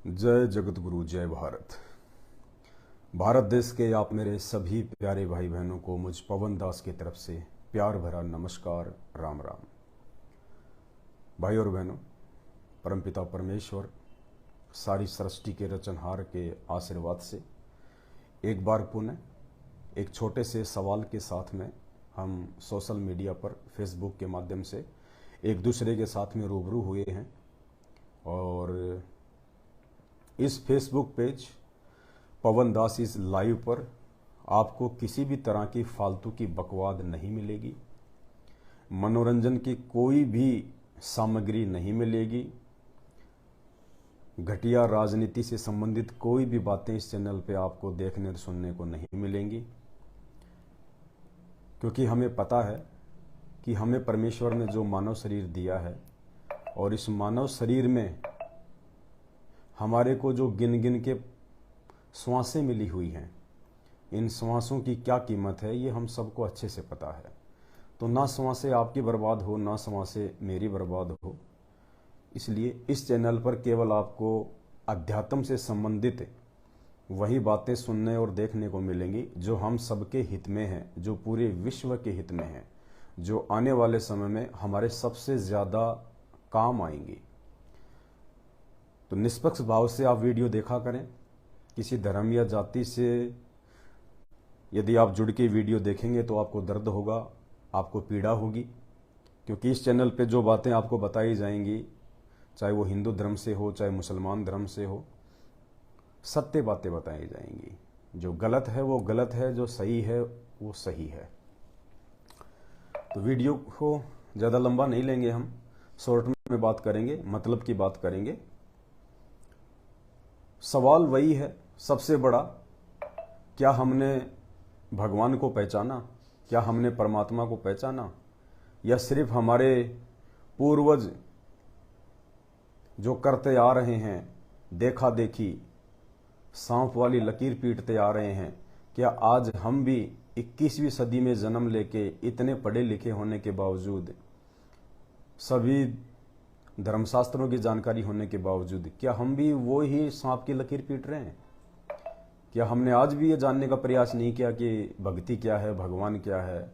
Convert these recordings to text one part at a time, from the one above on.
जय जगत गुरु, जय भारत। भारत देश के आप मेरे सभी प्यारे भाई बहनों को मुझ पवन दास की तरफ से प्यार भरा नमस्कार, राम राम। भाई और बहनों, परमपिता परमेश्वर सारी सृष्टि के रचनहार के आशीर्वाद से एक बार पुनः एक छोटे से सवाल के साथ में हम सोशल मीडिया पर फेसबुक के माध्यम से एक दूसरे के साथ में रूबरू हुए हैं। और इस फेसबुक पेज पवन दास इस लाइव पर आपको किसी भी तरह की फालतू की बकवाद नहीं मिलेगी, मनोरंजन की कोई भी सामग्री नहीं मिलेगी, घटिया राजनीति से संबंधित कोई भी बातें इस चैनल पे आपको देखने और सुनने को नहीं मिलेंगी। क्योंकि हमें पता है कि हमें परमेश्वर ने जो मानव शरीर दिया है और इस मानव शरीर में हमारे को जो गिन गिन के श्वासें मिली हुई हैं, इन श्वासों की क्या कीमत है ये हम सबको अच्छे से पता है। तो ना श्वासें आपकी बर्बाद हो, ना श्वासें मेरी बर्बाद हो। इसलिए इस चैनल पर केवल आपको अध्यात्म से संबंधित वही बातें सुनने और देखने को मिलेंगी जो हम सबके हित में हैं, जो पूरे विश्व के हित में हैं, जो आने वाले समय में हमारे सबसे ज़्यादा काम आएंगी। तो निष्पक्ष भाव से आप वीडियो देखा करें। किसी धर्म या जाति से यदि आप जुड़ के वीडियो देखेंगे तो आपको दर्द होगा, आपको पीड़ा होगी। क्योंकि इस चैनल पे जो बातें आपको बताई जाएंगी, चाहे वो हिंदू धर्म से हो, चाहे मुसलमान धर्म से हो, सत्य बातें बताई जाएंगी। जो गलत है वो गलत है, जो सही है वो सही है। तो वीडियो को ज़्यादा लंबा नहीं लेंगे, हम शॉर्ट में बात करेंगे, मतलब की बात करेंगे। सवाल वही है सबसे बड़ा, क्या हमने भगवान को पहचाना, क्या हमने परमात्मा को पहचाना, या सिर्फ हमारे पूर्वज जो करते आ रहे हैं देखा देखी, सांप वाली लकीर पीटते आ रहे हैं, क्या आज हम भी 21वीं सदी में जन्म लेके इतने पढ़े लिखे होने के बावजूद, सभी धर्मशास्त्रों की जानकारी होने के बावजूद, क्या हम भी वो ही सांप की लकीर पीट रहे हैं? क्या हमने आज भी ये जानने का प्रयास नहीं किया कि भक्ति क्या है, भगवान क्या है?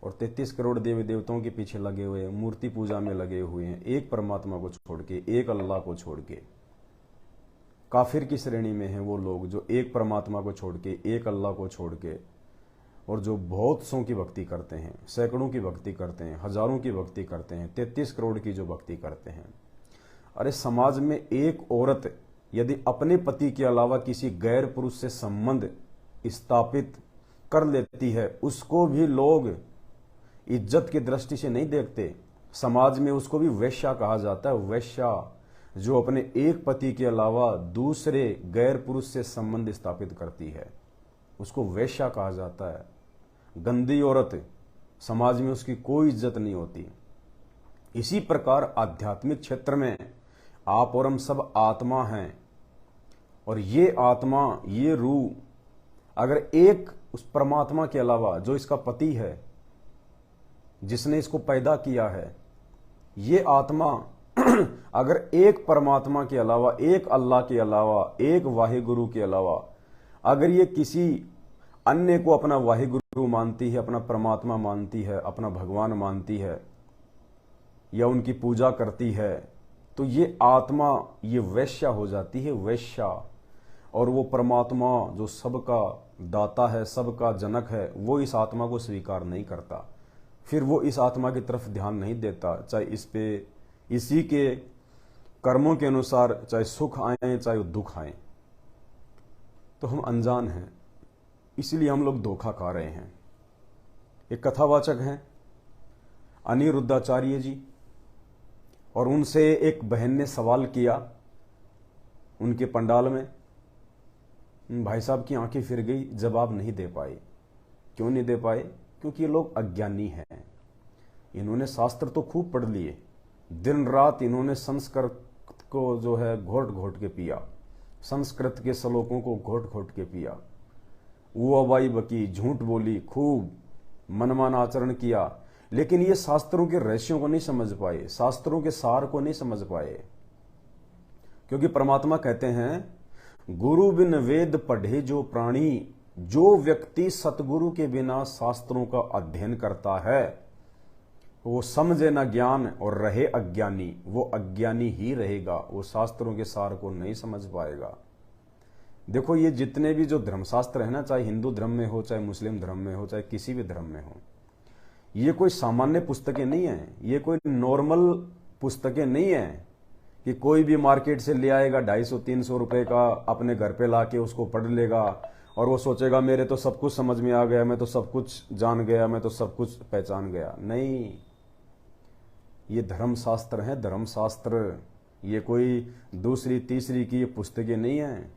और 33 करोड़ देवी देवताओं के पीछे लगे हुए, मूर्ति पूजा में लगे हुए हैं, एक परमात्मा को छोड़ के, एक अल्लाह को छोड़ के। काफिर की श्रेणी में हैं वो लोग जो एक परमात्मा को छोड़ के, एक अल्लाह को छोड़ के, और जो बहुत सौ की भक्ति करते हैं, सैकड़ों की भक्ति करते हैं, हजारों की भक्ति करते हैं, 33 करोड़ की जो भक्ति करते हैं। अरे समाज में एक औरत यदि अपने पति के अलावा किसी गैर पुरुष से संबंध स्थापित कर लेती है, उसको भी लोग इज्जत की दृष्टि से नहीं देखते। समाज में उसको भी वैश्या कहा जाता है। वैश्या जो अपने एक पति के अलावा दूसरे गैर पुरुष से संबंध स्थापित करती है, उसको वैश्या कहा जाता है। गंदी औरत, समाज में उसकी कोई इज्जत नहीं होती। इसी प्रकार आध्यात्मिक क्षेत्र में आप और हम सब आत्मा हैं, और ये आत्मा, ये रूह अगर एक उस परमात्मा के अलावा जो इसका पति है, जिसने इसको पैदा किया है, ये आत्मा अगर एक परमात्मा के अलावा, एक अल्लाह के अलावा, एक वाहिगुरु के अलावा अगर ये किसी अन्य को अपना वाहिगुरु मानती है, अपना परमात्मा मानती है, अपना भगवान मानती है, या उनकी पूजा करती है, तो ये आत्मा, ये वैश्या हो जाती है, वैश्या। और वो परमात्मा जो सबका दाता है, सबका जनक है, वो इस आत्मा को स्वीकार नहीं करता। फिर वो इस आत्मा की तरफ ध्यान नहीं देता, चाहे इस पे इसी के कर्मों के अनुसार चाहे सुख आए चाहे दुख आए। तो हम अनजान हैं, इसलिए हम लोग धोखा खा रहे हैं। एक कथावाचक हैं अनिरुद्धाचार्य जी, और उनसे एक बहन ने सवाल किया उनके पंडाल में। भाई साहब की आंखें फिर गई, जवाब नहीं दे पाए। क्यों नहीं दे पाए? क्योंकि ये लोग अज्ञानी हैं। इन्होंने शास्त्र तो खूब पढ़ लिए, दिन रात इन्होंने संस्कृत को जो है घोट घोट के पिया, संस्कृत के श्लोकों को घोट घोट के पिया, वो अबाई बकी, झूठ बोली, खूब मनमाना आचरण किया, लेकिन ये शास्त्रों के रहस्यों को नहीं समझ पाए, शास्त्रों के सार को नहीं समझ पाए। क्योंकि परमात्मा कहते हैं गुरु बिन वेद पढ़े जो प्राणी, जो व्यक्ति सतगुरु के बिना शास्त्रों का अध्ययन करता है वो समझे न ज्ञान और रहे अज्ञानी, वो अज्ञानी ही रहेगा, वो शास्त्रों के सार को नहीं समझ पाएगा। देखो ये जितने भी जो धर्मशास्त्र है ना, चाहे हिंदू धर्म में हो, चाहे मुस्लिम धर्म में हो, चाहे किसी भी धर्म में हो, ये कोई सामान्य पुस्तकें नहीं है, ये कोई नॉर्मल पुस्तकें नहीं है कि कोई भी मार्केट से ले आएगा 250-300 रुपए का, अपने घर पे लाके उसको पढ़ लेगा और वो सोचेगा मेरे तो सब कुछ समझ में आ गया, मैं तो सब कुछ जान गया, मैं तो सब कुछ पहचान गया। नहीं, ये धर्मशास्त्र है, धर्मशास्त्र। ये कोई दूसरी तीसरी की ये पुस्तकें नहीं है,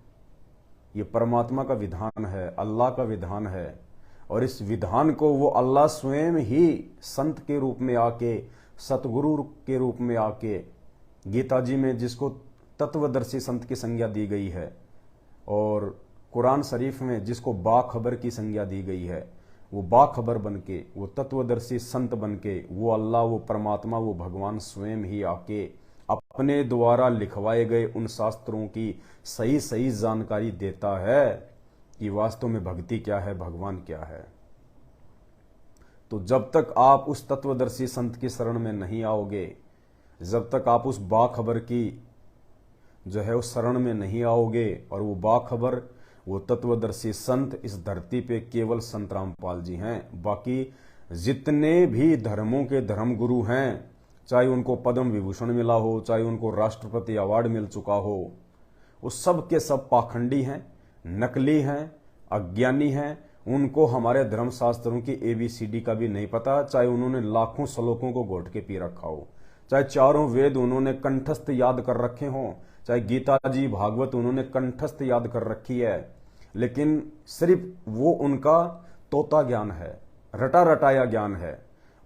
ये परमात्मा का विधान है, अल्लाह का विधान है। और इस विधान को वो अल्लाह स्वयं ही संत के रूप में आके, सतगुरु के रूप में आके, गीता जी में जिसको तत्वदर्शी संत की संज्ञा दी गई है और कुरान शरीफ में जिसको बाखबर की संज्ञा दी गई है, वो बाखबर बनके, वो तत्वदर्शी संत बनके, वो अल्लाह, वो परमात्मा, वो भगवान स्वयं ही आके अपने द्वारा लिखवाए गए उन शास्त्रों की सही सही जानकारी देता है कि वास्तव में भक्ति क्या है, भगवान क्या है। तो जब तक आप उस तत्वदर्शी संत की शरण में नहीं आओगे, जब तक आप उस बाखबर की जो है उस शरण में नहीं आओगे, और वो बाखबर, वो तत्वदर्शी संत इस धरती पे केवल संत रामपाल जी हैं। बाकी जितने भी धर्मों के धर्मगुरु हैं, चाहे उनको पद्म विभूषण मिला हो, चाहे उनको राष्ट्रपति अवार्ड मिल चुका हो, वो सब के सब पाखंडी हैं, नकली हैं, अज्ञानी हैं। उनको हमारे धर्मशास्त्रों की ABCD का भी नहीं पता, चाहे उन्होंने लाखों श्लोकों को घोट के पी रखा हो, चाहे चारों वेद उन्होंने कंठस्थ याद कर रखे हों, चाहे गीता जी भागवत उन्होंने कंठस्थ याद कर रखी है, लेकिन सिर्फ वो उनका तोता ज्ञान है, रटा रटाया ज्ञान है।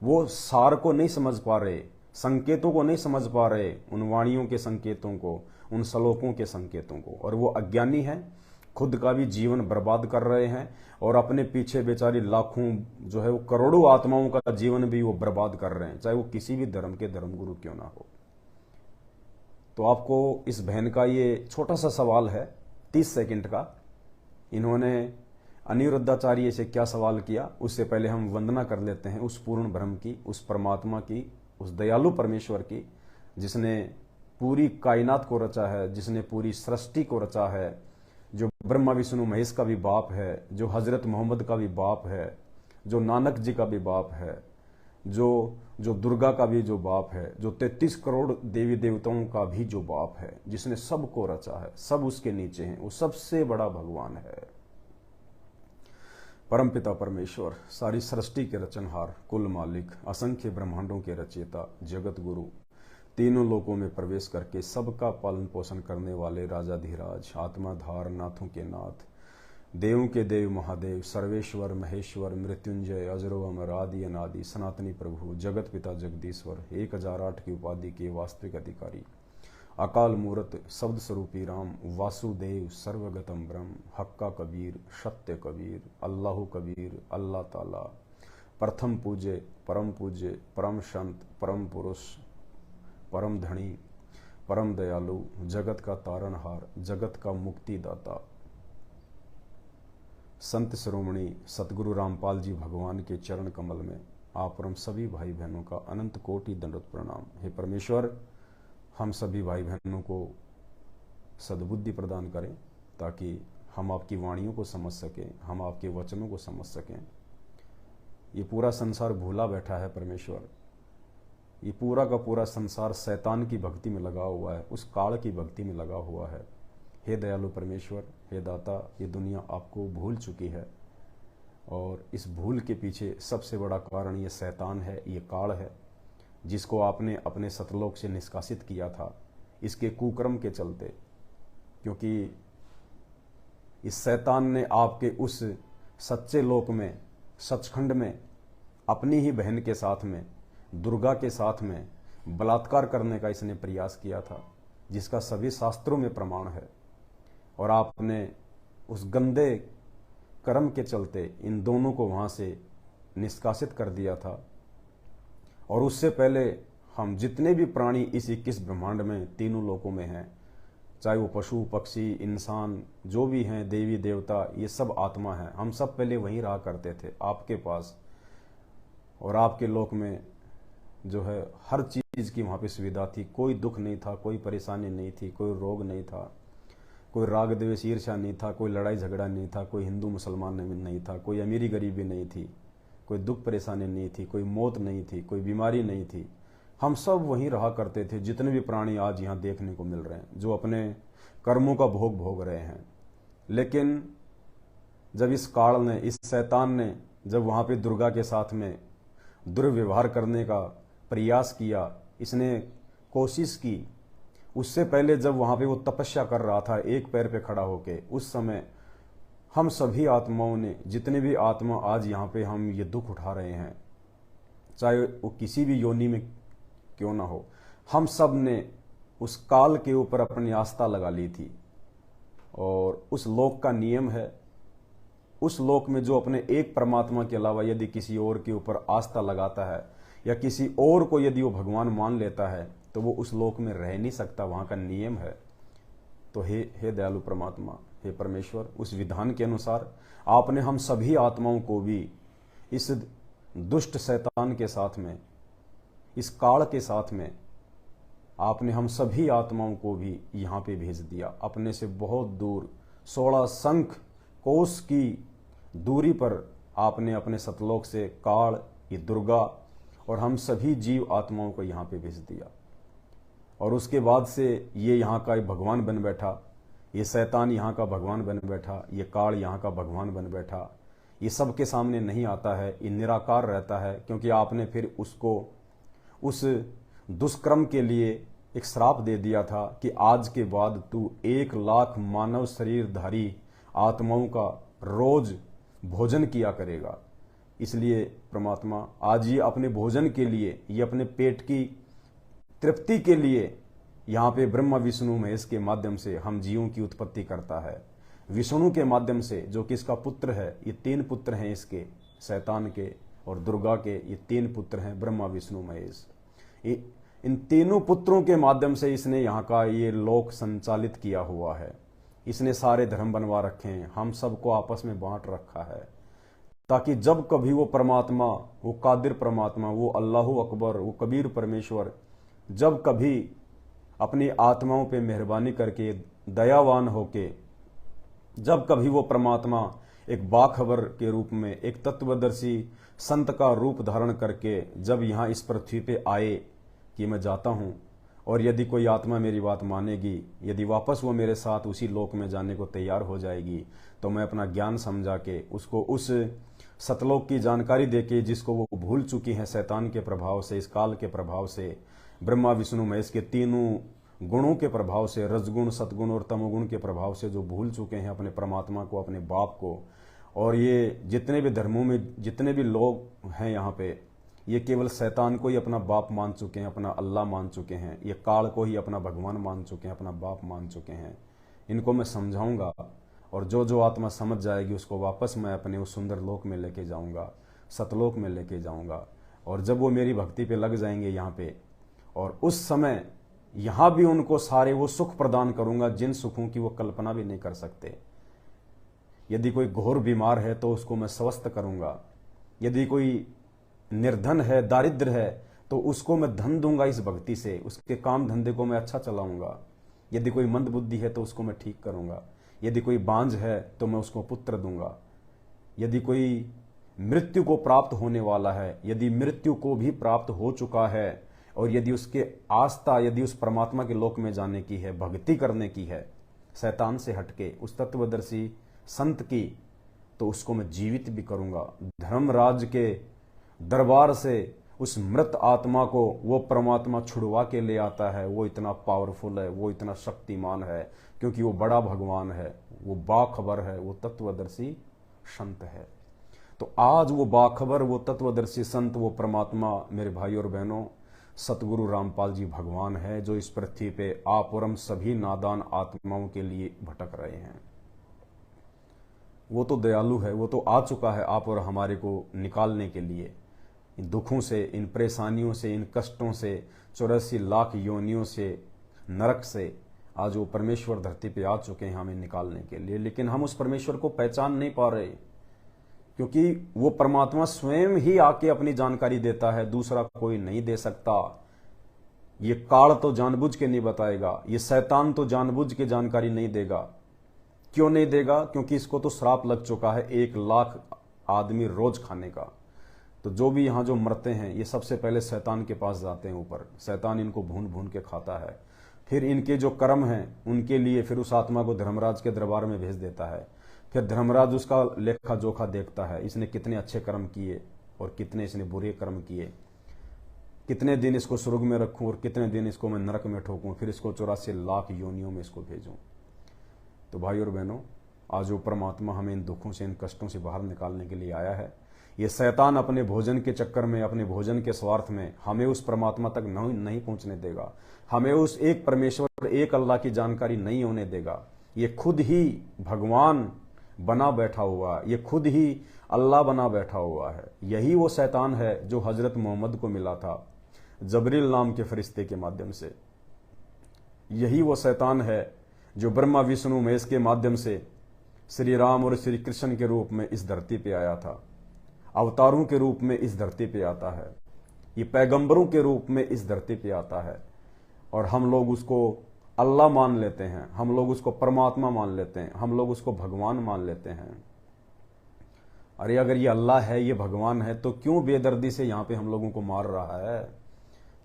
वो सार को नहीं समझ पा रहे, संकेतों को नहीं समझ पा रहे, उन वाणियों के संकेतों को, उन श्लोकों के संकेतों को, और वो अज्ञानी हैं, खुद का भी जीवन बर्बाद कर रहे हैं और अपने पीछे बेचारी लाखों जो है वो करोड़ों आत्माओं का जीवन भी वो बर्बाद कर रहे हैं, चाहे वो किसी भी धर्म के धर्मगुरु क्यों ना हो। तो आपको इस बहन का ये छोटा सा सवाल है 30 सेकंड का, इन्होंने अनिरुद्धाचार्य से क्या सवाल किया, उससे पहले हम वंदना कर लेते हैं उस पूर्ण ब्रह्म की, उस परमात्मा की, उस दयालु परमेश्वर की, जिसने पूरी कायनात को रचा है, जिसने पूरी सृष्टि को रचा है, जो ब्रह्मा विष्णु महेश का भी बाप है, जो हजरत मोहम्मद का भी बाप है, जो नानक जी का भी बाप है, जो दुर्गा का भी जो बाप है, जो 33 करोड़ देवी देवताओं का भी जो बाप है, जिसने सबको रचा है, सब उसके नीचे हैं, वो सबसे बड़ा भगवान है। परमपिता परमेश्वर, सारी सृष्टि के रचनहार, कुल मालिक, असंख्य ब्रह्मांडों के रचयिता, जगत गुरु, तीनों लोकों में प्रवेश करके सबका पालन पोषण करने वाले राजाधिराज, आत्माधार, नाथों के नाथ, देवों के देव महादेव, सर्वेश्वर महेश्वर, मृत्युंजय, अजरो अमर, आदि अनादि, सनातनी प्रभु, जगत पिता जगदीश्वर, 1008 की उपाधि के वास्तविक अधिकारी, अकाल मूर्त, शब्द स्वरूपी राम, वासुदेव, सर्वगतम ब्रह्म, हक्का कबीर, सत्य कबीर, अल्लाह कबीर, अल्लाह ताला, प्रथम पूज्य, परम संत, परम पुरुष, परम धनी, परम दयालु, जगत का तारणहार, जगत का मुक्तिदाता, संत शिरोमणि सतगुरु रामपाल जी भगवान के चरण कमल में आप और हम सभी भाई बहनों का अनंत कोटि दंडवत प्रणाम। हे परमेश्वर, हम सभी भाई बहनों को सद्बुद्धि प्रदान करें ताकि हम आपकी वाणियों को समझ सकें, हम आपके वचनों को समझ सकें। ये पूरा संसार भूला बैठा है परमेश्वर, ये पूरा का पूरा संसार शैतान की भक्ति में लगा हुआ है, उस काल की भक्ति में लगा हुआ है। हे दयालु परमेश्वर, हे दाता, ये दुनिया आपको भूल चुकी है और इस भूल के पीछे सबसे बड़ा कारण ये शैतान है, ये काल है, जिसको आपने अपने सतलोक से निष्कासित किया था इसके कुकर्म के चलते, क्योंकि इस शैतान ने आपके उस सच्चे लोक में, सचखंड में, अपनी ही बहन के साथ में, दुर्गा के साथ में बलात्कार करने का इसने प्रयास किया था, जिसका सभी शास्त्रों में प्रमाण है। और आपने उस गंदे कर्म के चलते इन दोनों को वहां से निष्कासित कर दिया था। और उससे पहले हम जितने भी प्राणी इस 21 ब्रह्मांड में तीनों लोकों में हैं, चाहे वो पशु पक्षी इंसान जो भी हैं, देवी देवता, ये सब आत्मा है। हम सब पहले वहीं रहा करते थे, आपके पास और आपके लोक में जो है हर चीज़ की वहाँ पे सुविधा थी। कोई दुख नहीं था, कोई परेशानी नहीं थी, कोई रोग नहीं था, कोई राग द्वेष ईर्ष्या नहीं था, कोई लड़ाई झगड़ा नहीं था, कोई हिंदू मुसलमान नहीं था, कोई अमीरी गरीबी नहीं थी, कोई दुख परेशानी नहीं थी, कोई मौत नहीं थी, कोई बीमारी नहीं थी। हम सब वहीं रहा करते थे। जितने भी प्राणी आज यहाँ देखने को मिल रहे हैं, जो अपने कर्मों का भोग भोग रहे हैं, लेकिन जब इस काल ने, इस शैतान ने जब वहाँ पे दुर्गा के साथ में दुर्व्यवहार करने का प्रयास किया, इसने कोशिश की, उससे पहले जब वहाँ पे वो तपस्या कर रहा था एक पैर पे खड़ा होके, उस समय हम सभी आत्माओं ने, जितने भी आत्मा आज यहाँ पे हम ये दुख उठा रहे हैं, चाहे वो किसी भी योनि में क्यों ना हो, हम सब ने उस काल के ऊपर अपनी आस्था लगा ली थी। और उस लोक का नियम है, उस लोक में जो अपने एक परमात्मा के अलावा यदि किसी और के ऊपर आस्था लगाता है या किसी और को यदि वो भगवान मान लेता है तो वो उस लोक में रह नहीं सकता, वहाँ का नियम है। तो हे दयालु परमात्मा, हे परमेश्वर, उस विधान के अनुसार आपने हम सभी आत्माओं को भी इस दुष्ट शैतान के साथ में, इस काल के साथ में, आपने हम सभी आत्माओं को भी यहाँ पे भेज दिया। अपने से बहुत दूर 16 शंख कोस की दूरी पर आपने अपने सतलोक से काल, ये दुर्गा और हम सभी जीव आत्माओं को यहाँ पे भेज दिया। और उसके बाद से ये यहाँ का भगवान बन बैठा, ये शैतान यहाँ का भगवान बन बैठा, ये काल यहाँ का भगवान बन बैठा। ये सबके सामने नहीं आता है, ये निराकार रहता है, क्योंकि आपने फिर उसको उस दुष्कर्म के लिए एक श्राप दे दिया था कि आज के बाद तू 1 लाख मानव शरीरधारी आत्माओं का रोज भोजन किया करेगा। इसलिए परमात्मा आज ये अपने भोजन के लिए, ये अपने पेट की तृप्ति के लिए यहाँ पे ब्रह्मा विष्णु महेश के माध्यम से हम जीवों की उत्पत्ति करता है। विष्णु के माध्यम से, जो कि इसका पुत्र है, ये 3 पुत्र हैं इसके, शैतान के और दुर्गा के, ये 3 पुत्र हैं, ब्रह्मा विष्णु महेश। इन तीनों पुत्रों के माध्यम से इसने यहाँ का ये लोक संचालित किया हुआ है। इसने सारे धर्म बनवा रखे हैं, हम सबको आपस में बांट रखा है, ताकि जब कभी वो परमात्मा, वो कादिर परमात्मा, वो अल्लाहु अकबर, वो कबीर परमेश्वर जब कभी अपनी आत्माओं पे मेहरबानी करके, दयावान होके, जब कभी वो परमात्मा एक बाखबर के रूप में, एक तत्वदर्शी संत का रूप धारण करके जब यहाँ इस पृथ्वी पे आए कि मैं जाता हूँ, और यदि कोई आत्मा मेरी बात मानेगी, यदि वापस वो मेरे साथ उसी लोक में जाने को तैयार हो जाएगी, तो मैं अपना ज्ञान समझा के उसको उस सतलोक की जानकारी देके, जिसको वो भूल चुकी हैं शैतान के प्रभाव से, इस काल के प्रभाव से, ब्रह्मा विष्णु महेश के तीनों गुणों के प्रभाव से, रजगुण सतगुण और तमोगुण के प्रभाव से, जो भूल चुके हैं अपने परमात्मा को, अपने बाप को। और ये जितने भी धर्मों में जितने भी लोग हैं यहाँ पे, ये केवल शैतान को ही अपना बाप मान चुके हैं, अपना अल्लाह मान चुके हैं, ये काल को ही अपना भगवान मान चुके हैं, अपना बाप मान चुके हैं। इनको मैं समझाऊंगा, और जो जो आत्मा समझ जाएगी उसको वापस मैं अपने उस सुंदर लोक में लेके जाऊंगा, सतलोक में लेके जाऊंगा। और जब वो मेरी भक्ति पे लग जाएंगे यहाँ पे, और उस समय यहाँ भी उनको सारे वो सुख प्रदान करूंगा जिन सुखों की वो कल्पना भी नहीं कर सकते। यदि कोई घोर बीमार है तो उसको मैं स्वस्थ करूंगा, यदि कोई निर्धन है, दारिद्र है, तो उसको मैं धन दूंगा इस भक्ति से, उसके काम धंधे को मैं अच्छा चलाऊंगा। यदि कोई मंद बुद्धि है तो उसको मैं ठीक करूंगा, यदि कोई बांझ है तो मैं उसको पुत्र दूंगा, यदि कोई मृत्यु को प्राप्त होने वाला है, यदि मृत्यु को भी प्राप्त हो चुका है, और यदि उसके आस्था, यदि उस परमात्मा के लोक में जाने की है, भक्ति करने की है, शैतान से हटके उस तत्वदर्शी संत की, तो उसको मैं जीवित भी करूंगा। धर्मराज के दरबार से उस मृत आत्मा को वो परमात्मा छुड़वा के ले आता है। वो इतना पावरफुल है, वो इतना शक्तिमान है, क्योंकि वो बड़ा भगवान है, वो बाखबर है, वो तत्वदर्शी संत है। तो आज वो बाखबर, वो तत्वदर्शी संत, वो परमात्मा मेरे भाई और बहनों सतगुरु रामपाल जी भगवान है, जो इस पृथ्वी पे आप और हम सभी नादान आत्माओं के लिए भटक रहे हैं। वो तो दयालु है, वो तो आ चुका है आप और हमारे को निकालने के लिए, इन दुखों से, इन परेशानियों से, इन कष्टों से, 84 लाख योनियों से, नरक से आज वो परमेश्वर धरती पे आ चुके हैं हमें निकालने के लिए, लेकिन हम उस परमेश्वर को पहचान नहीं पा रहे, क्योंकि वो परमात्मा स्वयं ही आके अपनी जानकारी देता है, दूसरा कोई नहीं दे सकता। ये काल तो जानबूझ के नहीं बताएगा, ये शैतान तो जानबूझ के जानकारी नहीं देगा। क्यों नहीं देगा? क्योंकि इसको तो श्राप लग चुका है 1,00,000 आदमी रोज खाने का। तो जो भी यहां जो मरते हैं ये सबसे पहले शैतान के पास जाते हैं ऊपर, शैतान इनको भून भून के खाता है, फिर इनके जो कर्म हैं उनके लिए फिर उस आत्मा को धर्मराज के दरबार में भेज देता है। फिर धर्मराज उसका लेखा जोखा देखता है, इसने कितने अच्छे कर्म किए और कितने इसने बुरे कर्म किए, कितने दिन इसको स्वर्ग में रखूं और कितने दिन इसको मैं नरक में ठोकूं, फिर इसको 84,00,000 योनियों में इसको भेजूं। तो भाई और बहनों, आज वो परमात्मा हमें इन दुखों से, इन कष्टों से बाहर निकालने के लिए आया है। ये शैतान अपने भोजन के चक्कर में, अपने भोजन के स्वार्थ में हमें उस परमात्मा तक नहीं पहुंचने देगा, हमें उस एक परमेश्वर, एक अल्लाह की जानकारी नहीं होने देगा। ये खुद ही भगवान बना बैठा हुआ, ये खुद ही अल्लाह बना बैठा हुआ है। यही वो शैतान है जो हजरत मोहम्मद को मिला था जबरील नाम के फरिश्ते के माध्यम से। यही वो शैतान है जो ब्रह्मा विष्णु महेश के माध्यम से श्री राम और श्री कृष्ण के रूप में इस धरती पे आया था, अवतारों के रूप में इस धरती पे आता है, ये पैगंबरों के रूप में इस धरती पे आता है। और हम लोग उसको अल्लाह मान लेते हैं, हम लोग उसको परमात्मा मान लेते हैं, हम लोग उसको भगवान मान लेते हैं। अरे अगर ये अल्लाह है, ये भगवान है, तो क्यों बेदर्दी से यहाँ पे हम लोगों को मार रहा है?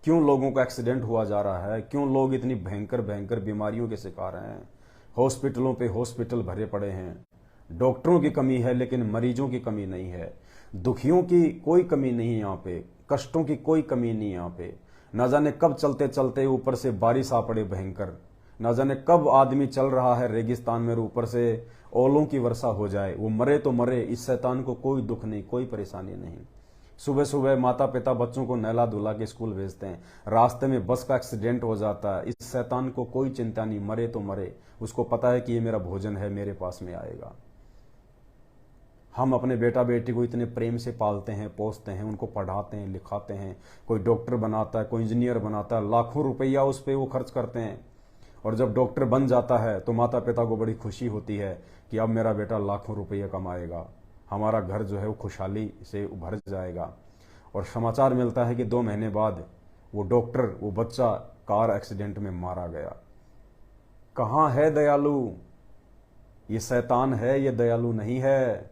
क्यों लोगों का एक्सीडेंट हुआ जा रहा है? क्यों लोग इतनी भयंकर भयंकर बीमारियों के शिकार हैं? हॉस्पिटलों पे हॉस्पिटल भरे पड़े हैं। डॉक्टरों की कमी है लेकिन मरीजों की कमी नहीं है। दुखियों की कोई कमी नहीं है यहाँ पे, कष्टों की कोई कमी नहीं है यहाँ पे। न जाने कब चलते चलते ऊपर से बारिश आ पड़े भयंकर, न जाने कब आदमी चल रहा है रेगिस्तान में, ऊपर से ओलों की वर्षा हो जाए, वो मरे तो मरे। इस शैतान को कोई दुख नहीं, कोई परेशानी नहीं। सुबह सुबह माता पिता बच्चों को नहला धुला के स्कूल भेजते हैं, रास्ते में बस का एक्सीडेंट हो जाता है। इस शैतान को कोई चिंता नहीं, मरे तो मरे, उसको पता है कि ये मेरा भोजन है, मेरे पास में आएगा। हम अपने बेटा बेटी को इतने प्रेम से पालते हैं, पोसते हैं, उनको पढ़ाते हैं, लिखाते हैं, कोई डॉक्टर बनाता है, कोई इंजीनियर बनाता है, लाखों रुपया उस पर वो खर्च करते हैं। और जब डॉक्टर बन जाता है तो माता पिता को बड़ी खुशी होती है कि अब मेरा बेटा लाखों रुपये कमाएगा, हमारा घर जो है वो खुशहाली से भर जाएगा। और समाचार मिलता है कि 2 महीने बाद वो डॉक्टर, वो बच्चा कार एक्सीडेंट में मारा गया। कहाँ है दयालु? ये शैतान है, ये दयालु नहीं है।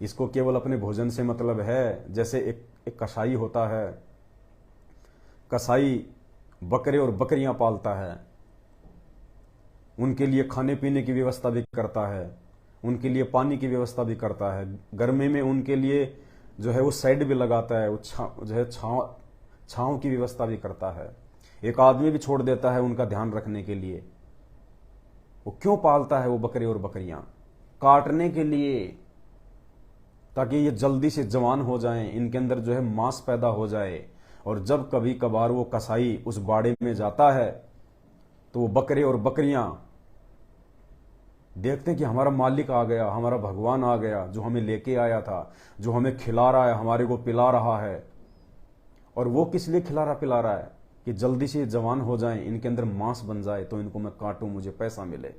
इसको केवल अपने भोजन से मतलब है। जैसे एक कसाई होता है, कसाई बकरे और बकरियां पालता है, उनके लिए खाने पीने की व्यवस्था भी करता है, उनके लिए पानी की व्यवस्था भी करता है, गर्मी में उनके लिए जो है वो शेड भी लगाता है, वो जो है छांव की व्यवस्था भी करता है। एक आदमी भी छोड़ देता है उनका ध्यान रखने के लिए। वो क्यों पालता है वो बकरे और बकरियां? काटने के लिए, ताकि ये जल्दी से जवान हो जाएं, इनके अंदर जो है मांस पैदा हो जाए। और जब कभी कभार वो कसाई उस बाड़े में जाता है तो वो बकरे और बकरियां देखते हैं कि हमारा मालिक आ गया, हमारा भगवान आ गया, जो हमें लेके आया था, जो हमें खिला रहा है, हमारे को पिला रहा है। और वो किस लिए खिला रहा पिला रहा है? कि जल्दी से जवान हो जाएं, इनके अंदर मांस बन जाए, तो इनको मैं काटूं, मुझे पैसा मिले।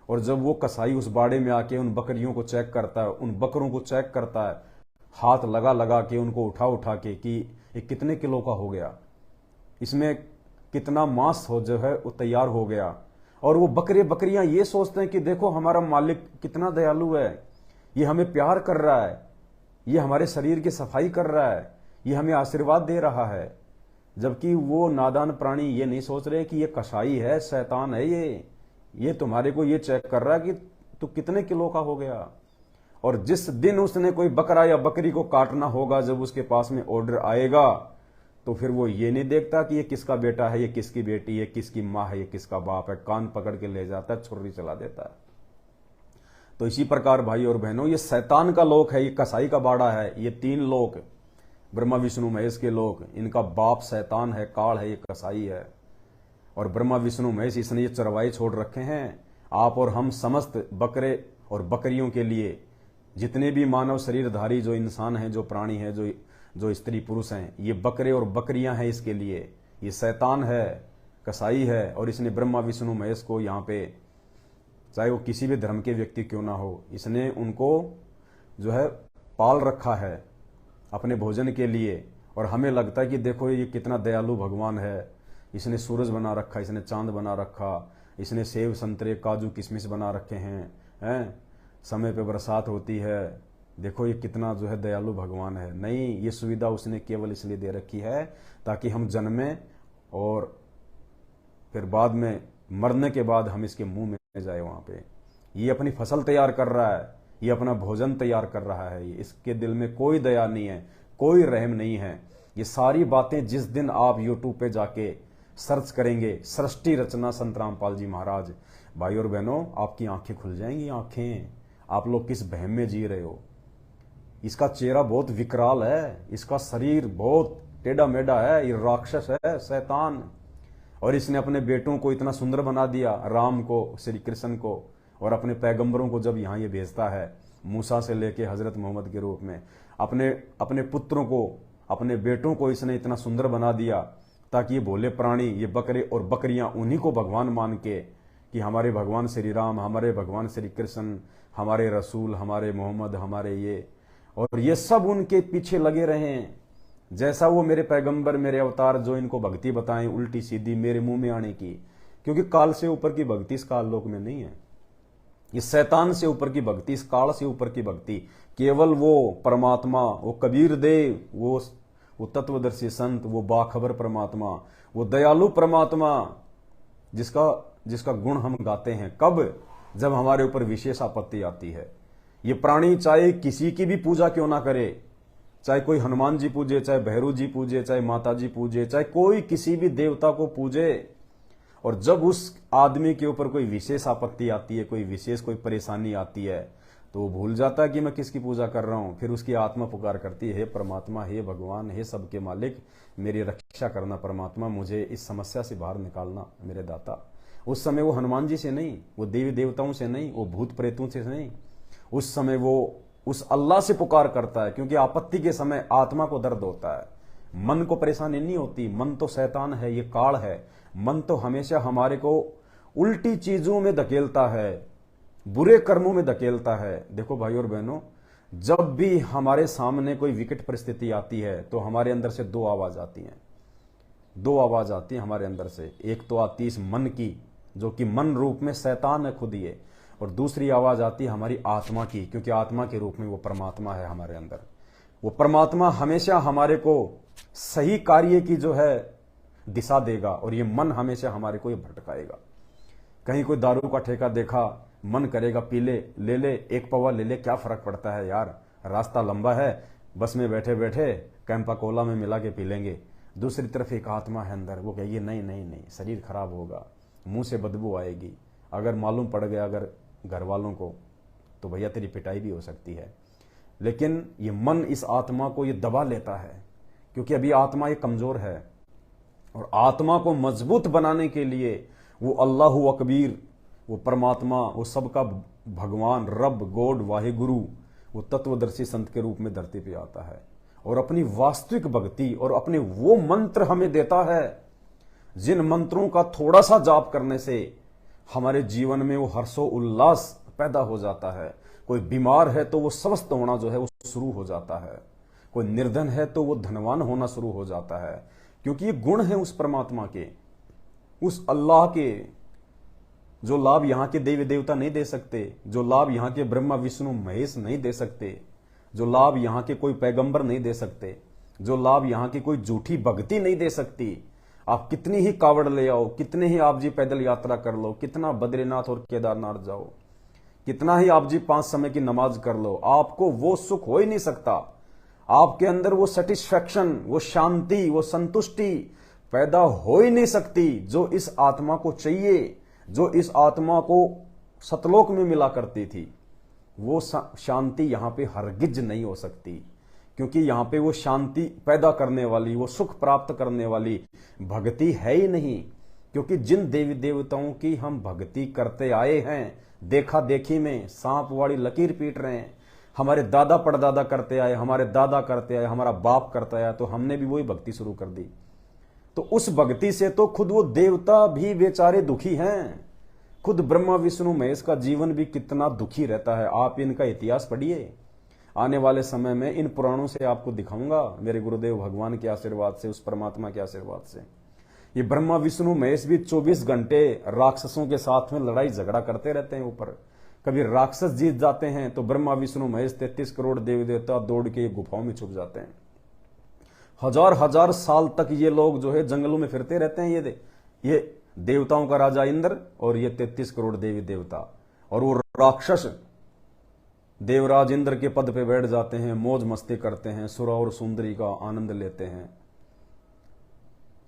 और जब वो कसाई उस बाड़े में आके उन बकरियों को चेक करता है, उन बकरों को चेक करता है, हाथ लगा लगा के उनको उठा उठा के कि ये कितने किलो का हो गया, इसमें कितना मांस हो जो है वो तैयार हो गया। और वो बकरे बकरियां ये सोचते हैं कि देखो हमारा मालिक कितना दयालु है, ये हमें प्यार कर रहा है, ये हमारे शरीर की सफाई कर रहा है, ये हमें आशीर्वाद दे रहा है। जबकि वो नादान प्राणी ये नहीं सोच रहे कि ये कसाई है, शैतान है, ये तुम्हारे को ये चेक कर रहा है कि तू कितने किलो का हो गया। और जिस दिन उसने कोई बकरा या बकरी को काटना होगा, जब उसके पास में ऑर्डर आएगा, तो फिर वो ये नहीं देखता कि ये किसका बेटा है, ये किसकी बेटी है, किसकी माँ है, ये किसका बाप है, कान पकड़ के ले जाता है, छुर्री चला देता है। तो इसी प्रकार भाई और बहनों, ये शैतान का लोक है, ये कसाई का बाड़ा है। ये 3 लोक, ब्रह्मा विष्णु महेश के लोक, इनका बाप शैतान है, काल है, ये कसाई है। और ब्रह्मा विष्णु महेश इसने ये चरवाए छोड़ रखे हैं। आप और हम समस्त बकरे और बकरियों के लिए, जितने भी मानव शरीरधारी जो इंसान हैं, जो प्राणी हैं, जो स्त्री पुरुष हैं, ये बकरे और बकरियां हैं इसके लिए। ये शैतान है कसाई है और इसने ब्रह्मा विष्णु महेश को यहाँ पे, चाहे वो किसी भी धर्म के व्यक्ति क्यों ना हो, इसने उनको जो है पाल रखा है अपने भोजन के लिए। और हमें लगता है कि देखो ये कितना दयालु भगवान है, इसने सूरज बना रखा, इसने चांद बना रखा, इसने सेब संतरे काजू किशमिश बना रखे हैं, समय पे बरसात होती है, देखो ये कितना जो है दयालु भगवान है। नहीं, ये सुविधा उसने केवल इसलिए दे रखी है ताकि हम जन्में और फिर बाद में मरने के बाद हम इसके मुंह में जाए वहां पे। ये अपनी फसल तैयार कर रहा है, ये अपना भोजन तैयार कर रहा है, इसके दिल में कोई दया नहीं है, कोई रहम नहीं है। ये सारी बातें जिस दिन आप यूट्यूब पे जाके सर्च करेंगे सृष्टि रचना संत रामपाल जी महाराज, भाई और बहनों आपकी आंखें खुल जाएंगी। आंखें, आप लोग किस बहम में जी रहे हो। इसका चेहरा बहुत विकराल है, इसका शरीर बहुत टेढ़ा मेढ़ा है, ये राक्षस है, शैतान। और इसने अपने बेटों को इतना सुंदर बना दिया, राम को, श्री कृष्ण को, और अपने पैगंबरों को जब यहाँ ये भेजता है मूसा से लेके हजरत मोहम्मद के रूप में, अपने पुत्रों को, अपने बेटों को इसने इतना सुंदर बना दिया ताकि ये भोले प्राणी, ये बकरे और बकरियां उन्हीं को भगवान मान के कि हमारे भगवान श्री राम, हमारे भगवान श्री कृष्ण, हमारे रसूल, हमारे मोहम्मद, हमारे ये, और ये सब उनके पीछे लगे रहे। जैसा वो मेरे पैगंबर, मेरे अवतार जो इनको भक्ति बताएं उल्टी सीधी मेरे मुंह में आने की, क्योंकि काल से ऊपर की भक्ति इस काल लोक में नहीं है। ये शैतान से ऊपर की भक्ति, इस काल से ऊपर की भक्ति केवल वो परमात्मा, वो कबीर देव, वो तत्वदर्शी संत, वो बाखबर परमात्मा, वो दयालु परमात्मा जिसका गुण हम गाते हैं। कब? जब हमारे ऊपर विशेष आपत्ति आती है। ये प्राणी चाहे किसी की भी पूजा क्यों ना करे, चाहे कोई हनुमान जी पूजे, चाहे भैरू जी पूजे, चाहे माता जी पूजे, चाहे कोई किसी भी देवता को पूजे, और जब उस आदमी के ऊपर कोई विशेष आपत्ति आती है, कोई विशेष कोई परेशानी आती है, तो वो भूल जाता है कि मैं किसकी पूजा कर रहा हूं। फिर उसकी आत्मा पुकार करती है, हे परमात्मा, हे भगवान, हे सबके मालिक, मेरी रक्षा करना परमात्मा, मुझे इस समस्या से बाहर निकालना मेरे दाता। उस समय वो हनुमान जी से नहीं, वो देवी देवताओं से नहीं, वो भूत प्रेतों से नहीं, उस समय वो उस अल्लाह से पुकार करता है, क्योंकि आपत्ति के समय आत्मा को दर्द होता है। मन को परेशानी नहीं होती, मन तो शैतान है, ये काल है। मन तो हमेशा हमारे को उल्टी चीजों में धकेलता है, बुरे कर्मों में धकेलता है। देखो भाई और बहनों, जब भी हमारे सामने कोई विकट परिस्थिति आती है तो हमारे अंदर से दो आवाज आती हैं, दो आवाज आती है हमारे अंदर से। एक तो आती है इस मन की, जो कि मन रूप में शैतान है खुद ये, और दूसरी आवाज आती है हमारी आत्मा की, क्योंकि आत्मा के रूप में वो परमात्मा है हमारे अंदर। वो परमात्मा हमेशा हमारे को सही कार्य की जो है दिशा देगा, और ये मन हमेशा हमारे को ये भटकाएगा। कहीं कोई दारू का ठेका देखा, मन करेगा पी ले ले, एक पवा ले ले, क्या फर्क पड़ता है यार, रास्ता लंबा है, बस में बैठे बैठे कैंपा कोला में मिला के पी लेंगे। दूसरी तरफ एक आत्मा है अंदर, वो कहेगी नहीं नहीं नहीं, शरीर खराब होगा, मुंह से बदबू आएगी, अगर मालूम पड़ गया अगर घर वालों को तो भैया तेरी पिटाई भी हो सकती है। लेकिन ये मन इस आत्मा को ये दबा लेता है, क्योंकि अभी आत्मा ये कमजोर है, और आत्मा को मजबूत बनाने के लिए वो अल्लाहु अकबीर, वो परमात्मा, वो सबका भगवान, रब, गॉड, वाहिगुरु, वो तत्वदर्शी संत के रूप में धरती पे आता है और अपनी वास्तविक भक्ति और अपने वो मंत्र हमें देता है, जिन मंत्रों का थोड़ा सा जाप करने से हमारे जीवन में वो हर्षो उल्लास पैदा हो जाता है। कोई बीमार है तो वो स्वस्थ होना जो है वो शुरू हो जाता है, कोई निर्धन है तो वो धनवान होना शुरू हो जाता है, क्योंकि ये गुण है उस परमात्मा के, उस अल्लाह के, जो लाभ यहाँ के देवी देवता नहीं दे सकते, जो लाभ यहाँ के ब्रह्मा विष्णु महेश नहीं दे सकते, जो लाभ यहाँ के कोई पैगंबर नहीं दे सकते, जो लाभ यहाँ की कोई झूठी भक्ति नहीं दे सकती। आप कितनी ही कावड़ ले आओ, कितने ही आप जी पैदल यात्रा कर लो, कितना बद्रीनाथ और केदारनाथ जाओ, कितना ही आप जी 5 समय की नमाज कर लो, आपको वो सुख हो ही नहीं सकता। आपके अंदर वो सेटिस्फैक्शन, वो शांति, वो संतुष्टि पैदा हो ही नहीं सकती जो इस आत्मा को चाहिए, जो इस आत्मा को सतलोक में मिला करती थी। वो शांति यहां पे हरगिज नहीं हो सकती, क्योंकि यहां पे वो शांति पैदा करने वाली, वो सुख प्राप्त करने वाली भक्ति है ही नहीं। क्योंकि जिन देवी देवताओं की हम भक्ति करते आए हैं, देखा देखी में सांप वाली लकीर पीट रहे हैं, हमारे दादा परदादा करते आए, हमारे दादा करते आए, हमारा बाप करता आया, तो हमने भी वही भक्ति शुरू कर दी। तो उस भक्ति से तो खुद वो देवता भी बेचारे दुखी हैं। खुद ब्रह्मा विष्णु महेश का जीवन भी कितना दुखी रहता है। आप इनका इतिहास पढ़िए। आने वाले समय में इन पुराणों से आपको दिखाऊंगा, मेरे गुरुदेव भगवान के आशीर्वाद से, उस परमात्मा के आशीर्वाद से। ये ब्रह्मा विष्णु महेश भी 24 घंटे राक्षसों के साथ में लड़ाई झगड़ा करते रहते हैं ऊपर। कभी राक्षस जीत जाते हैं तो ब्रह्मा विष्णु महेश 33 करोड़ देवी देवता दौड़ के गुफाओं में छुप जाते हैं। हजार हजार साल तक ये लोग जो है जंगलों में फिरते रहते हैं। ये देवताओं का राजा इंद्र और ये 33 करोड़ देवी देवता, और वो राक्षस देवराज इंद्र के पद पे बैठ जाते हैं, मौज मस्ती करते हैं, सुरा और सुंदरी का आनंद लेते हैं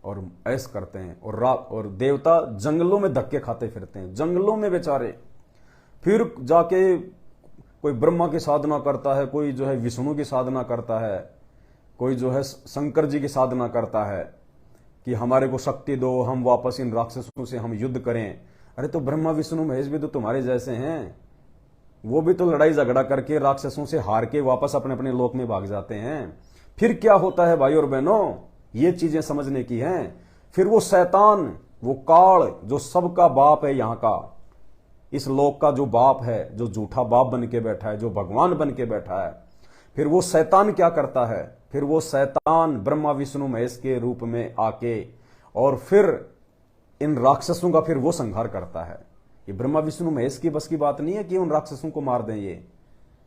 और ऐश करते हैं। और देवता जंगलों में धक्के खाते फिरते हैं, जंगलों में बेचारे। फिर जाके कोई ब्रह्मा की साधना करता है, कोई जो है विष्णु की साधना करता है, कोई जो है शंकर जी की साधना करता है कि हमारे को शक्ति दो, हम वापस इन राक्षसों से हम युद्ध करें। अरे तो ब्रह्मा विष्णु महेश भी तो तुम्हारे जैसे हैं, वो भी तो लड़ाई झगड़ा करके राक्षसों से हार के वापस अपने अपने लोक में भाग जाते हैं। फिर क्या होता है भाई और बहनों, ये चीजें समझने की हैं। फिर वो शैतान, वो काल जो सबका बाप है, यहां का इस लोक का जो बाप है, जो झूठा बाप बन के बैठा है, जो भगवान बन के बैठा है, फिर वो शैतान क्या करता है? फिर वो शैतान ब्रह्मा विष्णु महेश के रूप में आके और फिर इन राक्षसों का फिर वो संहार करता है। ये ब्रह्मा विष्णु महेश की बस की बात नहीं है कि उन राक्षसों को मार दें ये,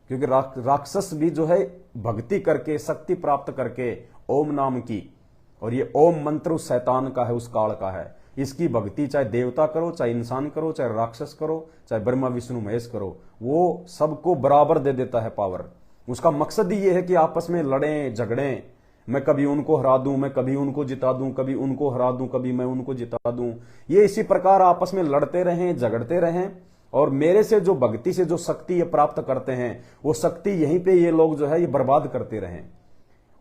क्योंकि राक्षस भी जो है भक्ति करके, शक्ति प्राप्त करके ओम नाम की, और ये ओम मंत्र उस शैतान का है, उस काल का है। इसकी भक्ति चाहे देवता करो, चाहे इंसान करो, चाहे राक्षस करो, चाहे ब्रह्मा विष्णु महेश करो, वो सबको बराबर दे देता है पावर। उसका मकसद ही ये है कि आपस में लड़ें झगड़ें, मैं कभी उनको हरा दूं, मैं कभी उनको जिता दूं, कभी उनको हरा दूं, कभी मैं उनको जिता दूं। ये इसी प्रकार आपस में लड़ते रहें, झगड़ते रहें, और मेरे से जो भक्ति से जो शक्ति ये प्राप्त करते हैं, वो शक्ति यहीं पे ये लोग जो है ये बर्बाद करते रहें।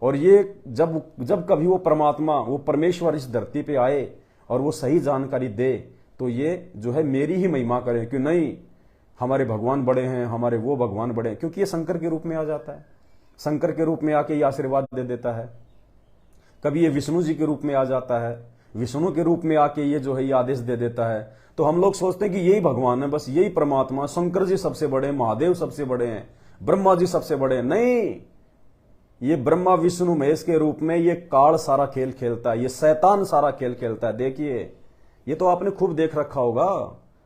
और ये जब कभी वो परमात्मा, वो परमेश्वर इस धरती पे आए और वो सही जानकारी दे, तो ये जो है मेरी ही महिमा करें कि नहीं हमारे भगवान बड़े हैं, हमारे वो भगवान बड़े हैं, क्योंकि ये शंकर के रूप में आ जाता है। शंकर के रूप में आके ये आशीर्वाद दे देता है। कभी ये विष्णु जी के रूप में आ जाता है, विष्णु के रूप में आके ये जो है ये आदेश दे देता है। तो हम लोग सोचते हैं कि यही भगवान है, बस यही परमात्मा, शंकर जी सबसे बड़े हैं, महादेव सबसे बड़े हैं, ब्रह्मा जी सबसे बड़े हैं। नहीं, ये ब्रह्मा विष्णु महेश के रूप में ये काल सारा खेल खेलता है, ये शैतान सारा खेल खेलता है। देखिए, ये तो आपने खूब देख रखा होगा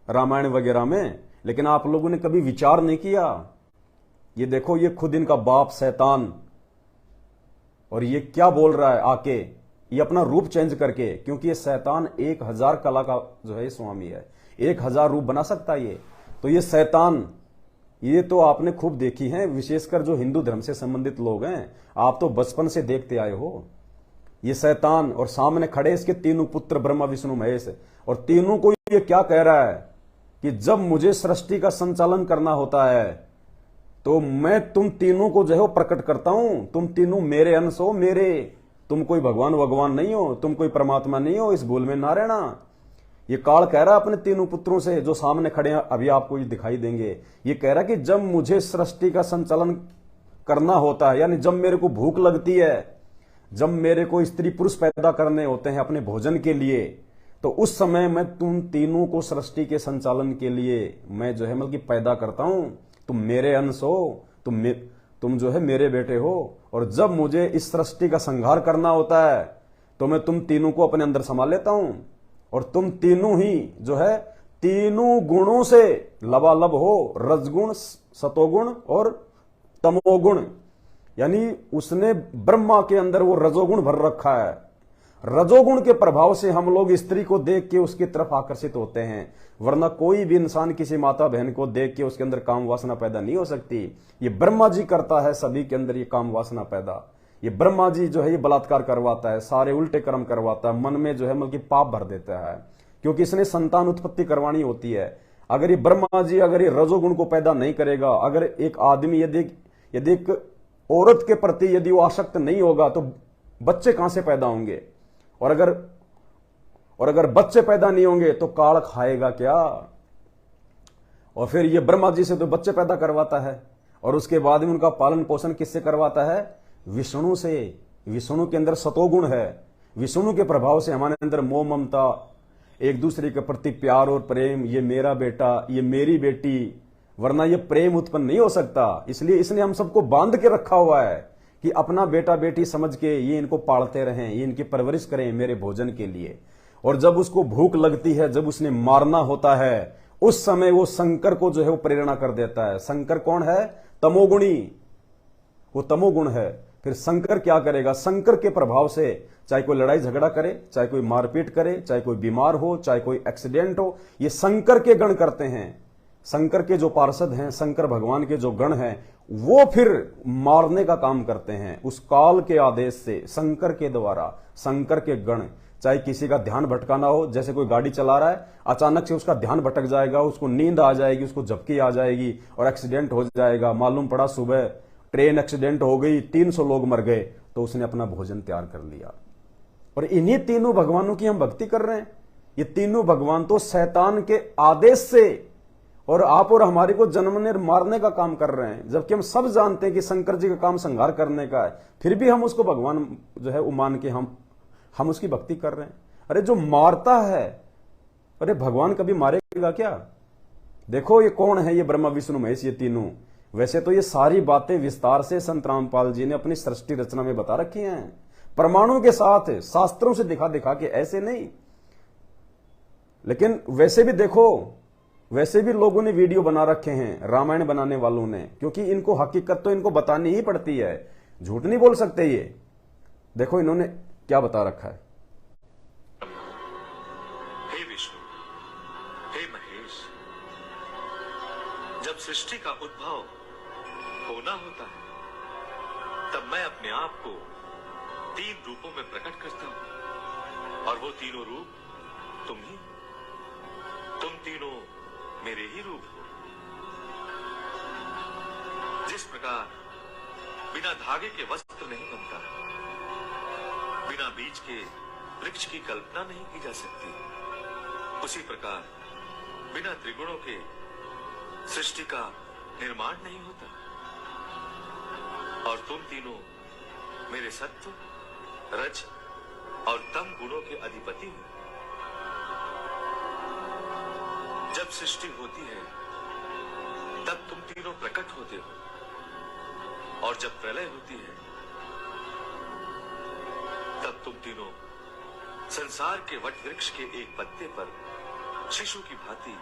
रामायण वगैरह में, लेकिन आप लोगों ने कभी विचार नहीं किया। ये देखो, ये खुद इनका बाप शैतान, और ये क्या बोल रहा है आके, ये अपना रूप चेंज करके, क्योंकि ये शैतान 1000 कला का जो है स्वामी है, 1000 रूप बना सकता है ये। तो ये शैतान, ये तो आपने खूब देखी है, विशेषकर जो हिंदू धर्म से संबंधित लोग हैं, आप तो बचपन से देखते आए हो। ये शैतान, और सामने खड़े इसके तीनों पुत्र ब्रह्मा विष्णु महेश, और तीनों को ये क्या कह रहा है कि जब मुझे सृष्टि का संचालन करना होता है तो मैं तुम तीनों को जो है प्रकट करता हूं, तुम तीनों मेरे अंश हो, मेरे, तुम कोई भगवान नहीं हो, तुम कोई परमात्मा नहीं हो, इस भूल में ना रहना। ये काल कह रहा है अपने तीनों पुत्रों से, जो सामने खड़े हैं, अभी आपको ये दिखाई देंगे। ये कह रहा है कि जब मुझे सृष्टि का संचालन करना होता है, यानी जब मेरे को भूख लगती है, जब मेरे को स्त्री पुरुष पैदा करने होते हैं अपने भोजन के लिए, तो उस समय मैं तुम तीनों को सृष्टि के संचालन के लिए मैं जो है मतलब कि पैदा करता हूं। तुम मेरे अंश हो, तुम जो है मेरे बेटे हो, और जब मुझे इस सृष्टि का संहार करना होता है तो मैं तुम तीनों को अपने अंदर संभाल लेता हूं, और तुम तीनों ही जो है तीनों गुणों से लबालब हो, रजगुण, सतोगुण और तमोगुण। यानी उसने ब्रह्मा के अंदर वो रजोगुण भर रखा है। रजोगुण के प्रभाव से हम लोग स्त्री को देख के उसकी तरफ आकर्षित होते हैं, वरना कोई भी इंसान किसी माता बहन को देख के उसके अंदर काम वासना पैदा नहीं हो सकती। ये ब्रह्मा जी करता है सभी के अंदर ये काम वासना पैदा। ये ब्रह्मा जी जो है ये बलात्कार करवाता है, सारे उल्टे कर्म करवाता है, मन में जो है मतलब पाप भर देता है, क्योंकि इसने संतान उत्पत्ति करवानी होती है। अगर ये ब्रह्मा जी अगर ये रजोगुण को पैदा नहीं करेगा, अगर एक आदमी यदि एक औरत के प्रति यदि वो आसक्त नहीं होगा तो बच्चे कहां से पैदा होंगे, और अगर बच्चे पैदा नहीं होंगे तो काल खाएगा क्या। और फिर ये ब्रह्मा जी से तो बच्चे पैदा करवाता है, और उसके बाद में उनका पालन पोषण किससे करवाता है? विष्णु से। विष्णु के अंदर सतोगुण है, विष्णु के प्रभाव से हमारे अंदर मोह ममता, एक दूसरे के प्रति प्यार और प्रेम, ये मेरा बेटा, ये मेरी बेटी, वरना ये प्रेम उत्पन्न नहीं हो सकता। इसलिए इसने हम सबको बांध के रखा हुआ है कि अपना बेटा बेटी समझ के ये इनको पालते रहें, ये इनकी परवरिश करें मेरे भोजन के लिए। और जब उसको भूख लगती है, जब उसने मारना होता है, उस समय वो शंकर को जो है वो प्रेरणा कर देता है। शंकर कौन है? तमोगुणी, वो तमोगुण है। फिर शंकर क्या करेगा? शंकर के प्रभाव से चाहे कोई लड़ाई झगड़ा करे, चाहे कोई मारपीट करे, चाहे कोई बीमार हो, चाहे कोई एक्सीडेंट हो, ये शंकर के गण करते हैं। शंकर के जो पार्षद हैं, शंकर भगवान के जो गण हैं, वो फिर मारने का काम करते हैं उस काल के आदेश से, शंकर के द्वारा। शंकर के गण, चाहे किसी का ध्यान भटकाना हो, जैसे कोई गाड़ी चला रहा है, अचानक से उसका ध्यान भटक जाएगा, उसको नींद आ जाएगी, उसको झपकी आ जाएगी और एक्सीडेंट हो जाएगा। मालूम पड़ा सुबह ट्रेन एक्सीडेंट हो गई, 300 लोग मर गए, तो उसने अपना भोजन तैयार कर लिया। और इन्हीं तीनों भगवानों की हम भक्ति कर रहे हैं। ये तीनों भगवान तो शैतान के आदेश से और आप और हमारे को जन्मने मारने का काम कर रहे हैं, जबकि हम सब जानते हैं कि शंकर जी का काम संहार करने का है, फिर भी हम उसको भगवान जो है मान के हम उसकी भक्ति कर रहे हैं। अरे जो मारता है, अरे भगवान कभी मारेगा क्या? देखो ये कौन है? ये ब्रह्मा विष्णु महेश, ये तीनों। वैसे तो ये सारी बातें विस्तार से संत रामपाल जी ने अपनी सृष्टि रचना में बता रखी हैं, प्रमाणों के साथ, शास्त्रों से दिखा दिखा के, ऐसे नहीं। लेकिन वैसे भी देखो, वैसे भी लोगों ने वीडियो बना रखे हैं, रामायण बनाने वालों ने, क्योंकि इनको हकीकत तो इनको बतानी ही पड़ती है, झूठ नहीं बोल सकते ये। देखो इन्होंने क्या बता रखा है। हे विष्णु, हे महेश, जब सृष्टि का उद्भव होना होता है, तब मैं अपने आप को 3 रूपों में प्रकट करता हूं, और वो तीनों रूप तुम ही, तुम तीनों मेरे ही रूप हो। जिस प्रकार बिना धागे के वस्त्र नहीं बनता, बिना बीज के वृक्ष की कल्पना नहीं की जा सकती, उसी प्रकार बिना त्रिगुणों के सृष्टि का निर्माण नहीं होता। और तुम तीनों मेरे सत्व, रज और तम गुणों के अधिपति हो। जब सृष्टि होती है, तब तुम तीनों प्रकट होते हो, और जब प्रलय होती है, तब तुम तीनों संसार के वट वृक्ष के एक पत्ते पर शिशु की भांति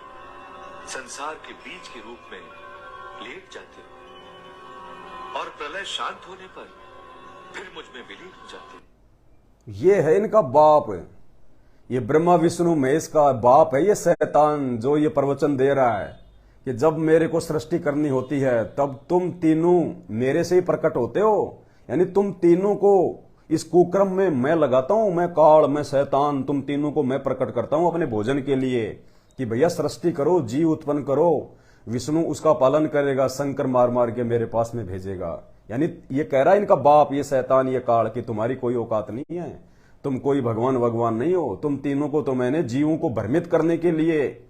संसार के बीज के रूप में लेट जाते हो, और प्रलय शांत होने पर फिर मुझ में विलीन हो जाते हो। ये है इनका बाप, ये ब्रह्मा विष्णु महेश का बाप है ये शैतान, जो ये प्रवचन दे रहा है कि जब मेरे को सृष्टि करनी होती है, तब तुम तीनों मेरे से ही प्रकट होते हो। यानी तुम तीनों को इस कुक्रम में मैं लगाता हूं, मैं काल, मैं शैतान, तुम तीनों को मैं प्रकट करता हूं अपने भोजन के लिए, कि भैया सृष्टि करो, जीव उत्पन्न करो। विष्णु उसका पालन करेगा, शंकर मार मार के मेरे पास में भेजेगा। यानी ये कह रहा है इनका बाप, ये शैतान, ये काल, कि तुम्हारी कोई औकात नहीं है, तुम कोई भगवान नहीं हो। तुम तीनों को तो मैंने जीवों को भ्रमित करने के लिए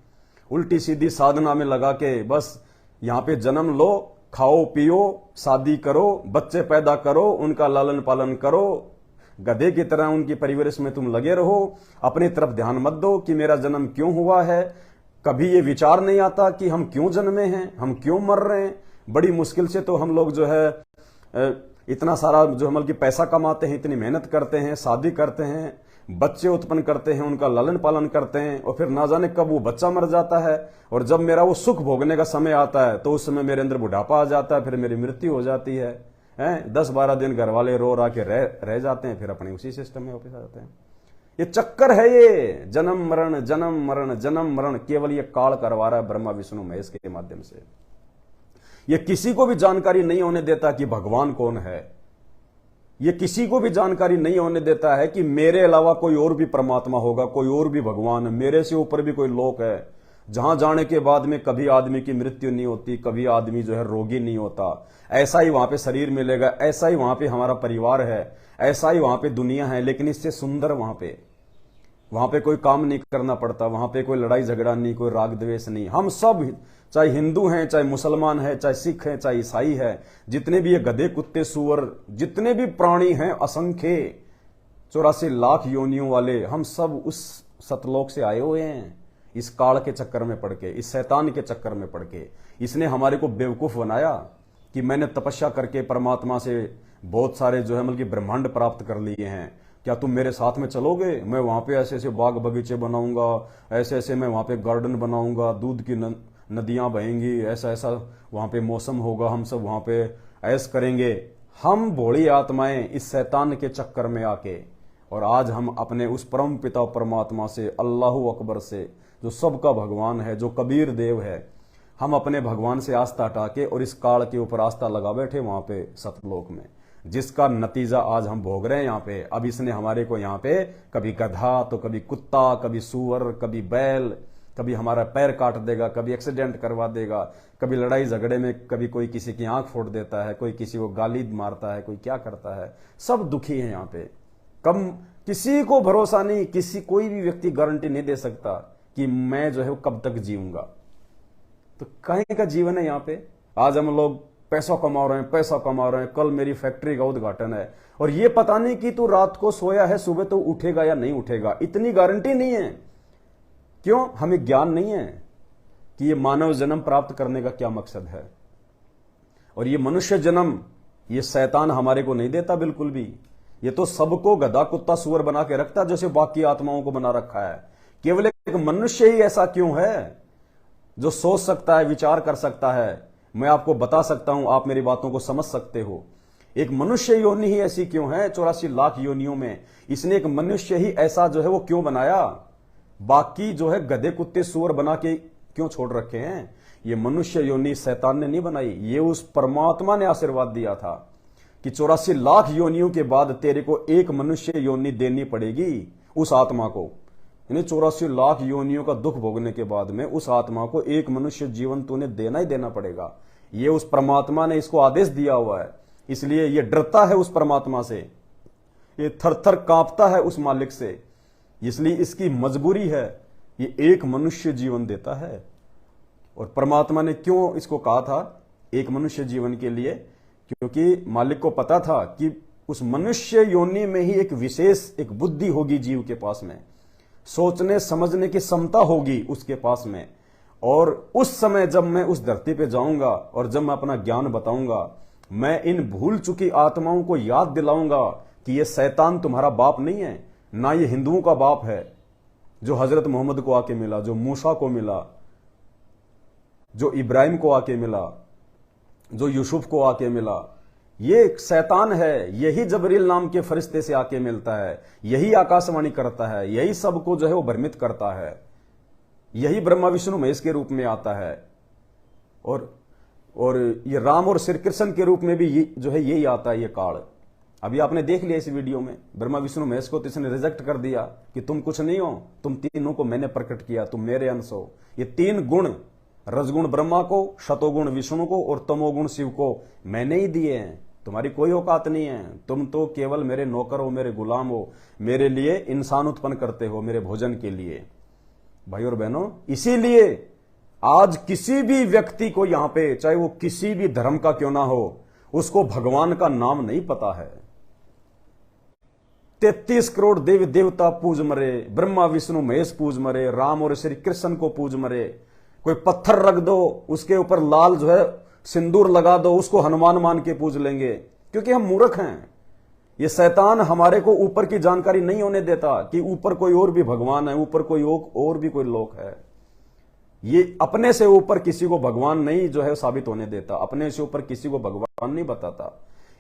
उल्टी सीधी साधना में लगा के, बस यहां पे जन्म लो, खाओ पियो, शादी करो, बच्चे पैदा करो, उनका लालन पालन करो, गधे की तरह उनकी परवरिश में तुम लगे रहो, अपनी तरफ ध्यान मत दो कि मेरा जन्म क्यों हुआ है। कभी ये विचार नहीं आता कि हम क्यों जन्मे हैं, हम क्यों मर रहे हैं। बड़ी मुश्किल से तो हम लोग जो है इतना सारा जो हम कि पैसा कमाते हैं, इतनी मेहनत करते हैं, शादी करते हैं, बच्चे उत्पन्न करते हैं, उनका लालन पालन करते हैं, और फिर ना जाने कब वो बच्चा मर जाता है। और जब मेरा वो सुख भोगने का समय आता है, तो उस समय मेरे अंदर बुढ़ापा आ जाता है, फिर मेरी मृत्यु हो जाती है। 10-12 दिन घर वाले रो रा के रह जाते हैं, फिर अपने उसी सिस्टम में वापस आ जाते हैं। ये चक्कर है, ये जन्म मरण जन्म मरण जन्म मरण, केवल ये काल करवा रहा है ब्रह्मा विष्णु महेश के माध्यम से। ये किसी को भी जानकारी नहीं होने देता कि भगवान कौन है। ये किसी को भी जानकारी नहीं होने देता है कि मेरे अलावा कोई और भी परमात्मा होगा, कोई और भी भगवान है, मेरे से ऊपर भी कोई लोक है, जहां जाने के बाद में कभी आदमी की मृत्यु नहीं होती, कभी आदमी जो है रोगी नहीं होता। ऐसा ही वहां पे शरीर मिलेगा, ऐसा ही वहां पे हमारा परिवार है, ऐसा ही वहां पे दुनिया है, लेकिन इससे सुंदर वहां पे कोई काम नहीं करना पड़ता, वहां पे कोई लड़ाई झगड़ा नहीं, कोई राग द्वेष नहीं। हम सब, चाहे हिंदू हैं, चाहे मुसलमान हैं, चाहे सिख हैं, चाहे ईसाई है, जितने भी ये गधे कुत्ते सुअर, जितने भी प्राणी हैं असंख्य, 84 लाख योनियों वाले हम सब उस सतलोक से आए हुए हैं, इस काल के चक्कर में पड़ के, इस शैतान के चक्कर में पड़ के। इसने हमारे को बेवकूफ बनाया कि मैंने तपस्या करके परमात्मा से बहुत सारे जो है मतलब ब्रह्मांड प्राप्त कर लिए हैं, क्या तुम मेरे साथ में चलोगे? मैं वहां पे ऐसे ऐसे बाग बगीचे बनाऊंगा, ऐसे ऐसे मैं वहां पे गार्डन बनाऊंगा, दूध की नदियां बहेंगी, ऐसा ऐसा वहां पे मौसम होगा, हम सब वहां पे ऐश करेंगे। हम भोली आत्माएं इस शैतान के चक्कर में आके, और आज हम अपने उस परम पिता परमात्मा से, अल्लाहू अकबर से, जो सबका भगवान है, जो कबीर देव है, हम अपने भगवान से आस्था हटा के और इस काल के ऊपर आस्था लगा बैठे वहां पे सतलोक में, जिसका नतीजा आज हम भोग रहे हैं यहाँ पे। अब इसने हमारे को यहाँ पे कभी गधा, तो कभी कुत्ता, कभी सूअर, कभी बैल, कभी हमारा पैर काट देगा, कभी एक्सीडेंट करवा देगा, कभी लड़ाई झगड़े में कभी कोई किसी की आंख फोड़ देता है, कोई किसी को गाली मारता है, कोई क्या करता है। सब दुखी है यहाँ पे। कम किसी को भरोसा नहीं, कोई भी व्यक्ति गारंटी नहीं दे सकता कि मैं जो है वो कब तक जीऊंगा। तो कहीं का जीवन है यहाँ पे। आज हम लोग पैसा कमा रहे हैं, पैसा कमा रहे हैं, कल मेरी फैक्ट्री का उद्घाटन है, और ये पता नहीं कि तू रात को सोया है, सुबह तो उठेगा या नहीं उठेगा, इतनी गारंटी नहीं है। क्यों? हमें ज्ञान नहीं है कि ये मानव जन्म प्राप्त करने का क्या मकसद है। और ये मनुष्य जन्म ये शैतान हमारे को नहीं देता बिल्कुल भी। ये तो सबको गधा, कुत्ता, सुअर बना के रखता है, जैसे बाकी आत्माओं को बना रखा है। केवल एक मनुष्य ही ऐसा क्यों है जो सोच सकता है, विचार कर सकता है। मैं आपको बता सकता हूं, आप मेरी बातों को समझ सकते हो। एक मनुष्य योनि ही ऐसी क्यों है 84 लाख योनियों में? इसने एक मनुष्य ही ऐसा जो है वो क्यों बनाया? बाकी जो है गधे, कुत्ते, सुअर बना के क्यों छोड़ रखे हैं? ये मनुष्य योनि शैतान ने नहीं बनाई, ये उस परमात्मा ने आशीर्वाद दिया था कि 84 लाख योनियों के बाद तेरे को एक मनुष्य योनि देनी पड़ेगी उस आत्मा को। यानी 84 लाख योनियों का दुख भोगने के बाद में उस आत्मा को एक मनुष्य जीवन तूने देना ही देना पड़ेगा। ये उस परमात्मा ने इसको आदेश दिया हुआ है। इसलिए ये डरता है उस परमात्मा से, ये थर थर कांपता है उस मालिक से। इसलिए इसकी मजबूरी है, ये एक मनुष्य जीवन देता है। और परमात्मा ने क्यों इसको कहा था एक मनुष्य जीवन के लिए? क्योंकि मालिक को पता था कि उस मनुष्य योनि में ही एक विशेष एक बुद्धि होगी जीव के पास में, सोचने समझने की क्षमता होगी उसके पास में। और उस समय जब मैं उस धरती पे जाऊंगा और जब मैं अपना ज्ञान बताऊंगा, मैं इन भूल चुकी आत्माओं को याद दिलाऊंगा कि ये शैतान तुम्हारा बाप नहीं है, ना ये हिंदुओं का बाप है जो हजरत मोहम्मद को आके मिला, जो मूसा को मिला, जो इब्राहिम को आके मिला, जो यूसुफ को आके मिला। ये शैतान है, यही जबरील नाम के फरिश्ते से आके मिलता है, यही आकाशवाणी करता है, यही सबको जो है वो भ्रमित करता है, यही ब्रह्मा विष्णु महेश के रूप में आता है। और ये राम और श्री कृष्ण के रूप में भी जो है यही आता है ये काल। अभी आपने देख लिया इस वीडियो में, ब्रह्मा विष्णु महेश को तो इसने रिजेक्ट कर दिया कि तुम कुछ नहीं हो, तुम तीनों को मैंने प्रकट किया, तुम मेरे अंश हो। ये तीन गुण, रजगुण ब्रह्मा को, शतोगुण विष्णु को और तमोगुण शिव को मैंने ही दिए हैं। तुम्हारी कोई औकात नहीं है, तुम तो केवल मेरे नौकर हो, मेरे गुलाम हो, मेरे लिए इंसान उत्पन्न करते हो, मेरे भोजन के लिए। भाई और बहनों, इसीलिए आज किसी भी व्यक्ति को यहां पे, चाहे वो किसी भी धर्म का क्यों ना हो, उसको भगवान का नाम नहीं पता है। 33 करोड़ देवी देवता पूज मरे, ब्रह्मा विष्णु महेश पूज मरे, राम और श्री कृष्ण को पूज मरे। कोई पत्थर रख दो, उसके ऊपर लाल जो है सिंदूर लगा दो, उसको हनुमान मान के पूज लेंगे, क्योंकि हम मूर्ख हैं। ये शैतान हमारे को ऊपर की जानकारी नहीं होने देता कि ऊपर कोई और भी भगवान है, ऊपर कोई और भी कोई लोक है। ये अपने से ऊपर किसी को भगवान नहीं जो है साबित होने देता, अपने से ऊपर किसी को भगवान नहीं बताता।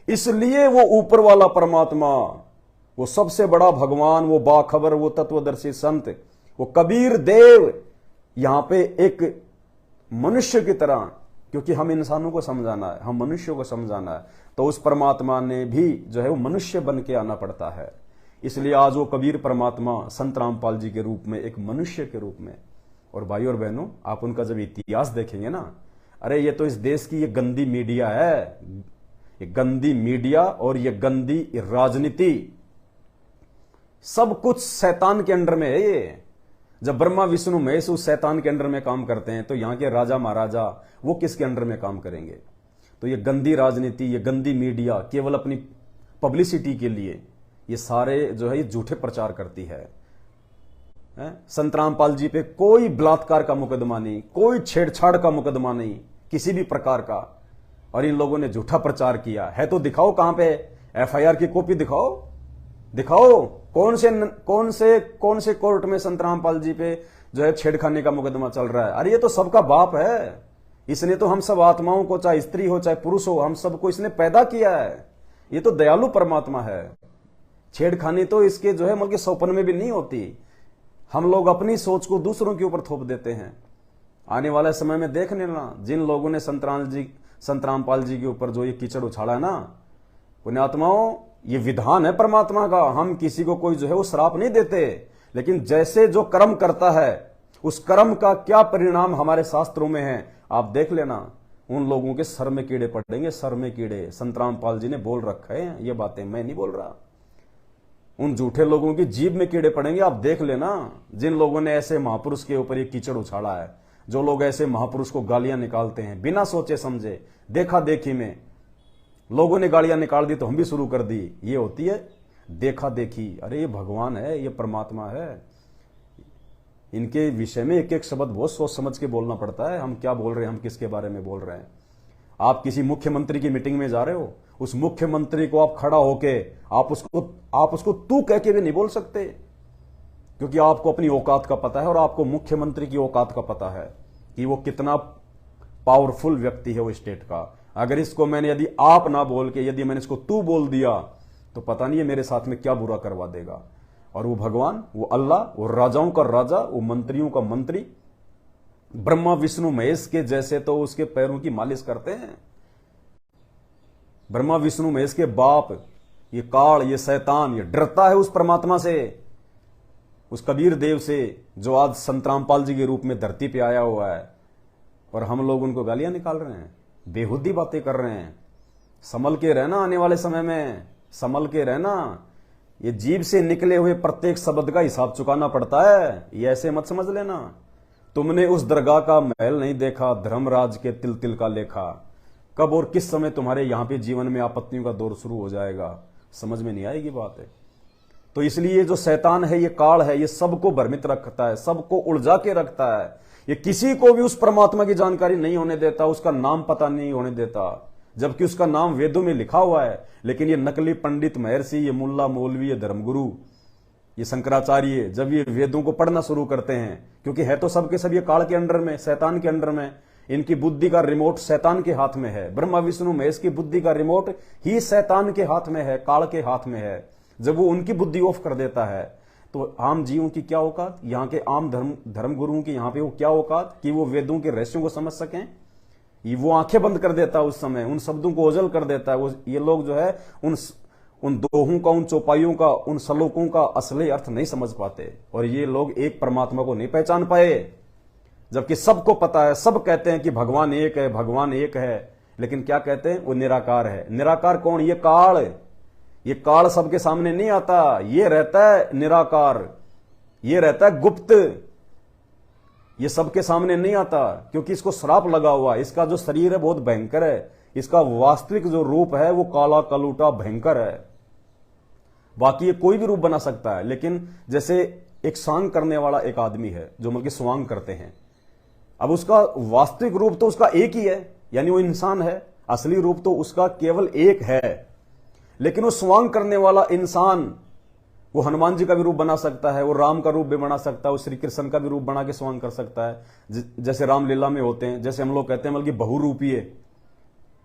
इसलिए वो ऊपर वाला परमात्मा, वो सबसे बड़ा भगवान, वो बाखबर, वो तत्वदर्शी संत, वो कबीर देव यहां पे एक मनुष्य की तरह, क्योंकि हम इंसानों को समझाना है, हम मनुष्यों को समझाना है, तो उस परमात्मा ने भी जो है वो मनुष्य बन के आना पड़ता है। इसलिए आज वो कबीर परमात्मा संत रामपाल जी के रूप में, एक मनुष्य के रूप में। और भाई और बहनों, आप उनका जब इतिहास देखेंगे ना, अरे ये तो इस देश की ये गंदी मीडिया है, ये गंदी मीडिया और ये गंदी राजनीति, सब कुछ शैतान के अंडर में है। ये जब ब्रह्मा विष्णु महेश उस शैतान के अंडर में काम करते हैं, तो यहां के राजा महाराजा वो किसके अंडर में काम करेंगे? तो ये गंदी राजनीति, ये गंदी मीडिया केवल अपनी पब्लिसिटी के लिए, ये सारे जो है ये झूठे प्रचार करती है। संत रामपाल जी पे कोई बलात्कार का मुकदमा नहीं, कोई छेड़छाड़ का मुकदमा नहीं किसी भी प्रकार का, और इन लोगों ने झूठा प्रचार किया है। तो दिखाओ कहां पे एफआईआर की कॉपी दिखाओ, दिखाओ कौन से कोर्ट में संत रामपाल जी पे जो है छेड़खानी का मुकदमा चल रहा है। अरे ये तो सबका बाप है, इसने तो हम सब आत्माओं को, चाहे स्त्री हो चाहे पुरुष हो, हम सबको इसने पैदा किया है। ये तो दयालु परमात्मा है। छेड़खानी तो इसके जो है मतलब सौपन में भी नहीं होती। हम लोग अपनी सोच को दूसरों के ऊपर थोप देते हैं। आने वाले समय में देख लेना, जिन लोगों ने संत रामपाल जी के ऊपर जो ये कीचड़ उछाड़ा है ना, पुण्यात्माओं, ये विधान है परमात्मा का। हम किसी को कोई जो है वो श्राप नहीं देते, लेकिन जैसे जो कर्म करता है उस कर्म का क्या परिणाम हमारे शास्त्रों में है आप देख लेना। उन लोगों के सर में कीड़े पड़ेंगे, सर में कीड़े। संत रामपाल जी ने बोल रखा है ये बातें, मैं नहीं बोल रहा। उन झूठे लोगों की जीभ में कीड़े पड़ेंगे, आप देख लेना। जिन लोगों ने ऐसे महापुरुष के ऊपर ये कीचड़ उछाड़ा है, जो लोग ऐसे महापुरुष को गालियां निकालते हैं बिना सोचे समझे, देखा देखी में, लोगों ने गालियां निकाल दी तो हम भी शुरू कर दी, ये होती है देखा देखी। अरे ये भगवान है, ये परमात्मा है। इनके विषय में एक एक शब्द बहुत सोच समझ के बोलना पड़ता है। हम क्या बोल रहे हैं, हम किसके बारे में बोल रहे हैं। आप किसी मुख्यमंत्री की मीटिंग में जा रहे हो, उस मुख्यमंत्री को आप खड़ा होके आप उसको तू कह के भी नहीं बोल सकते, क्योंकि आपको अपनी औकात का पता है और आपको मुख्यमंत्री की औकात का पता है कि वो कितना पावरफुल व्यक्ति है वो स्टेट का। अगर इसको मैंने यदि आप ना बोल के यदि मैंने इसको तू बोल दिया तो पता नहीं है मेरे साथ में क्या बुरा करवा देगा। और वो भगवान, वो अल्लाह, वो राजाओं का राजा, वो मंत्रियों का मंत्री, ब्रह्मा विष्णु महेश के जैसे तो उसके पैरों की मालिश करते हैं। ब्रह्मा विष्णु महेश के बाप ये काल, ये शैतान, ये डरता है उस परमात्मा से, उस कबीर देव से जो आज संत रामपाल जी के रूप में धरती पे आया हुआ है। और हम लोग उनको गालियां निकाल रहे हैं, बेहुदी बातें कर रहे हैं। संभल के रहना, आने वाले समय में संभल के रहना। ये जीभ से निकले हुए प्रत्येक शब्द का हिसाब चुकाना पड़ता है, ये ऐसे मत समझ लेना। तुमने उस दरगाह का महल नहीं देखा, धर्मराज के तिल तिल का लेखा। कब और किस समय तुम्हारे यहां पे जीवन में आपत्तियों का दौर शुरू हो जाएगा, समझ में नहीं आएगी बात है। तो इसलिए जो शैतान है, ये काल है, ये सबको भ्रमित रखता है, सबको उलझा के रखता है। ये किसी को भी उस परमात्मा की जानकारी नहीं होने देता, उसका नाम पता नहीं होने देता, जबकि उसका नाम वेदों में लिखा हुआ है। लेकिन ये नकली पंडित, महर्षि, ये मुल्ला मौलवी, ये धर्मगुरु, ये शंकराचार्य जब ये वेदों को पढ़ना शुरू करते हैं, क्योंकि है तो सबके सब ये काल के अंडर में, शैतान के अंडर में, इनकी बुद्धि का रिमोट शैतान के हाथ में है। ब्रह्मा विष्णु महेश की बुद्धि का रिमोट ही शैतान के हाथ में है, काल के हाथ में है। जब वो उनकी बुद्धि ऑफ कर देता है तो आम जीवों की क्या औकात, यहाँ के आम धर्म गुरुओं की यहाँ पे वो क्या औकात कि वो वेदों के रहस्यों को समझ सकें। वो आंखें बंद कर देता है उस समय, उन शब्दों को ओझल कर देता है। वो ये लोग जो है उन दोहों का, उन चौपाइयों का, उन श्लोकों का असली अर्थ नहीं समझ पाते। और ये लोग एक परमात्मा को नहीं पहचान पाए, जबकि सबको पता है। सब कहते हैं कि भगवान एक है, भगवान एक है, लेकिन क्या कहते हैं, वो निराकार है। निराकार कौन, ये काल। ये काल सबके सामने नहीं आता, ये रहता है निराकार, ये रहता है गुप्त। ये सबके सामने नहीं आता क्योंकि इसको श्राप लगा हुआ है। इसका जो शरीर है बहुत भयंकर है, इसका वास्तविक जो रूप है वो काला कलूटा भयंकर है। बाकी ये कोई भी रूप बना सकता है, लेकिन जैसे एक स्वांग करने वाला एक आदमी है जो मतलब स्वांग करते हैं, अब उसका वास्तविक रूप तो उसका एक ही है, यानी वो इंसान है। असली रूप तो उसका केवल एक है, लेकिन वो स्वांग करने वाला इंसान वो हनुमान जी का भी रूप बना सकता है, वो राम का रूप भी बना सकता है, वो श्री कृष्ण का भी रूप बना के स्वांग कर सकता है। जैसे रामलीला में होते हैं, जैसे हम लोग कहते हैं बल्कि बहुरूपीय,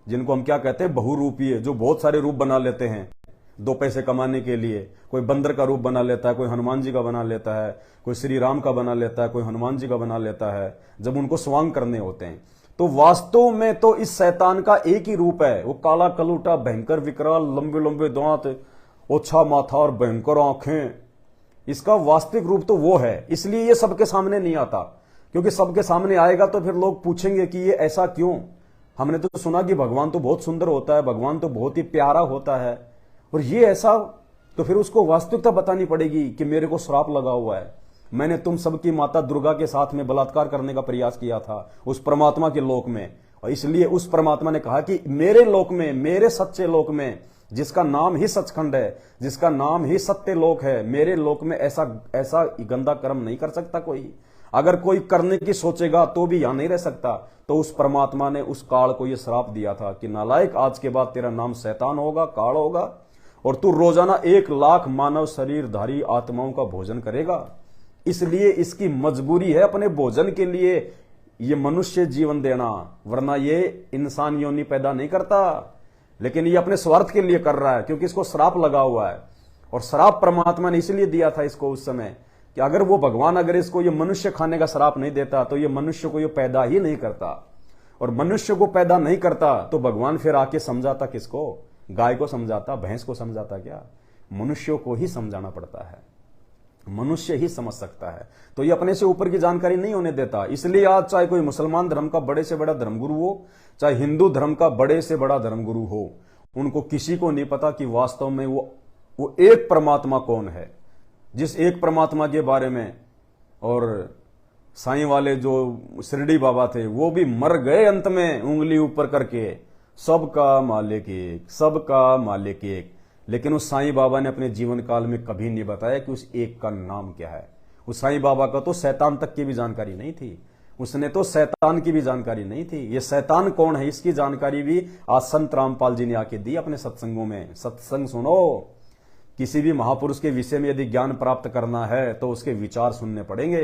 जिनको हम क्या कहते हैं, बहुरूपीय, जो बहुत सारे रूप बना लेते हैं दो पैसे कमाने के लिए। कोई बंदर का रूप बना लेता है, कोई हनुमान जी का बना लेता है, कोई श्री राम का बना लेता है, कोई हनुमान जी का बना लेता है, जब उनको स्वांग करने होते हैं। तो वास्तव में तो इस शैतान का एक ही रूप है, वो काला कलूटा भयंकर विकराल, लंबे लंबे दांत, ओछा माथा और भयंकर आंखें। इसका वास्तविक रूप तो वो है। इसलिए ये सबके सामने नहीं आता, क्योंकि सबके सामने आएगा तो फिर लोग पूछेंगे कि ये ऐसा क्यों। हमने तो सुना कि भगवान तो बहुत सुंदर होता है, भगवान तो बहुत ही प्यारा होता है, और ये ऐसा, तो फिर उसको वास्तविकता बतानी पड़ेगी कि मेरे को श्राप लगा हुआ है, मैंने तुम सबकी माता दुर्गा के साथ में बलात्कार करने का प्रयास किया था उस परमात्मा के लोक में। और इसलिए उस परमात्मा ने कहा कि मेरे लोक में, मेरे सच्चे लोक में जिसका नाम ही सचखंड है, जिसका नाम ही सत्य लोक है, मेरे लोक में ऐसा ऐसा गंदा कर्म नहीं कर सकता कोई। अगर कोई करने की सोचेगा तो भी यहां नहीं रह सकता। तो उस परमात्मा ने उस काल को यह श्राप दिया था कि नालायक, आज के बाद तेरा नाम शैतान होगा, काल होगा, और तू रोजाना 1,00,000 मानव शरीरधारी आत्माओं का भोजन करेगा। इसलिए इसकी मजबूरी है अपने भोजन के लिए ये मनुष्य जीवन देना, वरना ये इंसान योनि पैदा नहीं करता। लेकिन ये अपने स्वार्थ के लिए कर रहा है, क्योंकि इसको श्राप लगा हुआ है। और श्राप परमात्मा ने इसलिए दिया था इसको उस समय कि अगर वो भगवान अगर इसको ये मनुष्य खाने का श्राप नहीं देता तो ये मनुष्य को ये पैदा ही नहीं करता। और मनुष्य को पैदा नहीं करता तो भगवान फिर आके समझाता किसको? गाय को समझाता, भैंस को समझाता? क्या मनुष्यों को ही समझाना पड़ता है, मनुष्य ही समझ सकता है। तो ये अपने से ऊपर की जानकारी नहीं होने देता। इसलिए आज चाहे कोई मुसलमान धर्म का बड़े से बड़ा धर्मगुरु हो, चाहे हिंदू धर्म का बड़े से बड़ा धर्मगुरु हो, उनको किसी को नहीं पता कि वास्तव में वो एक परमात्मा कौन है। जिस एक परमात्मा के बारे में, और साईं वाले जो शिरडी बाबा थे वो भी मर गए अंत में उंगली ऊपर करके, सबका मालिक एक, सबका मालिक एक। लेकिन उस साईं बाबा ने अपने जीवन काल में कभी नहीं बताया कि उस एक का नाम क्या है। उस साईं बाबा का तो शैतान तक की भी जानकारी नहीं थी, उसने तो शैतान की भी जानकारी नहीं थी। ये शैतान कौन है इसकी जानकारी भी आज संत रामपाल जी ने आके दी अपने सत्संगों में। सत्संग सुनो, किसी भी महापुरुष के विषय में यदि ज्ञान प्राप्त करना है तो उसके विचार सुनने पड़ेंगे।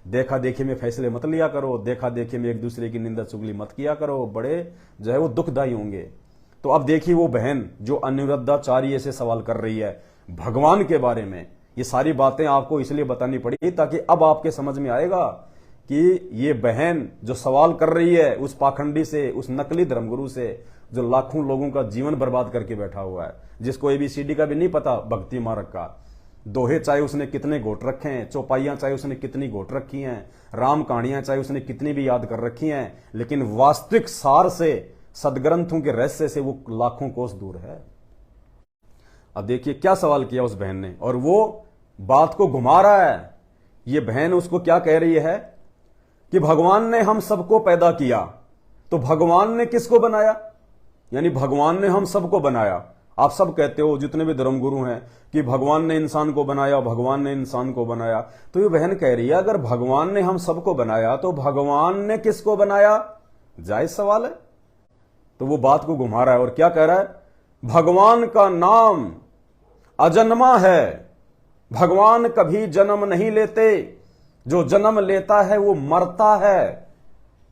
देखा देखी में फैसले मत लिया करो, देखा देखी में एक दूसरे की निंदा चुगली मत किया करो, बड़े जो है वो दुखदायी होंगे। तो अब देखिए वो बहन जो अनिरुद्धाचार्य से सवाल कर रही है भगवान के बारे में, ये सारी बातें आपको इसलिए बतानी पड़ी ताकि अब आपके समझ में आएगा कि ये बहन जो सवाल कर रही है उस पाखंडी से, उस नकली धर्मगुरु से जो लाखों लोगों का जीवन बर्बाद करके बैठा हुआ है, जिसको ABCD का भी नहीं पता भक्ति मार्ग का। दोहे चाहे उसने कितने घोट रखे हैं, चौपाइयां चाहे उसने कितनी घोट रखी हैं, राम कहानियां चाहे उसने कितनी भी याद कर रखी हैं, लेकिन वास्तविक सार से, सदग्रंथों के रहस्य से वो लाखों कोस दूर है। अब देखिए क्या सवाल किया उस बहन ने, और वो बात को घुमा रहा है। ये बहन उसको क्या कह रही है कि भगवान ने हम सबको पैदा किया, तो भगवान ने किसको बनाया? यानी भगवान ने हम सबको बनाया। आप सब कहते हो जितने भी धर्मगुरु हैं कि भगवान ने इंसान को बनाया, भगवान ने इंसान को बनाया। तो ये बहन कह रही है अगर भगवान ने हम सबको बनाया तो भगवान ने किसको बनाया? जायज सवाल है। तो वो बात को घुमा रहा है और क्या कह रहा है? भगवान का नाम अजन्मा है, भगवान कभी जन्म नहीं लेते, जो जन्म लेता है वो मरता है।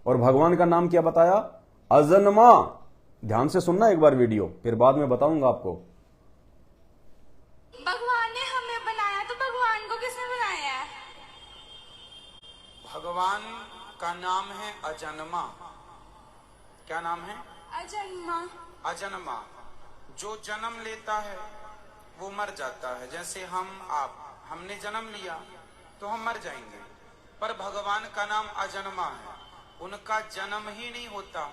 और भगवान का नाम क्या बताया? अजन्मा। ध्यान से सुनना एक बार वीडियो, फिर बाद में बताऊंगा आपको। भगवान ने हमें बनाया तो भगवान को किसने बनाया है? भगवान का नाम है अजन्मा। क्या नाम है? अजन्मा। अजन्मा। जो जन्म लेता है वो मर जाता है। जैसे हमने जन्म लिया तो हम मर जाएंगे, पर भगवान का नाम अजन्मा है, उनका जन्म ही नहीं होता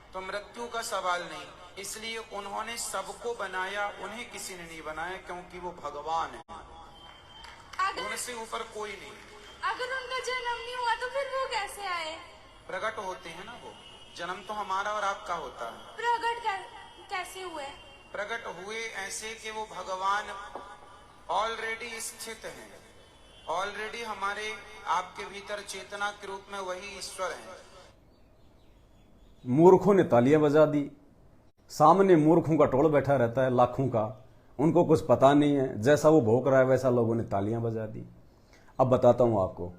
तो मृत्यु का सवाल नहीं। इसलिए उन्होंने सबको बनाया, उन्हें किसी ने नहीं बनाया, क्योंकि वो भगवान है, उनसे ऊपर कोई नहीं। अगर उनका जन्म नहीं हुआ तो फिर वो कैसे आए? प्रकट होते हैं ना वो। जन्म तो हमारा और आपका होता है। प्रकट कैसे हुए? प्रकट हुए ऐसे कि वो भगवान ऑलरेडी स्थित हैं, ऑलरेडी हमारे आपके भीतर चेतना के रूप में वही ईश्वर है। मूर्खों ने तालियां बजा दी, सामने मूर्खों का टोल बैठा रहता है लाखों का, उनको कुछ पता नहीं है, जैसा वो भौंक रहा है वैसा लोगों ने तालियां बजा दी। अब बताता हूं आपको।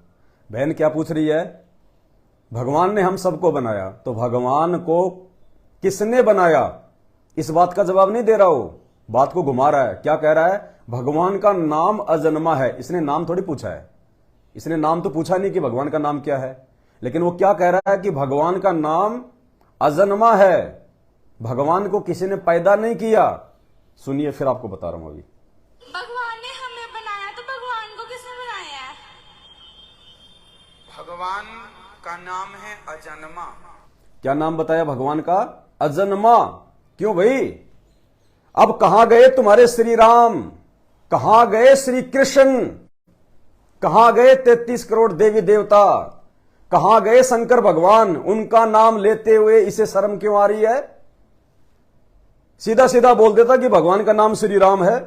बहन क्या पूछ रही है? भगवान ने हम सबको बनाया, तो भगवान को किसने बनाया? इस बात का जवाब नहीं दे रहा हो, बात को घुमा रहा है। क्या कह रहा है? भगवान का नाम अजन्मा है। इसने नाम थोड़ी पूछा है, इसने नाम तो पूछा नहीं कि भगवान का नाम क्या है, लेकिन वो क्या कह रहा है कि भगवान का नाम अजन्मा है, भगवान को किसी ने पैदा नहीं किया। सुनिए फिर आपको बता रहा हूं अभी। भगवान ने हमें बनाया तो भगवान को किसने बनाया है? भगवान का नाम है अजन्मा। क्या नाम बताया भगवान का? अजन्मा। क्यों भाई? अब कहां गए तुम्हारे श्री राम, कहां गए श्री कृष्ण, कहां गए 33 करोड़ देवी देवता, कहां गए शंकर भगवान? उनका नाम लेते हुए इसे शर्म क्यों आ रही है? सीधा सीधा बोल देता कि भगवान का नाम श्री राम है,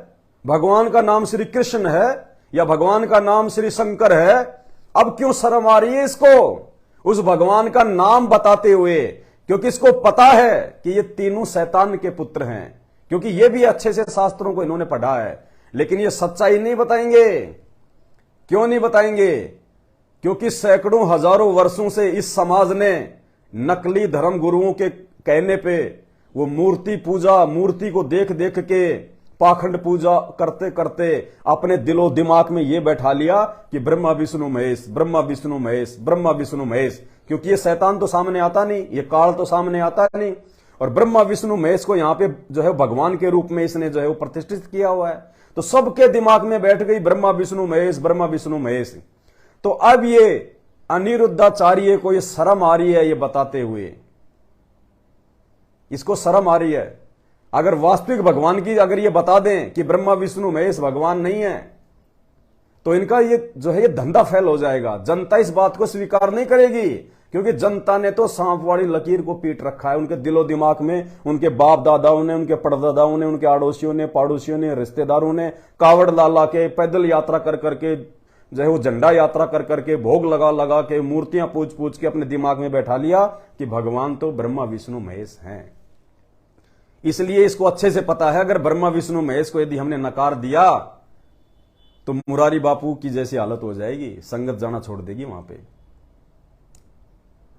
भगवान का नाम श्री कृष्ण है, या भगवान का नाम श्री शंकर है। अब क्यों शर्म आ रही है इसको उस भगवान का नाम बताते हुए? क्योंकि इसको पता है कि ये तीनों शैतान के पुत्र हैं, क्योंकि ये भी अच्छे से शास्त्रों को इन्होंने पढ़ा है, लेकिन ये सच्चाई नहीं बताएंगे। क्यों नहीं बताएंगे? क्योंकि सैकड़ों हजारों वर्षों से इस समाज ने नकली धर्म गुरुओं के कहने पे वो मूर्ति पूजा, मूर्ति को देख देख के पाखंड पूजा करते करते अपने दिलो दिमाग में ये बैठा लिया कि ब्रह्मा विष्णु महेश, ब्रह्मा विष्णु महेश, ब्रह्मा विष्णु महेश। क्योंकि ये शैतान तो सामने आता नहीं, ये काल तो सामने आता नहीं, और ब्रह्मा विष्णु महेश को यहां पे जो है भगवान के रूप में इसने जो है वो प्रतिष्ठित किया हुआ है। तो सबके दिमाग में बैठ गई ब्रह्मा विष्णु महेश, ब्रह्मा विष्णु महेश। तो अब ये अनिरुद्धाचार्य को ये शर्म आ रही है ये बताते हुए, इसको शर्म आ रही है। अगर वास्तविक भगवान की अगर ये बता दें कि ब्रह्मा विष्णु महेश भगवान नहीं है, तो इनका ये जो है ये धंधा फेल हो जाएगा। जनता इस बात को स्वीकार नहीं करेगी, क्योंकि जनता ने तो सांप वाली लकीर को पीट रखा है उनके दिलो दिमाग में। उनके बाप दादाओं ने, उनके परदादाओं ने, उनके अड़ोसियों ने, पड़ोसियों ने, रिश्तेदारों ने कावड़ ला के, पैदल यात्रा कर करके जो है वो झंडा यात्रा कर करके, भोग लगा लगा के, मूर्तियां पूछ पूछ के अपने दिमाग में बैठा लिया कि भगवान तो ब्रह्मा विष्णु महेश हैं। इसलिए इसको अच्छे से पता है अगर ब्रह्मा विष्णु महेश को यदि हमने नकार दिया तो मुरारी बापू की जैसी हालत हो जाएगी, संगत जाना छोड़ देगी वहां पे।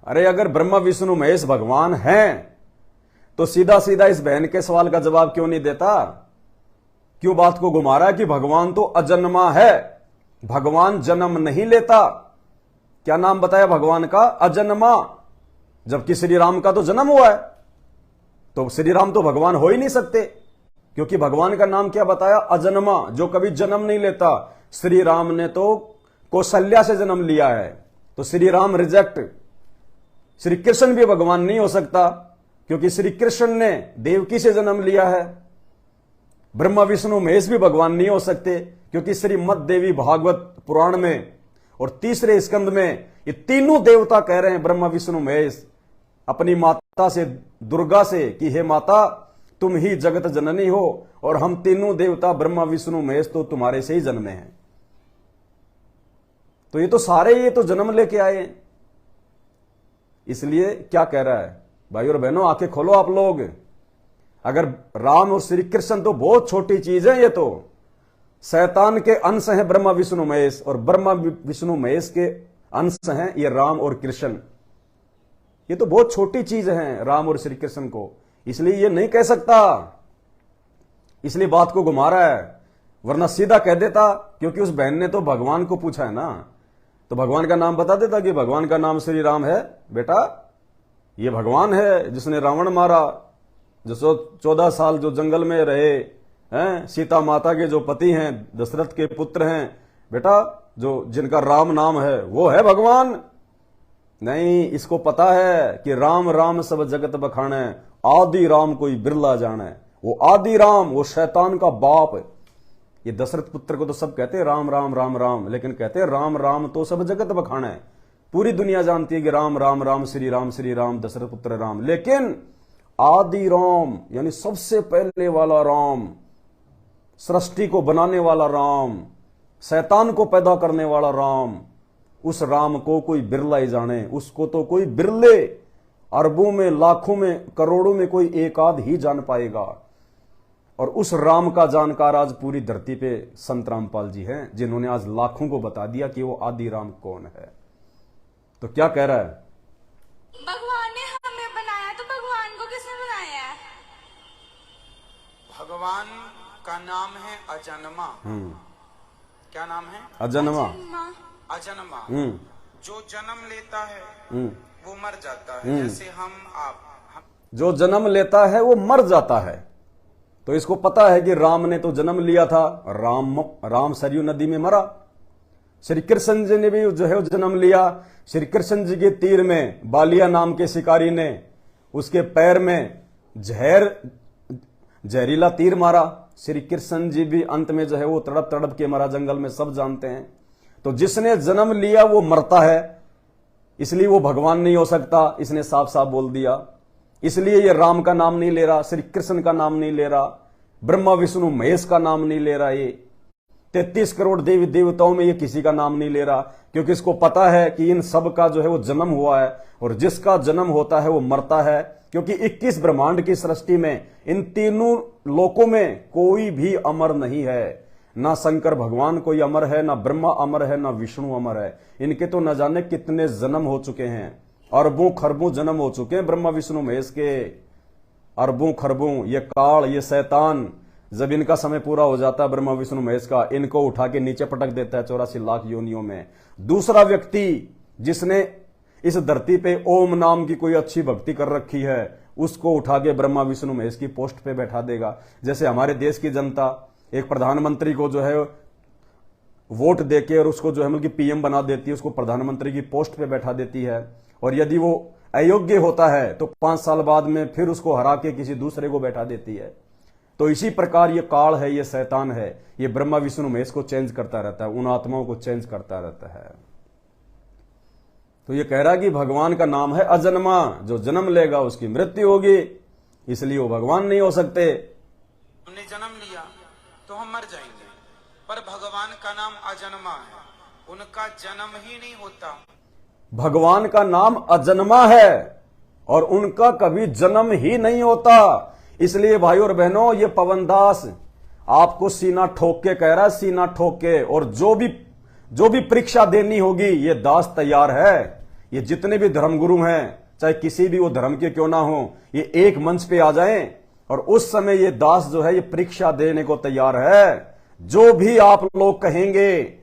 अरे अगर ब्रह्मा विष्णु महेश भगवान हैं तो सीधा सीधा इस बहन के सवाल का जवाब क्यों नहीं देता? क्यों बात को घुमा रहा है कि भगवान तो अजन्मा है, भगवान जन्म नहीं लेता। क्या नाम बताया भगवान का? अजन्मा। जबकि श्री राम का तो जन्म हुआ है, तो श्री राम तो भगवान हो ही नहीं सकते, क्योंकि भगवान का नाम क्या बताया? अजन्मा, जो कभी जन्म नहीं लेता। श्री राम ने तो कौशल्या से जन्म लिया है, तो श्री राम रिजेक्ट। श्री कृष्ण भी भगवान नहीं हो सकता, क्योंकि श्री कृष्ण ने देवकी से जन्म लिया है। ब्रह्मा विष्णु महेश भी भगवान नहीं हो सकते, क्योंकि श्रीमद् देवी भागवत पुराण में और तीसरे स्कंद में ये तीनों देवता कह रहे हैं ब्रह्मा विष्णु महेश अपनी माता से, दुर्गा से, कि हे माता तुम ही जगत जननी हो, और हम तीनों देवता ब्रह्मा विष्णु महेश तो तुम्हारे से ही जन्मे हैं। तो ये तो सारे ये तो जन्म लेके आए। इसलिए क्या कह रहा है भाई और बहनों, आंखें खोलो आप लोग। अगर राम और श्री कृष्ण तो बहुत छोटी चीज है, ये तो शैतान के अंश हैं ब्रह्मा विष्णु महेश, और ब्रह्मा विष्णु महेश के अंश हैं ये राम और कृष्ण। ये तो बहुत छोटी चीज है राम और श्री कृष्ण को, इसलिए ये नहीं कह सकता, इसलिए बात को घुमा रहा है। वरना सीधा कह देता, क्योंकि उस बहन ने तो भगवान को पूछा है ना, तो भगवान का नाम बता देता कि भगवान का नाम श्री राम है। बेटा ये भगवान है जिसने रावण मारा, जो 14 साल जो जंगल में रहे हैं, सीता माता के जो पति हैं, दशरथ के पुत्र हैं, बेटा जो जिनका राम नाम है वो है भगवान। नहीं, इसको पता है कि राम राम सब जगत बखाने, आदि राम कोई बिरला जाने। वो आदि राम, वो शैतान का बाप। ये दशरथ पुत्र को तो सब कहते हैं राम राम राम राम, लेकिन कहते हैं राम राम तो सब जगत बखाने। पूरी दुनिया जानती है कि राम राम राम श्री राम दशरथ पुत्र राम, लेकिन आदि राम यानी सबसे पहले वाला राम, सृष्टि को बनाने वाला राम, शैतान को पैदा करने वाला राम, उस राम को कोई बिरला ही जाने। उसको तो कोई बिरले, अरबों में, लाखों में, करोड़ों में कोई एक आध ही जान पाएगा। और उस राम का जानकार आज पूरी धरती पे संत रामपाल जी हैं, जिन्होंने आज लाखों को बता दिया कि वो आदि राम कौन है। तो क्या कह रहा है? भगवान ने हमें बनाया, तो भगवान को किसने बनाया है? भगवान का नाम है अजन्मा। क्या नाम है? अजन्मा। अजन्मा। जो जन्म लेता है वो मर जाता है, जैसे हम जो जन्म लेता है वो मर जाता है। तो इसको पता है कि राम ने तो जन्म लिया था, राम सरयू नदी में मरा। श्री कृष्ण जी ने भी जो है जन्म लिया। श्री कृष्ण जी के तीर में बालिया नाम के शिकारी ने उसके पैर में जहरीला तीर मारा। श्री कृष्ण जी भी अंत में जो है वो तड़प तड़प के मरा, जंगल में सब जानते हैं। तो जिसने जन्म लिया वो मरता है, इसलिए वो भगवान नहीं हो सकता, इसने साफ साफ बोल दिया। इसलिए ये राम का नाम नहीं ले रहा, श्री कृष्ण का नाम नहीं ले रहा, ब्रह्मा विष्णु महेश का नाम नहीं ले रहा, ये 33 करोड़ देवी देवताओं में ये किसी का नाम नहीं ले रहा, क्योंकि इसको पता है कि इन सब का जो है वो जन्म हुआ है, और जिसका जन्म होता है वो मरता है, क्योंकि 21 ब्रह्मांड की सृष्टि में इन तीनों लोकों में कोई भी अमर नहीं है। ना शंकर भगवान कोई अमर है, ना ब्रह्मा अमर है, ना विष्णु अमर है। इनके तो न जाने कितने जन्म हो चुके हैं, अरबों खरबों जन्म हो चुके हैं ब्रह्मा विष्णु महेश के, अरबों खरबों। ये काल, ये शैतान, जब इनका समय पूरा हो जाता है ब्रह्मा विष्णु महेश का, इनको उठा के नीचे पटक देता है 84 लाख योनियों में। दूसरा व्यक्ति जिसने इस धरती पे ओम नाम की कोई अच्छी भक्ति कर रखी है, उसको उठा के ब्रह्मा विष्णु महेश की पोस्ट पे बैठा देगा। जैसे हमारे देश की जनता एक प्रधानमंत्री को जो है वोट देके और उसको जो है मतलब पीएम बना देती है, उसको प्रधानमंत्री की पोस्ट पे बैठा देती है, और यदि वो अयोग्य होता है तो 5 साल बाद में फिर उसको हरा के किसी दूसरे को बैठा देती है। तो इसी प्रकार ये काल है, ये शैतान है, ये ब्रह्मा विष्णु महेश को चेंज करता रहता है, उन आत्माओं को चेंज करता रहता है। तो ये कह रहा कि भगवान का नाम है अजन्मा, जो जन्म लेगा उसकी मृत्यु होगी, इसलिए वो भगवान नहीं हो सकते। हमने जन्म लिया तो हम मर जाएंगे, पर भगवान का नाम अजन्मा है, उनका जन्म ही नहीं होता। भगवान का नाम अजन्मा है और उनका कभी जन्म ही नहीं होता। इसलिए भाई और बहनों, ये पवन दास आपको सीना ठोक के कह रहा है, सीना ठोक के, और जो भी परीक्षा देनी होगी ये दास तैयार है। ये जितने भी धर्मगुरु हैं, चाहे किसी भी वो धर्म के क्यों ना हो, ये एक मंच पे आ जाएं और उस समय ये दास जो है ये परीक्षा देने को तैयार है। जो भी आप लोग कहेंगे,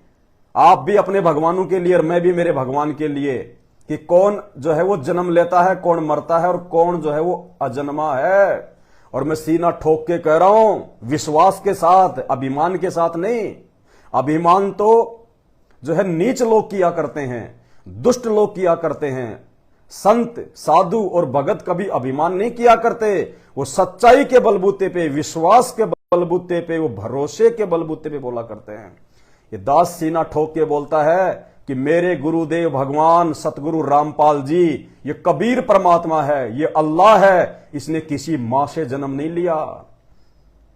आप भी अपने भगवानों के लिए और मैं भी मेरे भगवान के लिए, कि कौन जो है वो जन्म लेता है, कौन मरता है और कौन जो है वो अजन्मा है। और मैं सीना ठोक के कह रहा हूं, विश्वास के साथ, अभिमान के साथ नहीं। अभिमान तो जो है नीच लोग किया करते हैं, दुष्ट लोग किया करते हैं। संत, साधु और भगत कभी अभिमान नहीं किया करते। वो सच्चाई के बलबूते पे, विश्वास के बलबूते पे, वो भरोसे के बलबूते पे बोला करते हैं। ये दास सीना ठोक के बोलता है कि मेरे गुरुदेव भगवान सतगुरु रामपाल जी, ये कबीर परमात्मा है, ये अल्लाह है, इसने किसी मां से जन्म नहीं लिया,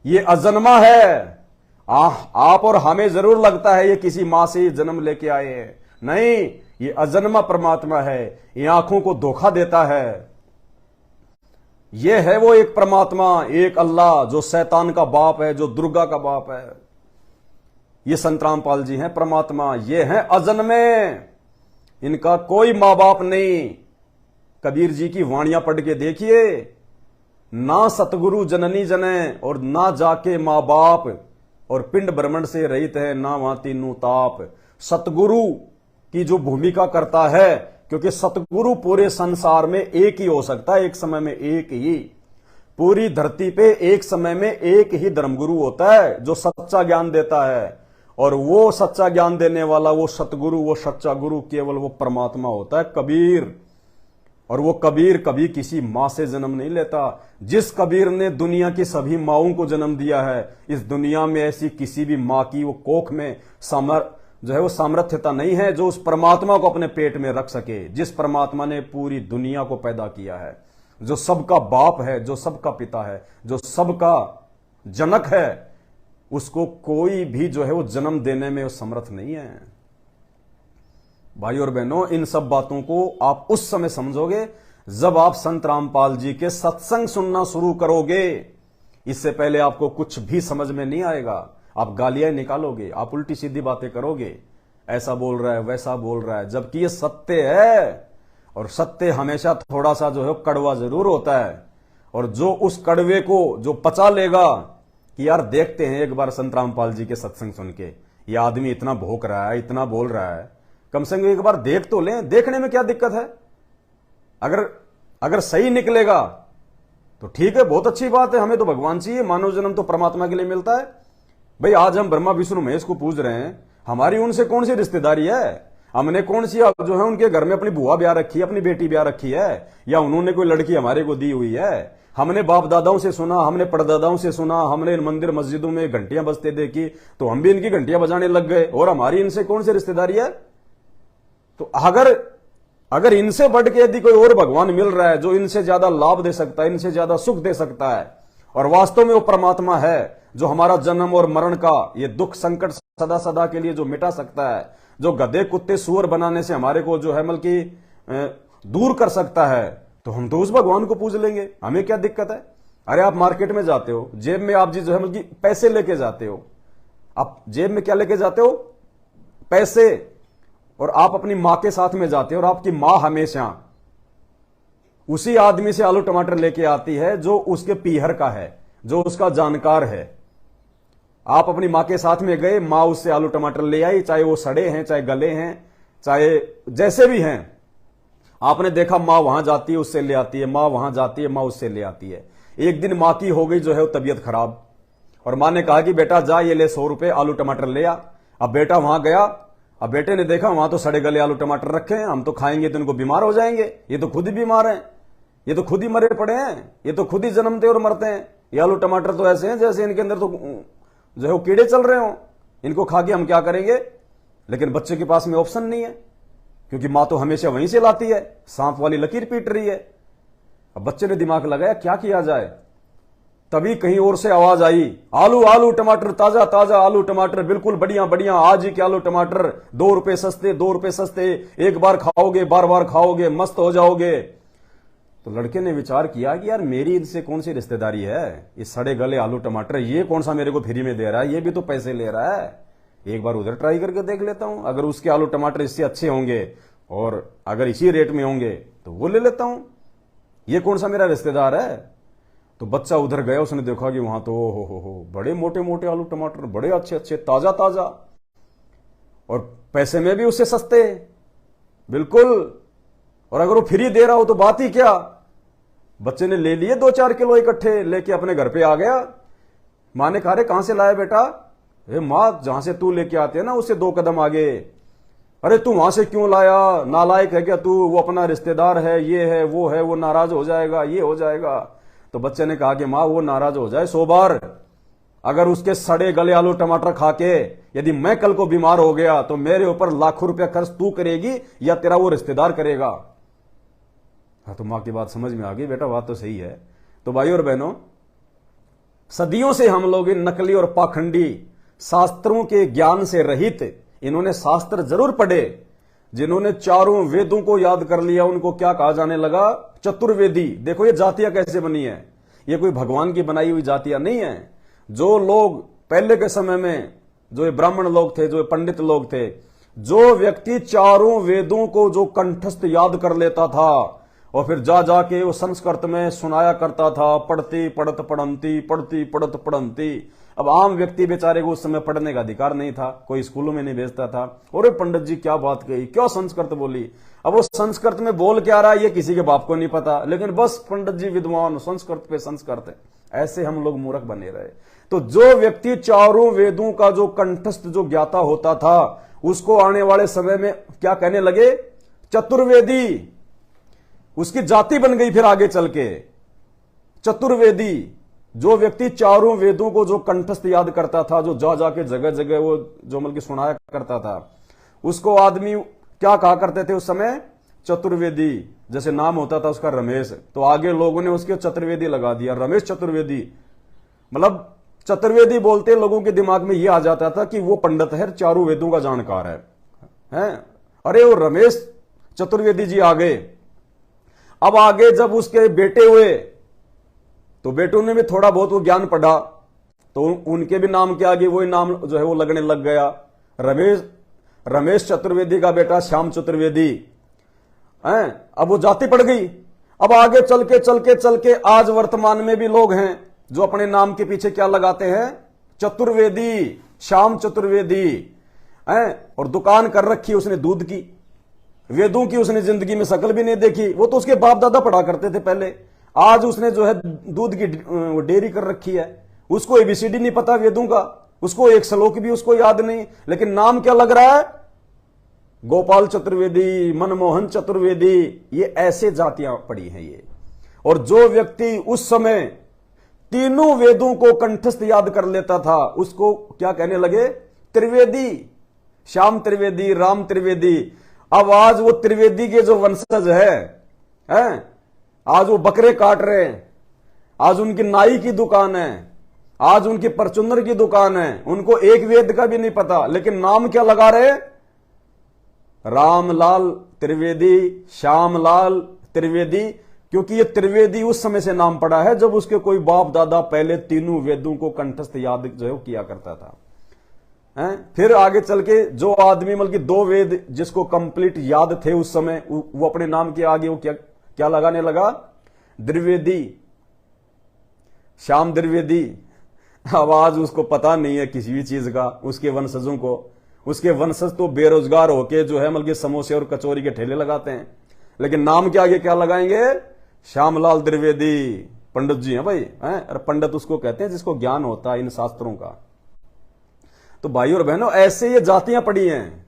ये अजन्मा है। आप और हमें जरूर लगता है ये किसी मां से जन्म लेके आए हैं, नहीं, ये अजन्मा परमात्मा है। ये आंखों को धोखा देता है। ये है वो एक परमात्मा, एक अल्लाह, जो शैतान का बाप है, जो दुर्गा का बाप है। ये संत रामपाल जी हैं परमात्मा, ये हैं अजन्मे, इनका कोई मां बाप नहीं। कबीर जी की वाणियां पढ़ के देखिए, ना सतगुरु जननी जने और ना जाके मां बाप, और पिंड ब्रह्मंड से रहित है ना वहां तीनों ताप। सतगुरु की जो भूमिका करता है, क्योंकि सतगुरु पूरे संसार में एक ही हो सकता है, एक समय में एक ही, पूरी धरती पे एक समय में एक ही धर्मगुरु होता है जो सच्चा ज्ञान देता है। और वो सच्चा ज्ञान देने वाला, वो सतगुरु, वो सच्चा गुरु केवल वो परमात्मा होता है, कबीर। और वो कबीर कभी किसी मां से जन्म नहीं लेता। जिस कबीर ने दुनिया की सभी माओं को जन्म दिया है, इस दुनिया में ऐसी किसी भी मां की वो कोख में जो है वो सामर्थ्यता नहीं है जो उस परमात्मा को अपने पेट में रख सके। जिस परमात्मा ने पूरी दुनिया को पैदा किया है, जो सबका बाप है, जो सबका पिता है, जो सबका जनक है, उसको कोई भी जो है वो जन्म देने में वो समर्थ नहीं है। भाई और बहनों, इन सब बातों को आप उस समय समझोगे जब आप संत रामपाल जी के सत्संग सुनना शुरू करोगे। इससे पहले आपको कुछ भी समझ में नहीं आएगा। आप गालियां निकालोगे, आप उल्टी सीधी बातें करोगे, ऐसा बोल रहा है, वैसा बोल रहा है, जबकि ये सत्य है। और सत्य हमेशा थोड़ा सा जो है कड़वा जरूर होता है। और जो उस कड़वे को जो पचा लेगा कि यार देखते हैं एक बार संत रामपाल जी के सत्संग सुन के, ये आदमी इतना भोंक रहा है, इतना बोल रहा है, कम से कम एक बार देख तो लें, देखने में क्या दिक्कत है। अगर सही निकलेगा तो ठीक है, बहुत अच्छी बात है, हमें तो भगवान चाहिए, मानव जन्म तो परमात्मा के लिए मिलता है। भाई आज हम ब्रह्मा विष्णु महेश को पूज रहे हैं, हमारी उनसे कौन सी रिश्तेदारी है? हमने कौन सी जो है उनके घर में अपनी बुआ ब्याह रखी है, अपनी बेटी ब्याह रखी है, या उन्होंने कोई लड़की हमारे को दी हुई है? हमने बाप दादाओं से सुना, हमने परदादाओं से सुना, हमने मंदिर मस्जिदों में घंटियां बजते देखी तो हम भी इनकी घंटियां बजाने लग गए, और हमारी इनसे कौन सी रिश्तेदारी है? तो अगर अगर इनसे बढ़ के यदि कोई और भगवान मिल रहा है जो इनसे ज्यादा लाभ दे सकता है, इनसे ज्यादा सुख दे सकता है, और वास्तव में वो परमात्मा है जो हमारा जन्म और मरण का ये दुख संकट सदा सदा के लिए जो मिटा सकता है, जो गधे कुत्ते सुअर बनाने से हमारे को जो है बल्कि दूर कर सकता है, तो हम तो उस भगवान को पूज लेंगे। हमें क्या दिक्कत है? अरे आप मार्केट में जाते हो, जेब में आप जी जो है बल्कि पैसे लेके जाते हो, आप जेब में क्या लेके जाते हो? पैसे। और आप अपनी मां के साथ में जाते हो और आपकी मां हमेशा उसी आदमी से आलू टमाटर लेके आती है जो उसके पीहर का है, जो उसका जानकार है। आप अपनी मां के साथ में गए, मां उससे आलू टमाटर ले आई, चाहे वो सड़े हैं, चाहे गले हैं, चाहे जैसे भी हैं। आपने देखा मां वहां जाती है, उससे ले आती है, मां वहां जाती है, मां उससे ले आती है। एक दिन मां की हो गई जो है तबीयत खराब, और मां ने कहा कि बेटा जा ये ले 100 रुपए आलू टमाटर ले आ। अब बेटा वहां गया, अब बेटे ने देखा वहां तो सड़े गले आलू टमाटर रखे हैं, हम तो खाएंगे तो इनको बीमार हो जाएंगे, ये तो खुद ही बीमार हैं, ये तो खुद ही मरे पड़े हैं, ये तो खुद ही जन्मते और मरते हैं। ये आलू टमाटर तो ऐसे हैं जैसे इनके अंदर तो जो है वो कीड़े चल रहे हो, इनको खा के हम क्या करेंगे? लेकिन बच्चे के पास में ऑप्शन नहीं है, क्योंकि मां तो हमेशा वहीं से लाती है, सांप वाली लकीर पीट रही है। अब बच्चे ने दिमाग लगाया क्या किया जाए, तभी कहीं और से आवाज आई, आलू आलू टमाटर, ताजा ताजा आलू टमाटर, बिल्कुल बढ़िया बढ़िया, आज ही के आलू टमाटर, 2 रुपए सस्ते, 2 रुपए सस्ते, एक बार खाओगे बार बार खाओगे, मस्त हो जाओगे। तो लड़के ने विचार किया कि यार मेरी इनसे कौन सी रिश्तेदारी है, इस सड़े गले आलू टमाटर ये कौन सा मेरे को फ्री में दे रहा है, ये भी तो पैसे ले रहा है, एक बार उधर ट्राई करके देख लेता हूं, अगर उसके आलू टमाटर इससे अच्छे होंगे और अगर इसी रेट में होंगे तो वो ले लेता हूं, ये कौन सा मेरा रिश्तेदार है। तो बच्चा उधर गया, उसने देखा कि वहां तो हो बड़े मोटे मोटे आलू टमाटर, बड़े अच्छे अच्छे, ताजा ताजा, और पैसे में भी उससे सस्ते बिल्कुल, और अगर वो फ्री दे रहा हो तो बात ही क्या। बच्चे ने ले लिए 2-4 किलो इकट्ठे, लेके अपने घर पे आ गया। मां ने कहा रे कहां से लाया बेटा? मां जहां से तू लेके आते है ना उससे 2 कदम आगे। अरे तू वहां से क्यों लाया, नालायक है क्या तू, वो अपना रिश्तेदार है, ये है वो है, वो नाराज हो जाएगा, ये हो जाएगा। तो बच्चे ने कहा कि मां वो नाराज हो जाए 100 बार, अगर उसके सड़े गले आलू टमाटर खा के यदि मैं कल को बीमार हो गया तो मेरे ऊपर लाखों रुपया खर्च तू करेगी या तेरा वो रिश्तेदार करेगा। हाँ, तो मां की बात समझ में आ गई, बेटा बात तो सही है। तो भाइयों और बहनों, सदियों से हम लोग इन नकली और पाखंडी शास्त्रों के ज्ञान से रहित, इन्होंने शास्त्र जरूर पढ़े, जिन्होंने चारों वेदों को याद कर लिया उनको क्या कहा जाने लगा? चतुर्वेदी। देखो ये जातियां कैसे बनी है, ये कोई भगवान की बनाई हुई जातियां नहीं है। जो लोग पहले के समय में, जो ये ब्राह्मण लोग थे, जो ये पंडित लोग थे, जो व्यक्ति चारों वेदों को जो कंठस्थ याद कर लेता था और फिर जा जाके वो संस्कृत में सुनाया करता था, पढ़ती पढ़त पढ़ंती, पढ़ती पढ़त पढ़ंती। अब आम व्यक्ति बेचारे को उस समय पढ़ने का अधिकार नहीं था, कोई स्कूलों में नहीं भेजता था। और पंडित जी क्या बात कही, क्या संस्कृत बोली। अब वो संस्कृत में बोल क्या रहा है ये किसी के बाप को नहीं पता, लेकिन बस पंडित जी विद्वान, संस्कृत पे संस्कृत है, ऐसे हम लोग मूर्ख बने रहे। तो जो व्यक्ति चारों वेदों का जो कंठस्थ जो ज्ञाता होता था, उसको आने वाले समय में क्या कहने लगे? चतुर्वेदी। उसकी जाति बन गई फिर आगे चल के चतुर्वेदी। जो व्यक्ति चारों वेदों को जो कंठस्थ याद करता था, जो जा जाके जगह जगह वो जो मतलब सुनाया करता था, उसको आदमी क्या कहा करते थे उस समय? चतुर्वेदी। जैसे नाम होता था उसका रमेश, तो आगे लोगों ने उसके चतुर्वेदी लगा दिया, रमेश चतुर्वेदी। मतलब चतुर्वेदी बोलते लोगों के दिमाग में यह आ जाता था कि वो पंडित है, चारों वेदों का जानकार है? अरे वो रमेश चतुर्वेदी जी आ गए। अब आगे जब उसके बेटे हुए तो बेटों ने भी थोड़ा बहुत वो ज्ञान पढ़ा, तो उनके भी नाम के आगे वही नाम जो है वो लगने लग गया। रमेश चतुर्वेदी का बेटा श्याम चतुर्वेदी है। अब वो जाति पड़ गई। अब आगे चल के आज वर्तमान में भी लोग हैं जो अपने नाम के पीछे क्या लगाते हैं? चतुर्वेदी, श्याम चतुर्वेदी है। और दुकान कर रखी उसने दूध की, वेदों की उसने जिंदगी में शकल भी नहीं देखी। वो तो उसके बाप दादा पढ़ा करते थे पहले, आज उसने जो है दूध की डेयरी कर रखी है। उसको एबीसीडी नहीं पता वेदों का, उसको एक श्लोक भी उसको याद नहीं, लेकिन नाम क्या लग रहा है? गोपाल चतुर्वेदी, मनमोहन चतुर्वेदी। ये ऐसे जातियां पड़ी हैं ये। और जो व्यक्ति उस समय तीनों वेदों को कंठस्थ याद कर लेता था, उसको क्या कहने लगे? त्रिवेदी। श्याम त्रिवेदी, राम त्रिवेदी। अब आज वो त्रिवेदी के जो वंशज हैं, आज वो बकरे काट रहे हैं, आज उनकी नाई की दुकान है, आज उनकी परचुनर की दुकान है, उनको एक वेद का भी नहीं पता, लेकिन नाम क्या लगा रहे? रामलाल त्रिवेदी, श्यामलाल त्रिवेदी, क्योंकि ये त्रिवेदी उस समय से नाम पड़ा है जब उसके कोई बाप दादा पहले तीनों वेदों को कंठस्थ याद जो है किया करता था। फिर आगे चल के जो आदमी मतलब कि 2 वेद जिसको कंप्लीट याद थे उस समय, वो अपने नाम के आगे वो क्या लगाने लगा? द्विवेदी, श्याम द्विवेदी। अब आज उसको पता नहीं है किसी भी चीज का, उसके वंशजों को। उसके वंशज तो बेरोजगार होके जो है मतलब समोसे और कचौरी के ठेले लगाते हैं, लेकिन नाम के आगे क्या लगाएंगे? श्यामलाल द्विवेदी। पंडित जी हैं भाई, अरे पंडित उसको कहते हैं जिसको ज्ञान होता है इन शास्त्रों का। तो भाई और बहनों, ऐसे ये जातियां पड़ी हैं,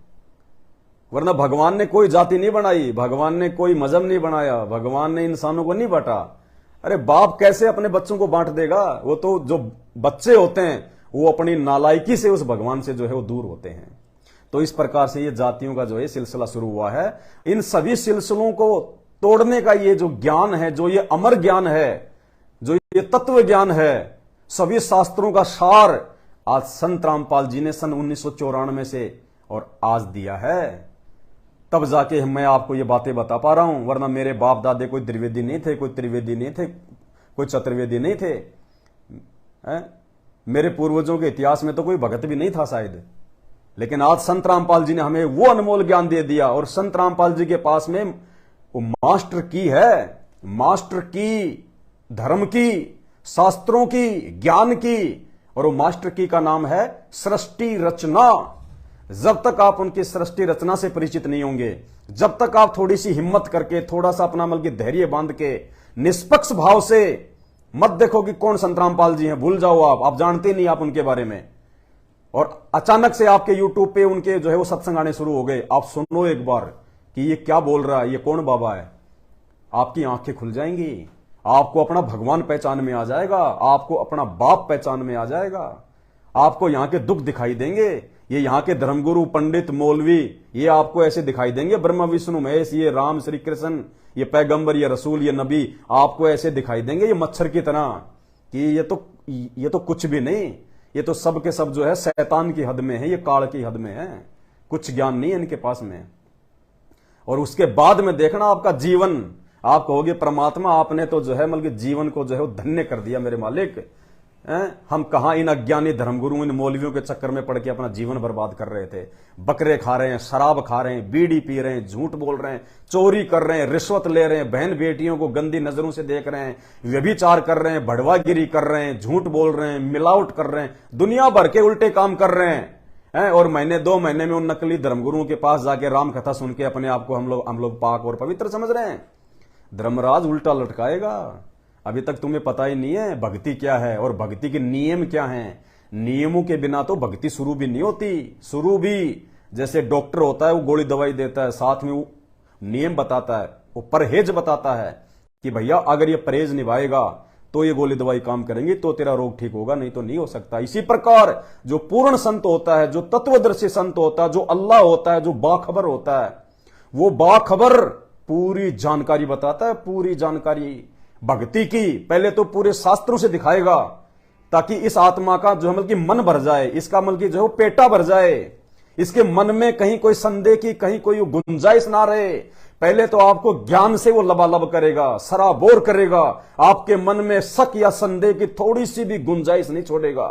वरना भगवान ने कोई जाति नहीं बनाई, भगवान ने कोई मजहब नहीं बनाया, भगवान ने इंसानों को नहीं बांटा। अरे बाप कैसे अपने बच्चों को बांट देगा? वो तो जो बच्चे होते हैं वो अपनी नालायकी से उस भगवान से जो है वो दूर होते हैं। तो इस प्रकार से ये जातियों का जो है सिलसिला शुरू हुआ है। इन सभी सिलसिलों को तोड़ने का ये जो ज्ञान है, जो ये अमर ज्ञान है, जो ये तत्व ज्ञान है, सभी शास्त्रों का सार आज संत रामपाल जी ने सन 1994 से और आज दिया है। तब जाके मैं आपको ये बातें बता पा रहा हूं, वरना मेरे बाप दादे कोई द्विवेदी नहीं थे, कोई त्रिवेदी नहीं थे, कोई चतुर्वेदी नहीं थे। मेरे पूर्वजों के इतिहास में तो कोई भगत भी नहीं था शायद, लेकिन आज संत रामपाल जी ने हमें वो अनमोल ज्ञान दे दिया। और संत रामपाल जी के पास में वो मास्टर की है, मास्टर की, धर्म की, शास्त्रों की, ज्ञान की, और वो मास्टर की का नाम है सृष्टि रचना। जब तक आप उनकी सृष्टि रचना से परिचित नहीं होंगे, जब तक आप थोड़ी सी हिम्मत करके, थोड़ा सा अपना मतलब धैर्य बांध के, निष्पक्ष भाव से मत देखो कि कौन संत रामपाल जी हैं, भूल जाओ आप जानते नहीं आप उनके बारे में। और अचानक से आपके यूट्यूब पे उनके जो है वो सत्संग आने शुरू हो गए, आप सुनो एक बार कि ये क्या बोल रहा है, ये कौन बाबा है, आपकी आंखें खुल जाएंगी, आपको अपना भगवान पहचान में आ जाएगा, आपको अपना बाप पहचान में आ जाएगा, आपको यहां के दुख दिखाई देंगे। ये यहाँ के धर्मगुरु, पंडित, मौलवी, ये आपको ऐसे दिखाई देंगे, ब्रह्मा विष्णु महेश, ये राम श्री कृष्ण, ये पैगंबर, ये रसूल, ये नबी, आपको ऐसे दिखाई देंगे ये मच्छर की तरह कि ये तो कुछ भी नहीं, ये तो सब के सब जो है शैतान की हद में है, ये काल की हद में है, कुछ ज्ञान नहीं है इनके पास में। और उसके बाद में देखना आपका जीवन, आप कहोगे परमात्मा आपने तो जो है मतलब जीवन को जो है धन्य कर दिया मेरे मालिक। हम कहां इन अज्ञानी धर्मगुरुओं, इन मौलवियों के चक्कर में पड़ के अपना जीवन बर्बाद कर रहे थे। बकरे खा रहे हैं, शराब खा रहे हैं, बीड़ी पी रहे हैं, झूठ बोल रहे हैं, चोरी कर रहे हैं, रिश्वत ले रहे हैं, बहन बेटियों को गंदी नजरों से देख रहे हैं, व्यभिचार कर रहे हैं, भड़वागिरी कर रहे हैं, झूठ बोल रहे हैं, मिलावट कर रहे हैं, दुनिया भर के उल्टे काम कर रहे हैं। और महीने 2 महीने में उन नकली धर्मगुरुओं के पास जाके राम कथा सुन के अपने आप को हम लोग पाक और पवित्र समझ रहे हैं। धर्मराज उल्टा लटकाएगा। अभी तक तुम्हें पता ही नहीं है भक्ति क्या है और भक्ति के नियम क्या हैं। नियमों के बिना तो भक्ति शुरू भी नहीं होती। शुरू भी जैसे डॉक्टर होता है, वो गोली दवाई देता है, साथ में वो नियम बताता है, वो परहेज बताता है कि भैया अगर ये परहेज निभाएगा तो ये गोली दवाई काम करेंगी, तो तेरा रोग ठीक होगा, नहीं तो नहीं हो सकता। इसी प्रकार जो पूर्ण संत होता है, जो तत्वदर्शी संत होता है, जो अल्लाह होता है, जो बाखबर होता है, वो बाखबर पूरी जानकारी बताता है, पूरी जानकारी भक्ति की पहले तो पूरे शास्त्रों से दिखाएगा, ताकि इस आत्मा का जो है मतलब कि मन भर जाए, इसका मतलब कि जो है पेटा भर जाए, इसके मन में कहीं कोई संदेह की कहीं कोई गुंजाइश ना रहे। पहले तो आपको ज्ञान से वो लबालब करेगा, सराबोर करेगा, आपके मन में शक या संदेह की थोड़ी सी भी गुंजाइश नहीं छोड़ेगा।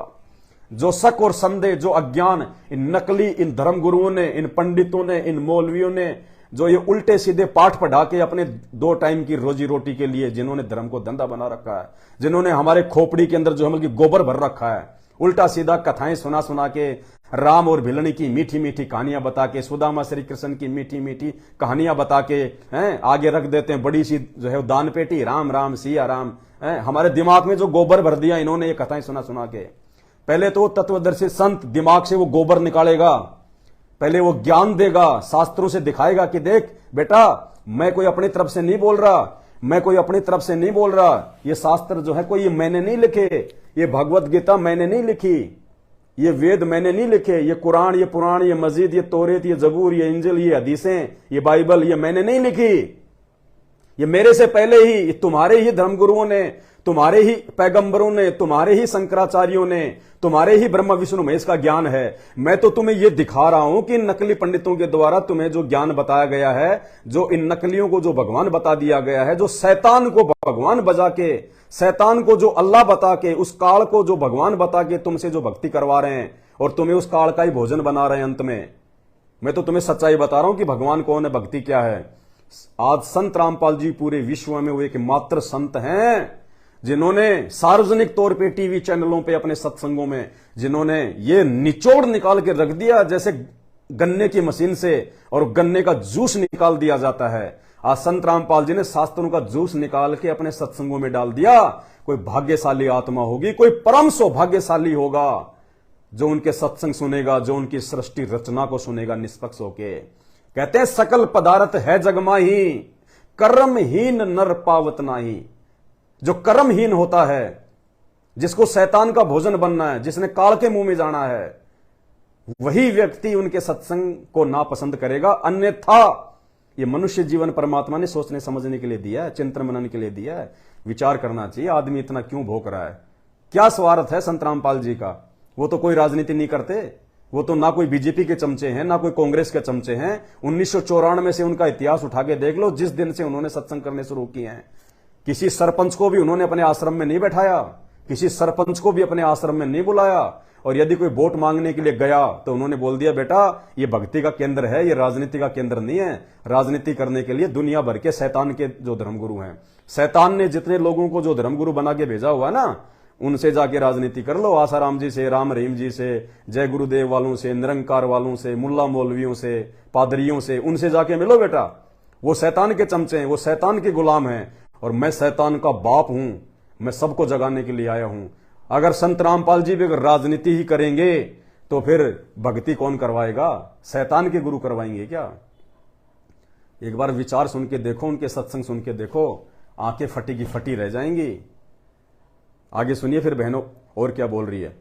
जो शक और संदेह, जो अज्ञान इन नकली, इन धर्मगुरुओं ने, इन पंडितों ने, इन मौलवियों ने जो ये उल्टे सीधे पाठ पढ़ा के अपने 2 टाइम की रोजी रोटी के लिए जिन्होंने धर्म को धंधा बना रखा है, जिन्होंने हमारे खोपड़ी के अंदर जो है गोबर भर रखा है, उल्टा सीधा कथाएं सुना सुना के, राम और भिलनी की मीठी मीठी कहानियां बता के, सुदामा श्री कृष्ण की मीठी मीठी कहानियां बता के आगे रख देते हैं बड़ी सी जो है दान पेटी, राम राम सिया राम। हमारे दिमाग में जो गोबर भर दिया इन्होंने ये कथाएं सुना सुना के। पहले तो तत्वदर्शी संत दिमाग से वो गोबर निकालेगा, पहले वो ज्ञान देगा, शास्त्रों से दिखाएगा कि देख बेटा, मैं कोई अपनी तरफ से नहीं बोल रहा, मैं कोई अपनी तरफ से नहीं बोल रहा, ये शास्त्र जो है कोई ये मैंने नहीं लिखे, ये भगवत गीता मैंने नहीं लिखी, ये वेद मैंने नहीं लिखे, ये कुरान, ये पुराण, ये मस्जिद, ये तौरेत, ये जबूर, ये इंजिल, ये हदीसें, ये बाइबल, ये मैंने नहीं लिखी। ये मेरे से पहले ही तुम्हारे ही धर्मगुरुओं ने, तुम्हारे ही पैगंबरों ने, तुम्हारे ही शंकराचार्यों ने, तुम्हारे ही ब्रह्मा विष्णु महेश का ज्ञान है। मैं तो तुम्हें यह दिखा रहा हूं कि नकली पंडितों के द्वारा तुम्हें जो ज्ञान बताया गया है, जो इन नकलियों को जो भगवान बता दिया गया है, जो शैतान को भगवान बजा के, शैतान को जो अल्लाह बता के, उस काल को जो भगवान बता के तुमसे जो भक्ति करवा रहे हैं और तुम्हें उस काल का ही भोजन बना रहे हैं अंत में। मैं तो तुम्हें सच्चाई बता रहा हूं कि भगवान कौन है, भक्ति क्या है। आज संत रामपाल जी पूरे विश्व में वो एकमात्र संत हैं जिन्होंने सार्वजनिक तौर पे टीवी चैनलों पे अपने सत्संगों में जिन्होंने ये निचोड़ निकाल के रख दिया, जैसे गन्ने की मशीन से और गन्ने का जूस निकाल दिया जाता है। आज संत रामपाल जी ने शास्त्रों का जूस निकाल के अपने सत्संगों में डाल दिया। कोई भाग्यशाली आत्मा होगी, कोई परम सौभाग्यशाली होगा जो उनके सत्संग सुनेगा, जो उनकी सृष्टि रचना को सुनेगा निष्पक्ष होके। कहते हैं सकल पदार्थ है जगमाही, कर्महीन नर पावत नाही। जो कर्महीन होता है, जिसको शैतान का भोजन बनना है, जिसने काल के मुंह में जाना है, वही व्यक्ति उनके सत्संग को नापसंद करेगा। अन्यथा ये मनुष्य जीवन परमात्मा ने सोचने समझने के लिए दिया है, चिंतन मनन के लिए दिया है। विचार करना चाहिए आदमी इतना क्यों भोग रहा है, क्या स्वार्थ है संत रामपाल जी का। वो तो कोई राजनीति नहीं करते, वो तो ना कोई बीजेपी के चमचे हैं, ना कोई कांग्रेस के चमचे हैं। 1994 से उनका इतिहास उठा के देख लो, जिस दिन से उन्होंने सत्संग करने शुरू किए हैं। किसी सरपंच को भी उन्होंने अपने आश्रम में नहीं बैठाया, किसी सरपंच को भी अपने आश्रम में नहीं बुलाया, और यदि कोई वोट मांगने के लिए गया तो उन्होंने बोल दिया बेटा ये भक्ति का केंद्र है, ये राजनीति का केंद्र नहीं है। राजनीति करने के लिए दुनिया भर के शैतान के जो धर्मगुरु हैं, शैतान ने जितने लोगों को जो धर्मगुरु बना के भेजा हुआ ना, उनसे जाके राजनीति कर लो। आसाराम जी से, राम रहीम जी से, जय गुरुदेव वालों से, निरंकार वालों से, मुल्ला मौलवियों से, पादरियों से, उनसे जाके मिलो बेटा। वो शैतान के चमचे हैं, वो शैतान के गुलाम हैं, और मैं शैतान का बाप हूं। मैं सबको जगाने के लिए आया हूं। अगर संत रामपाल जी भी अगर राजनीति ही करेंगे तो फिर भक्ति कौन करवाएगा? शैतान के गुरु करवाएंगे क्या? एक बार विचार सुन के देखो, उनके सत्संग सुन के देखो, आंखें फटी की फटी रह जाएंगी। आगे सुनिए फिर बहनों और क्या बोल रही है,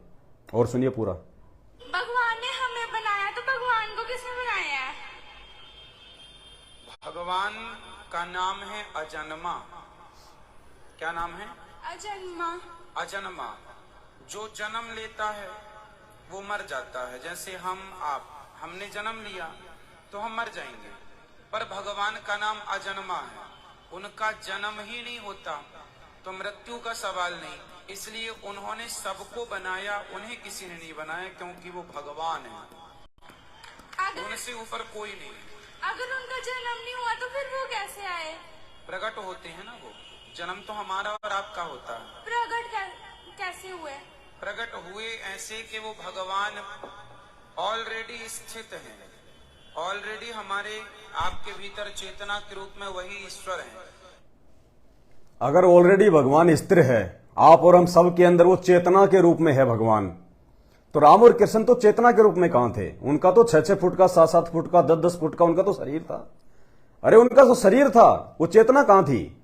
और सुनिए पूरा। भगवान ने हमें बनाया तो भगवान को किसने बनाया है? भगवान का नाम है अजन्मा। क्या नाम है? अजन्मा। अजन्मा। जो जन्म लेता है वो मर जाता है। जैसे हम आप, हमने जन्म लिया तो हम मर जाएंगे, पर भगवान का नाम अजन्मा है। उनका जन्म ही नहीं होता तो मृत्यु का सवाल नहीं, इसलिए उन्होंने सबको बनाया, उन्हें किसी ने नहीं बनाया, क्योंकि वो भगवान है, उनसे ऊपर कोई नहीं। अगर उनका जन्म नहीं हुआ तो फिर वो कैसे आए? प्रकट होते हैं ना वो। जन्म तो हमारा और आपका होता है। प्रकट कैसे हुए? प्रकट हुए ऐसे कि वो भगवान ऑलरेडी स्थित हैं, ऑलरेडी हमारे आपके भीतर चेतना के रूप में वही ईश्वर हैं। अगर ऑलरेडी भगवान स्थिर है, आप और हम सब के अंदर वो चेतना के रूप में है भगवान, तो राम और कृष्ण तो चेतना के रूप में कहां थे? उनका तो 6-6 फुट का, 7-7 फुट का, 10-10 फुट का उनका तो शरीर था। अरे उनका तो शरीर था, वो चेतना कहां थी?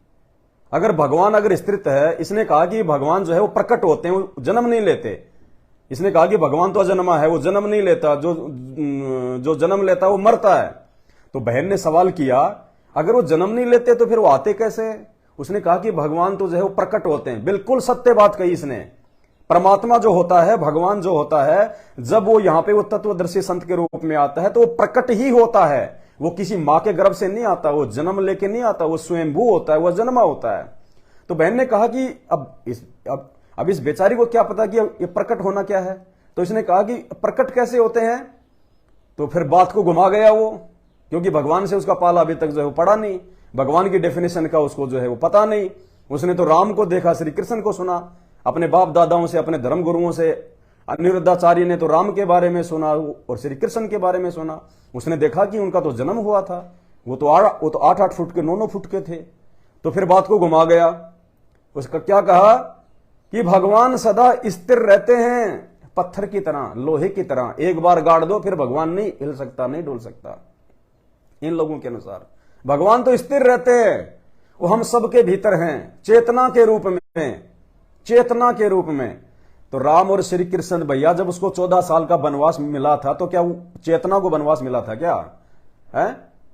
अगर भगवान अगर स्थित है, इसने कहा कि भगवान जो है वो प्रकट होते हैं, वो जन्म नहीं लेते। इसने कहा कि भगवान तो अजन्मा है, वो जन्म नहीं लेता, जो जन्म लेता है वो मरता है। तो बहन ने सवाल किया अगर वो जन्म नहीं लेते तो फिर वो आते कैसे? उसने कहा कि भगवान तो जो है वो प्रकट होते हैं। बिल्कुल सत्य बात कही इसने। परमात्मा जो होता है, भगवान जो होता है, जब वो यहां पे वो तत्वदर्शी संत के रूप में आता है तो वो प्रकट ही होता है। वो किसी मां के गर्भ से नहीं आता, वो जन्म लेके नहीं आता, वो स्वयंभू होता है, वो जन्मा होता है। तो बहन ने कहा कि अब इस बेचारी को क्या पता कि ये प्रकट होना क्या है। तो इसने कहा कि प्रकट कैसे होते हैं? तो फिर बात को घुमा गया वो, क्योंकि भगवान से उसका पाला अभी तक जो है वो पढ़ा नहीं, भगवान की डेफिनेशन का उसको जो है वो पता नहीं। उसने तो राम को देखा, श्री कृष्ण को सुना, अपने बाप दादाओं से, अपने धर्म गुरुओं से। अनिरुद्धाचार्य ने तो राम के बारे में सुना और श्री कृष्ण के बारे में सुना। उसने देखा कि उनका तो जन्म हुआ था, वो तो 8-8 फुट के, 9-9 फुट के थे। तो फिर बात को घुमा गया। उसका क्या कहा कि भगवान सदा स्थिर रहते हैं, पत्थर की तरह, लोहे की तरह। एक बार गाड़ दो फिर भगवान नहीं हिल सकता, नहीं डोल सकता। इन लोगों के अनुसार भगवान तो स्थिर रहते हैं, वो हम सबके भीतर हैं, चेतना के रूप में, चेतना के रूप में। तो राम और श्री कृष्ण भैया जब उसको 14 साल का वनवास मिला था तो क्या चेतना को वनवास मिला था क्या है?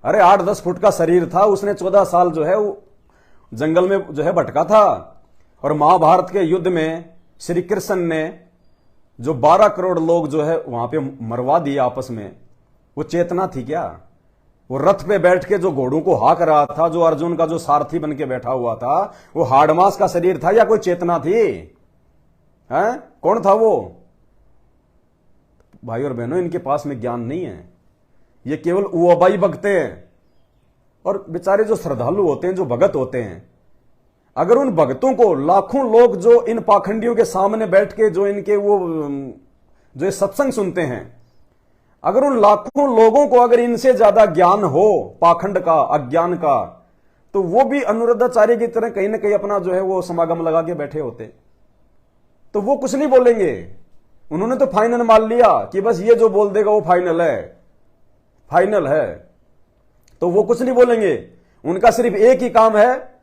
अरे 8-10 फुट का शरीर था, उसने 14 साल जो है वो जंगल में जो है भटका था। और महाभारत के युद्ध में श्री कृष्ण ने जो 12 करोड़ लोग जो है वहां पे मरवा दिए आपस में, वो चेतना थी क्या? वो रथ पे बैठ के जो घोड़ों को हाँक रहा था, जो अर्जुन का जो सारथी बन के बैठा हुआ था, वो हाडमास का शरीर था या कोई चेतना थी? हैं? कौन था वो? भाई और बहनों, इनके पास में ज्ञान नहीं है, ये केवल उबाई भगते हैं। और बेचारे जो श्रद्धालु होते हैं, जो भगत होते हैं, अगर उन भक्तों को लाखों लोग जो इन पाखंडियों के सामने बैठ के जो इनके वो जो ये सत्संग सुनते हैं, अगर उन लाखों लोगों को अगर इनसे ज्यादा ज्ञान हो पाखंड का, अज्ञान का, तो वो भी अनुरुद्धाचार्य की तरह कहीं ना कहीं अपना जो है वो समागम लगा के बैठे होते, तो वो कुछ नहीं बोलेंगे। उन्होंने तो फाइनल मान लिया कि बस ये जो बोल देगा वो फाइनल है, फाइनल है, तो वो कुछ नहीं बोलेंगे। उनका सिर्फ एक ही काम है,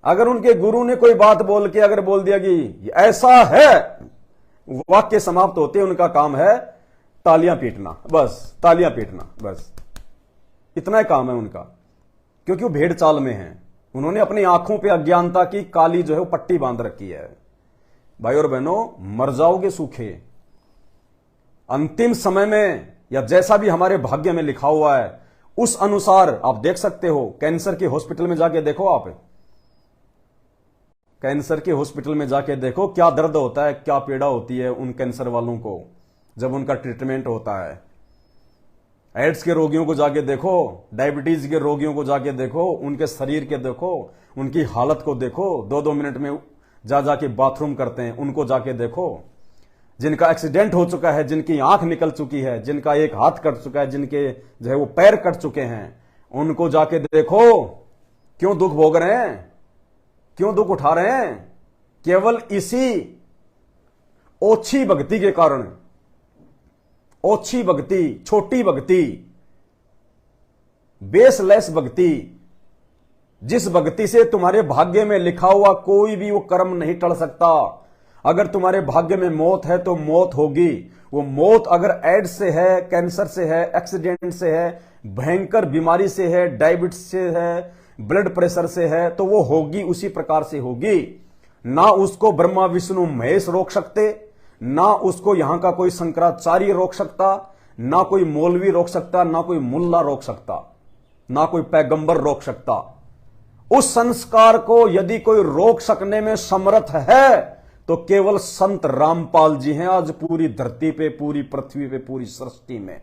अगर उनके गुरु ने कोई बात बोल के अगर बोल दिया कि ऐसा है, वाक्य समाप्त होते उनका काम है तालियां पीटना, बस तालियां पीटना, बस इतना ही काम है उनका। क्योंकि वो भेड़ चाल में है, उन्होंने अपनी आंखों पे अज्ञानता की काली जो है वो पट्टी बांध रखी है। भाई और बहनों, मर जाओगे सूखे। अंतिम समय में या जैसा भी हमारे भाग्य में लिखा हुआ है उस अनुसार आप देख सकते हो। कैंसर के हॉस्पिटल में जाके देखो, आप कैंसर के हॉस्पिटल में जाके देखो क्या दर्द होता है, क्या पीड़ा होती है उन कैंसर वालों को जब उनका ट्रीटमेंट होता है। एड्स के रोगियों को जाके देखो, डायबिटीज के रोगियों को जाके देखो, उनके शरीर के देखो, उनकी हालत को देखो, 2-2 मिनट में जा जाके बाथरूम करते हैं, उनको जाके देखो। जिनका एक्सीडेंट हो चुका है, जिनकी आंख निकल चुकी है, जिनका एक हाथ कट चुका है, जिनके जो है वो पैर कट चुके हैं, उनको जाके देखो। क्यों दुख भोग रहे हैं, क्यों दुख उठा रहे हैं? केवल इसी ओछी भक्ति के कारण, ओछी भक्ति, छोटी भक्ति, बेसलेस भक्ति, जिस भक्ति से तुम्हारे भाग्य में लिखा हुआ कोई भी वो कर्म नहीं टल सकता। अगर तुम्हारे भाग्य में मौत है तो मौत होगी। वो मौत अगर एड्स से है, कैंसर से है, एक्सीडेंट से है, भयंकर बीमारी से है, डायबिटीज से है, ब्लड प्रेशर से है, तो वो होगी, उसी प्रकार से होगी। ना उसको ब्रह्मा विष्णु महेश रोक सकते, ना उसको यहां का कोई शंकराचार्य रोक सकता, ना कोई मौलवी रोक सकता, ना कोई मुल्ला रोक सकता, ना कोई पैगंबर रोक सकता। उस संस्कार को यदि कोई रोक सकने में समर्थ है तो केवल संत रामपाल जी हैं आज पूरी धरती पे, पूरी पृथ्वी पे, पूरी सृष्टि में।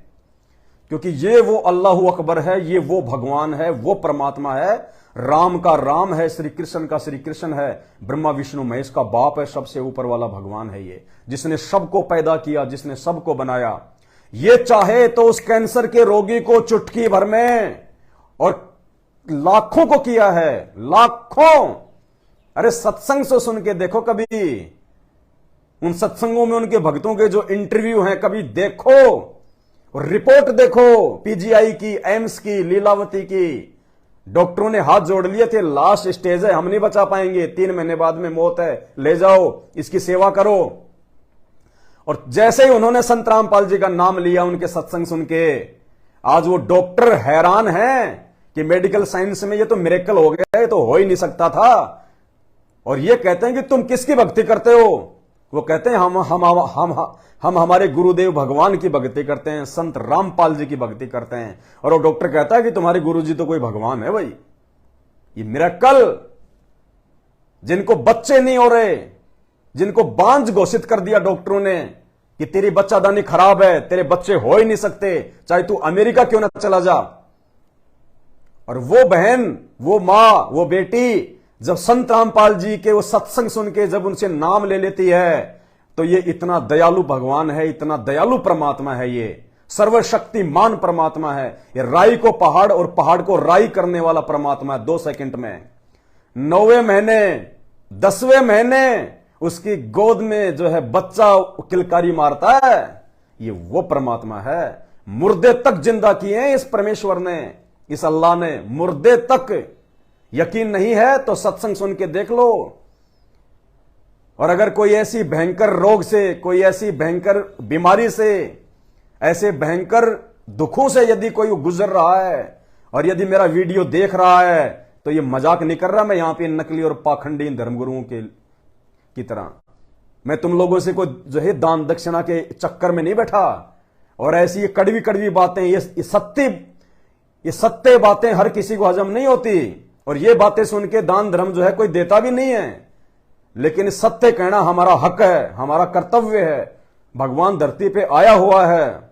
क्योंकि ये वो अल्लाह अकबर है, ये वो भगवान है, वो परमात्मा है। राम का राम है, श्री कृष्ण का श्री कृष्ण है, ब्रह्मा विष्णु महेश का बाप है, सबसे ऊपर वाला भगवान है ये, जिसने सबको पैदा किया, जिसने सबको बनाया। ये चाहे तो उस कैंसर के रोगी को चुटकी भर में, और लाखों को किया है, लाखों। अरे सत्संग से सुन के देखो, कभी उन सत्संगों में उनके भक्तों के जो इंटरव्यू हैं कभी देखो, और रिपोर्ट देखो पीजीआई की, एम्स की, लीलावती की। डॉक्टरों ने हाथ जोड़ लिए थे, लास्ट स्टेज है, हम नहीं बचा पाएंगे, 3 महीने बाद में मौत है, ले जाओ, इसकी सेवा करो। और जैसे ही उन्होंने संत रामपाल जी का नाम लिया, उनके सत्संग सुन के, आज वो डॉक्टर हैरान हैं कि मेडिकल साइंस में ये तो मिरेकल हो गया, ये तो हो ही नहीं सकता था। और ये कहते हैं कि तुम किसकी भक्ति करते हो? वो कहते हैं हम हमारे गुरुदेव भगवान की भक्ति करते हैं, संत रामपाल जी की भक्ति करते हैं। और वो डॉक्टर कहता है कि तुम्हारे गुरुजी तो कोई भगवान है भाई। ये मिरेकल, जिनको बच्चे नहीं हो रहे, जिनको बांझ घोषित कर दिया डॉक्टरों ने कि तेरी बच्चादानी खराब है, तेरे बच्चे हो ही नहीं सकते, चाहे तू अमेरिका क्यों ना चला जा। और वो बहन, वो मां, वो बेटी जब संत रामपाल जी के वो सत्संग सुन के जब उनसे नाम ले लेती है, तो ये इतना दयालु भगवान है, इतना दयालु परमात्मा है, ये सर्वशक्तिमान परमात्मा है। ये राई को पहाड़ और पहाड़ को राई करने वाला परमात्मा है 2 सेकंड में। 9वें महीने 10वें महीने उसकी गोद में जो है बच्चा किलकारी मारता है, ये वो परमात्मा है। मुर्दे तक जिंदा किए हैं इस परमेश्वर ने, इस अल्लाह ने, मुर्दे तक। यकीन नहीं है तो सत्संग सुन के देख लो। और अगर कोई ऐसी भयंकर रोग से, कोई ऐसी भयंकर बीमारी से, ऐसे भयंकर दुखों से यदि कोई गुजर रहा है और यदि मेरा वीडियो देख रहा है, तो ये मजाक नहीं कर रहा मैं यहां पे नकली और पाखंडी धर्मगुरुओं की तरह। मैं तुम लोगों से कोई जो है दान दक्षिणा के चक्कर में नहीं बैठा। और ऐसी ये कड़वी कड़वी बातें, ये सत्य बातें हर किसी को हजम नहीं होती। और ये बातें सुन के दान धर्म जो है कोई देता भी नहीं है, लेकिन सत्य कहना हमारा हक है, हमारा कर्तव्य है। भगवान धरती पे आया हुआ है,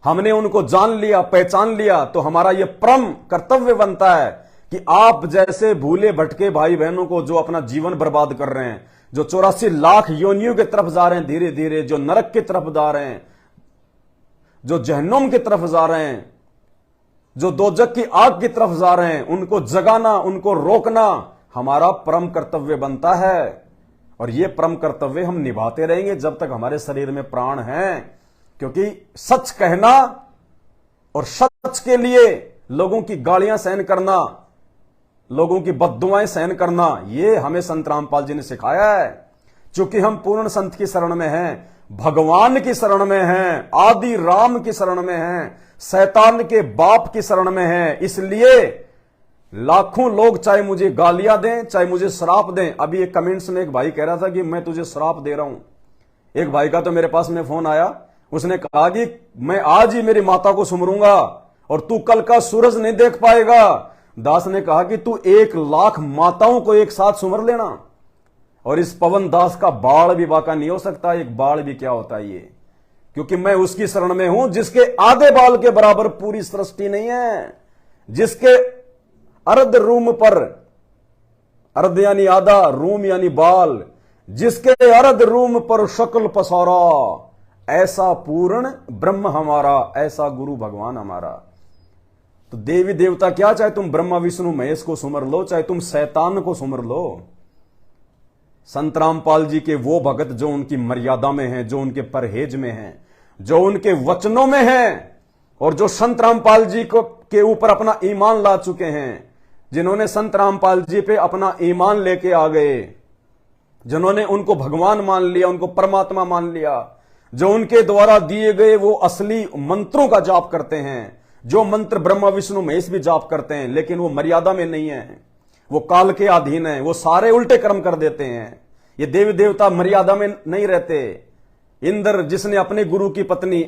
हमने उनको जान लिया, पहचान लिया, तो हमारा यह परम कर्तव्य बनता है कि आप जैसे भूले भटके भाई बहनों को जो अपना जीवन बर्बाद कर रहे हैं, जो 84 लाख योनियों की तरफ जा रहे हैं धीरे धीरे, जो नरक की तरफ जा रहे हैं, जो जहन्नुम की तरफ जा रहे हैं, जो दोजक की आग की तरफ जा रहे हैं, उनको जगाना, उनको रोकना हमारा परम कर्तव्य बनता है। और यह परम कर्तव्य हम निभाते रहेंगे जब तक हमारे शरीर में प्राण हैं। क्योंकि सच कहना और सच के लिए लोगों की गालियां सहन करना, लोगों की बद्दुआएं सहन करना, यह हमें संत रामपाल जी ने सिखाया है। चूंकि हम पूर्ण संत की शरण में हैं, भगवान की शरण में हैं, आदि राम की शरण में हैं, शैतान के बाप की शरण में हैं, इसलिए लाखों लोग चाहे मुझे गालियां दें, चाहे मुझे श्राप दें। अभी एक कमेंट्स में एक भाई कह रहा था कि मैं तुझे श्राप दे रहा हूं। एक भाई का तो मेरे पास में फोन आया, उसने कहा कि मैं आज ही मेरी माता को सुमरूंगा और तू कल का सूरज नहीं देख पाएगा। दास ने कहा कि तू 1 लाख माताओं को एक साथ सुमर लेना। और इस पवन दास का बाल भी बाका नहीं हो सकता। एक बाल भी क्या होता है ये, क्योंकि मैं उसकी शरण में हूं जिसके आधे बाल के बराबर पूरी सृष्टि नहीं है, जिसके अर्ध रूम पर, अर्ध यानी आधा, रूम यानी बाल, जिसके अर्ध रूम पर शकल पसारा, ऐसा पूर्ण ब्रह्म हमारा, ऐसा गुरु भगवान हमारा। तो देवी देवता क्या, चाहे तुम ब्रह्मा विष्णु महेश को सुमर लो, चाहे तुम शैतान को सुमर लो, संत रामपाल जी के वो भगत जो उनकी मर्यादा में हैं, जो उनके परहेज में हैं, जो उनके वचनों में हैं, और जो संत रामपाल जी को के ऊपर अपना ईमान ला चुके हैं, जिन्होंने संत रामपाल जी पे अपना ईमान लेके आ गए, जिन्होंने उनको भगवान मान लिया, उनको परमात्मा मान लिया, जो उनके द्वारा दिए गए वो असली मंत्रों का जाप करते हैं, जो मंत्र ब्रह्मा विष्णु महेश भी जाप करते हैं, लेकिन वो मर्यादा में नहीं है, वो काल के अधीन है, वो सारे उल्टे कर्म कर देते हैं। ये देवी देवता मर्यादा में नहीं रहते। इंद्र जिसने अपने गुरु की पत्नी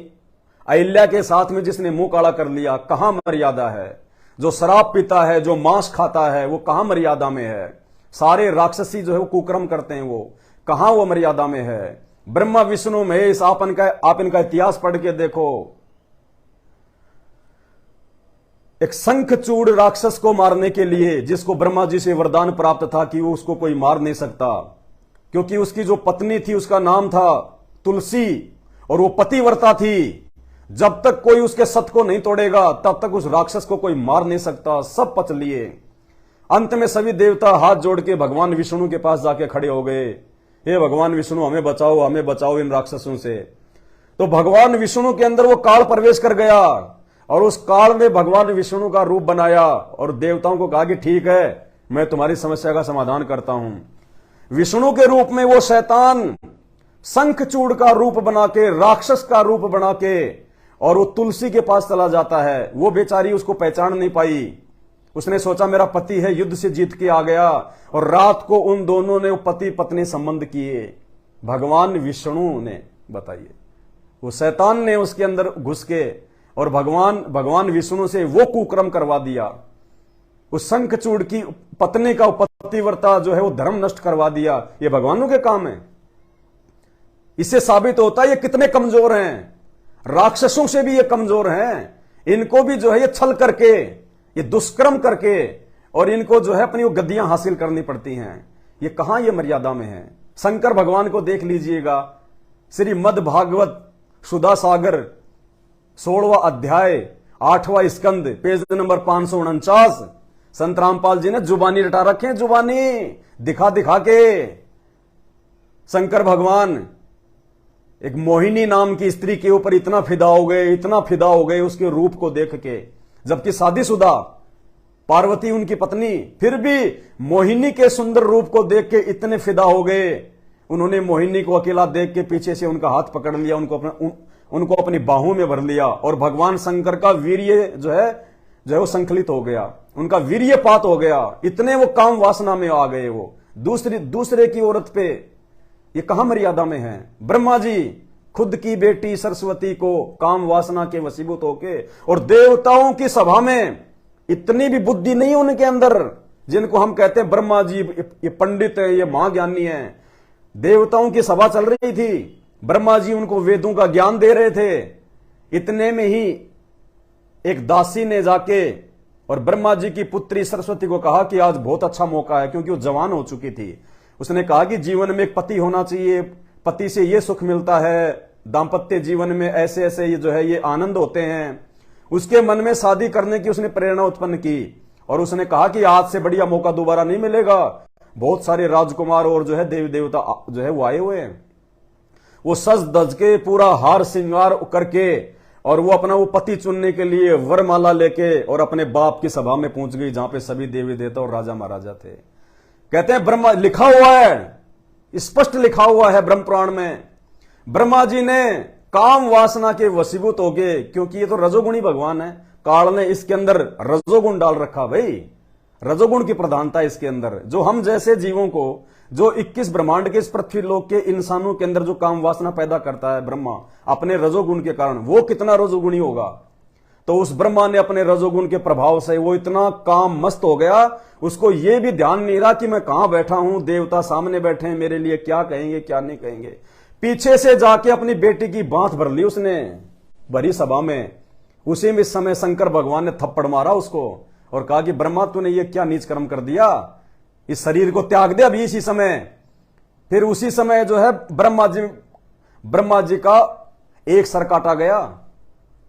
अहिल्या के साथ में जिसने मुंह काला कर लिया, कहां मर्यादा है? जो शराब पीता है, जो मांस खाता है, वो कहां मर्यादा में है? सारे राक्षसी जो है वो कुकर्म करते हैं, वो कहां वो मर्यादा में है? ब्रह्मा विष्णु महेश, आप इनका इतिहास पढ़ के देखो। एक शंखचूड़ राक्षस को मारने के लिए, जिसको ब्रह्मा जी से वरदान प्राप्त था कि वो उसको कोई मार नहीं सकता, क्योंकि उसकी जो पत्नी थी उसका नाम था तुलसी और वो पतिव्रता थी। जब तक कोई उसके सत को नहीं तोड़ेगा तब तक उस राक्षस को कोई मार नहीं सकता। सब पच लिए। अंत में सभी देवता हाथ जोड़ के भगवान विष्णु के पास जाके खड़े हो गए, हे भगवान विष्णु हमें बचाओ, हमें बचाओ इन राक्षसों से। तो भगवान विष्णु के अंदर वो काल प्रवेश कर गया और उस काल में भगवान विष्णु का रूप बनाया और देवताओं को कहा कि ठीक है, मैं तुम्हारी समस्या का समाधान करता हूं। विष्णु के रूप में वो शैतान शंखचूड़ का रूप बना के, राक्षस का रूप बना के, और वो तुलसी के पास चला जाता है। वो बेचारी उसको पहचान नहीं पाई। उसने सोचा मेरा पति है, युद्ध से जीत के आ गया, और रात को उन दोनों ने पति पत्नी संबंध किए। भगवान विष्णु ने, बताइए, वो शैतान ने उसके अंदर घुस के और भगवान विष्णु से वो कुक्रम करवा दिया। उस शंखचूड़ की पत्नी का पतिव्रता जो है वो धर्म नष्ट करवा दिया। ये भगवानों के काम है। इससे साबित होता है ये कितने कमजोर हैं। राक्षसों से भी ये कमजोर हैं। इनको भी जो है ये छल करके, ये दुष्कर्म करके, और इनको जो है अपनी वो गद्दियां हासिल करनी पड़ती हैं। ये कहां ये मर्यादा में है? शंकर भगवान को देख लीजिएगा, श्रीमद् भागवत सुधा सागर 16वां अध्याय 8वां स्कंद पेज नंबर 549। संत रामपाल जी ने जुबानी रटा रखे हैं, जुबानी दिखा दिखा के। शंकर भगवान एक मोहिनी नाम की स्त्री के ऊपर इतना फिदा हो गए, इतना फिदा हो गए उसके रूप को देख के, जबकि शादीशुदा पार्वती उनकी पत्नी, फिर भी मोहिनी के सुंदर रूप को देख के इतने फिदा हो गए उन्होंने मोहिनी को अकेला देख के पीछे से उनका हाथ पकड़ लिया, उनको अपनी बाहों में भर लिया और भगवान शंकर का वीर्य जो है वो संकलित हो गया, उनका वीर्यपात हो गया। इतने वो काम वासना में आ गए, वो दूसरे की औरत पे, ये कहां मर्यादा में है। ब्रह्मा जी खुद की बेटी सरस्वती को काम वासना के वशीभूत होके, और देवताओं की सभा में इतनी भी बुद्धि नहीं उनके अंदर, जिनको हम कहते हैं ब्रह्मा जी ये पंडित है, ये महाज्ञानी है। देवताओं की सभा चल रही थी, ब्रह्मा जी उनको वेदों का ज्ञान दे रहे थे। इतने में ही एक दासी ने जाके और ब्रह्मा जी की पुत्री सरस्वती को कहा कि आज बहुत अच्छा मौका है, क्योंकि वो जवान हो चुकी थी। उसने कहा कि जीवन में एक पति होना चाहिए, पति से ये सुख मिलता है, दाम्पत्य जीवन में ऐसे ऐसे ये जो है ये आनंद होते हैं। उसके मन में शादी करने की उसने प्रेरणा उत्पन्न की और उसने कहा कि आज से बढ़िया मौका दोबारा नहीं मिलेगा। बहुत सारे राजकुमार और जो है देवी देवता जो है वो आए हुए हैं। वो सज धज के पूरा हार श्रृंगार करके और वो अपना वो पति चुनने के लिए वरमाला लेके और अपने बाप की सभा में पहुंच गई, जहां पे सभी देवी देवता और राजा महाराजा थे। कहते हैं ब्रह्मा, लिखा हुआ है, स्पष्ट लिखा हुआ है ब्रह्म पुराण में, ब्रह्मा जी ने काम वासना के वशीभूत हो गए, क्योंकि ये तो रजोगुणी भगवान है। काल ने इसके अंदर रजोगुण डाल रखा भाई, रजोगुण की प्रधानता इसके अंदर। जो हम जैसे जीवों को, जो 21 ब्रह्मांड के इस पृथ्वी लोक के इंसानों के अंदर जो काम वासना पैदा करता है ब्रह्मा अपने रजोगुण के कारण, वो कितना रजोगुणी होगा। तो उस ब्रह्मा ने अपने रजोगुण के प्रभाव से वो इतना काम मस्त हो गया, उसको ये भी ध्यान नहीं रहा कि मैं कहां बैठा हूं, देवता सामने बैठे हैं, मेरे लिए क्या कहेंगे क्या नहीं कहेंगे। पीछे से जाके अपनी बेटी की बांध भर ली उसने भरी सभा में। उसी में समय शंकर भगवान ने थप्पड़ मारा उसको और कहा कि ब्रह्मा तूने ये क्या नीच कर्म कर दिया, इस शरीर को त्याग दे अभी इसी समय। फिर उसी समय जो है ब्रह्मा जी का एक सर काटा गया।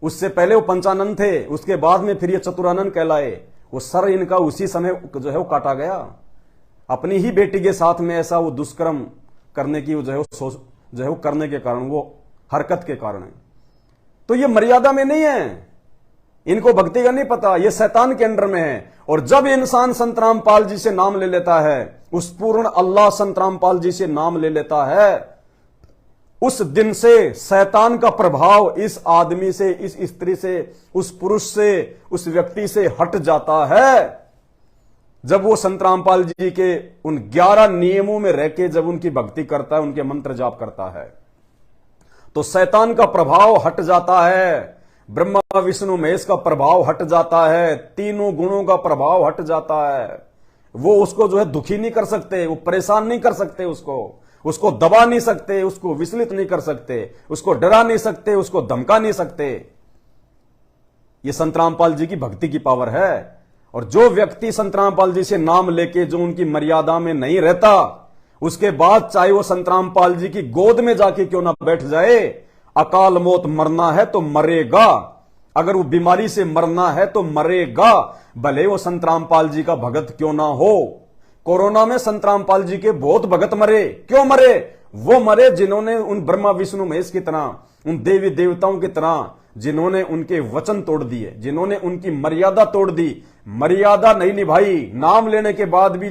उससे पहले वो पंचानन थे, उसके बाद में फिर ये चतुरानन कहलाए। वो सर इनका उसी समय जो है वो काटा गया। अपनी ही बेटी के साथ में ऐसा वो दुष्कर्म करने की जो है वो करने के कारण, वो हरकत के कारण है। तो ये मर्यादा में नहीं है, इनको भक्ति का नहीं पता, ये शैतान के अंडर में है। और जब इंसान संत रामपाल जी से नाम ले लेता है, उस पूर्ण अल्लाह संत रामपाल जी से नाम ले लेता है, उस दिन से शैतान का प्रभाव इस आदमी से, इस स्त्री से, उस पुरुष से, उस व्यक्ति से हट जाता है। जब वो संत रामपाल जी के उन 11 नियमों में रह के जब उनकी भक्ति करता है, उनके मंत्र जाप करता है, तो शैतान का प्रभाव हट जाता है, ब्रह्मा विष्णु महेश का प्रभाव हट जाता है, तीनों गुणों का प्रभाव हट जाता है। वो उसको जो है दुखी नहीं कर सकते, वो परेशान नहीं कर सकते, उसको दबा नहीं सकते, उसको विचलित नहीं कर सकते, उसको डरा नहीं सकते, उसको धमका नहीं सकते। ये संत रामपाल जी की भक्ति की पावर है। और जो व्यक्ति संत रामपाल जी से नाम लेके जो उनकी मर्यादा में नहीं रहता, उसके बाद चाहे वो संत रामपाल जी की गोद में जाके क्यों ना बैठ जाए, अकाल मौत मरना है तो मरेगा। अगर वो बीमारी से मरना है तो मरेगा, भले वो संत रामपाल जी का भगत क्यों ना हो। कोरोना में संत रामपाल जी के बहुत भगत मरे। क्यों मरे? वो मरे जिन्होंने उन ब्रह्मा विष्णु महेश की तरह, उन देवी देवताओं की तरह, जिन्होंने उनके वचन तोड़ दिए, जिन्होंने उनकी मर्यादा तोड़ दी, मर्यादा नहीं निभाई। नाम लेने के बाद भी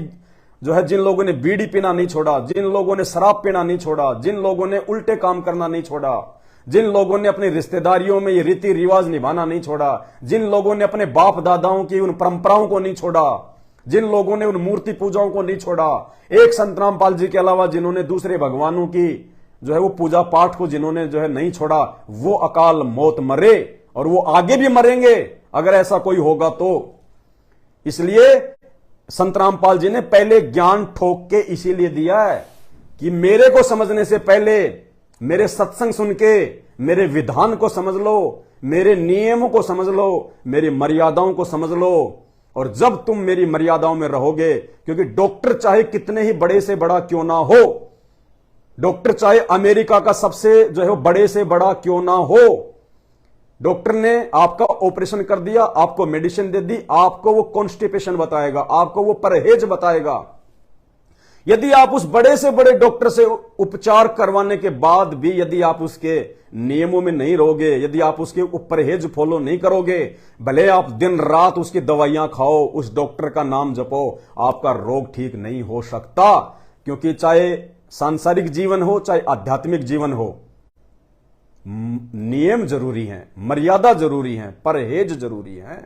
जो है जिन लोगों ने बीड़ी पीना नहीं छोड़ा, जिन लोगों ने शराब पीना नहीं छोड़ा, जिन लोगों ने उल्टे काम करना नहीं छोड़ा, जिन लोगों ने अपनी रिश्तेदारियों में ये रीति रिवाज निभाना नहीं छोड़ा, जिन लोगों ने अपने बाप दादाओं की उन परंपराओं को नहीं छोड़ा, जिन लोगों ने उन मूर्ति पूजाओं को नहीं छोड़ा, एक संत रामपाल जी के अलावा जिन्होंने दूसरे भगवानों की जो है वो पूजा पाठ को जिन्होंने जो है नहीं छोड़ा, वो अकाल मौत मरे और वो आगे भी मरेंगे अगर ऐसा कोई होगा तो। इसलिए संत रामपाल जी ने पहले ज्ञान ठोक के इसीलिए दिया है कि मेरे को समझने से पहले मेरे सत्संग सुन के मेरे विधान को समझ लो, मेरे नियमों को समझ लो, मेरी मर्यादाओं को समझ लो। और जब तुम मेरी मर्यादाओं में रहोगे, क्योंकि डॉक्टर चाहे कितने ही बड़े से बड़ा क्यों ना हो, डॉक्टर चाहे अमेरिका का सबसे जो है बड़े से बड़ा क्यों ना हो, डॉक्टर ने आपका ऑपरेशन कर दिया, आपको मेडिसिन दे दी, आपको वो कॉन्स्टिपेशन बताएगा, आपको वो परहेज बताएगा। यदि आप उस बड़े से बड़े डॉक्टर से उपचार करवाने के बाद भी यदि आप उसके नियमों में नहीं रहोगे, यदि आप उसके परहेज फॉलो नहीं करोगे, भले आप दिन रात उसकी दवाइयां खाओ, उस डॉक्टर का नाम जपो, आपका रोग ठीक नहीं हो सकता। क्योंकि चाहे सांसारिक जीवन हो चाहे आध्यात्मिक जीवन हो, नियम जरूरी हैं, मर्यादा जरूरी है, परहेज जरूरी है।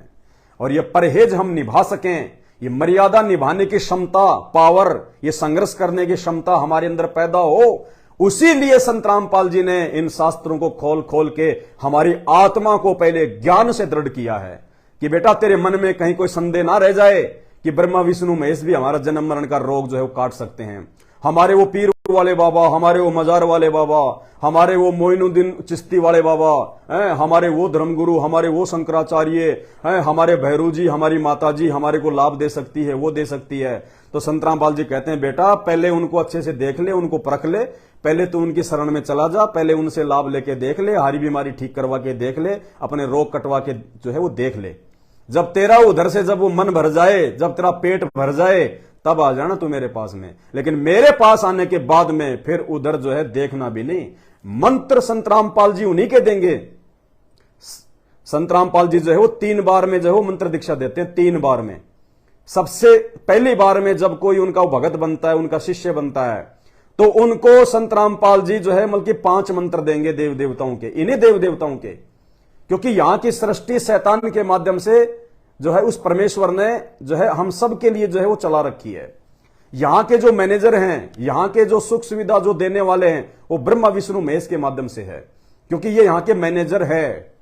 और ये परहेज हम निभा सकें, ये मर्यादा निभाने की क्षमता, पावर, ये संघर्ष करने की क्षमता हमारे अंदर पैदा हो, उसी लिए संत रामपाल जी ने इन शास्त्रों को खोल खोल के हमारी आत्मा को पहले ज्ञान से दृढ़ किया है कि बेटा तेरे मन में कहीं कोई संदेह ना रह जाए कि ब्रह्मा विष्णु महेश भी हमारा जन्म मरण का रोग जो है वो काट सकते हैं। हमारे वो पीर वाले बाबा, हमारे वो मजार वाले बाबा, हमारे वो मोइनुद्दीन चिश्ती वाले बाबा, हमारे वो धर्मगुरु, हमारे वो शंकराचार्य, हमारे भैरू जी, हमारी माता जी हमारे को लाभ दे सकती है, वो दे सकती है। तो संत रामपाल जी कहते हैं बेटा पहले उनको अच्छे से देख ले, उनको परख ले, पहले तो उनकी शरण में चला जा, पहले उनसे लाभ लेके देख ले, हारी बीमारी ठीक करवा के देख ले, अपने रोग कटवा के जो है वो देख ले। जब तेरा उधर से जब वो मन भर जाए, जब तेरा पेट भर जाए, तब आ जाना तू मेरे पास में। लेकिन मेरे पास आने के बाद में फिर उधर जो है देखना भी नहीं। मंत्र संत रामपाल जी उन्हीं के देंगे। संत रामपाल जी जो है वो 3 बार में जो है वो मंत्र दीक्षा देते हैं, 3 बार में। सबसे पहली बार में जब कोई उनका भगत बनता है, उनका शिष्य बनता है, तो उनको संत रामपाल जी जो है बल्कि 5 मंत्र देंगे देव देवताओं के, इन्हीं देव देवताओं के, क्योंकि यहां की सृष्टि शैतान के माध्यम से जो है उस परमेश्वर ने जो है हम सब के लिए जो है वो चला रखी है। यहां के जो मैनेजर हैं, यहां के जो सुख सुविधा जो देने वाले हैं, वो ब्रह्मा विष्णु महेश के माध्यम से है, क्योंकि ये यहां के मैनेजर है।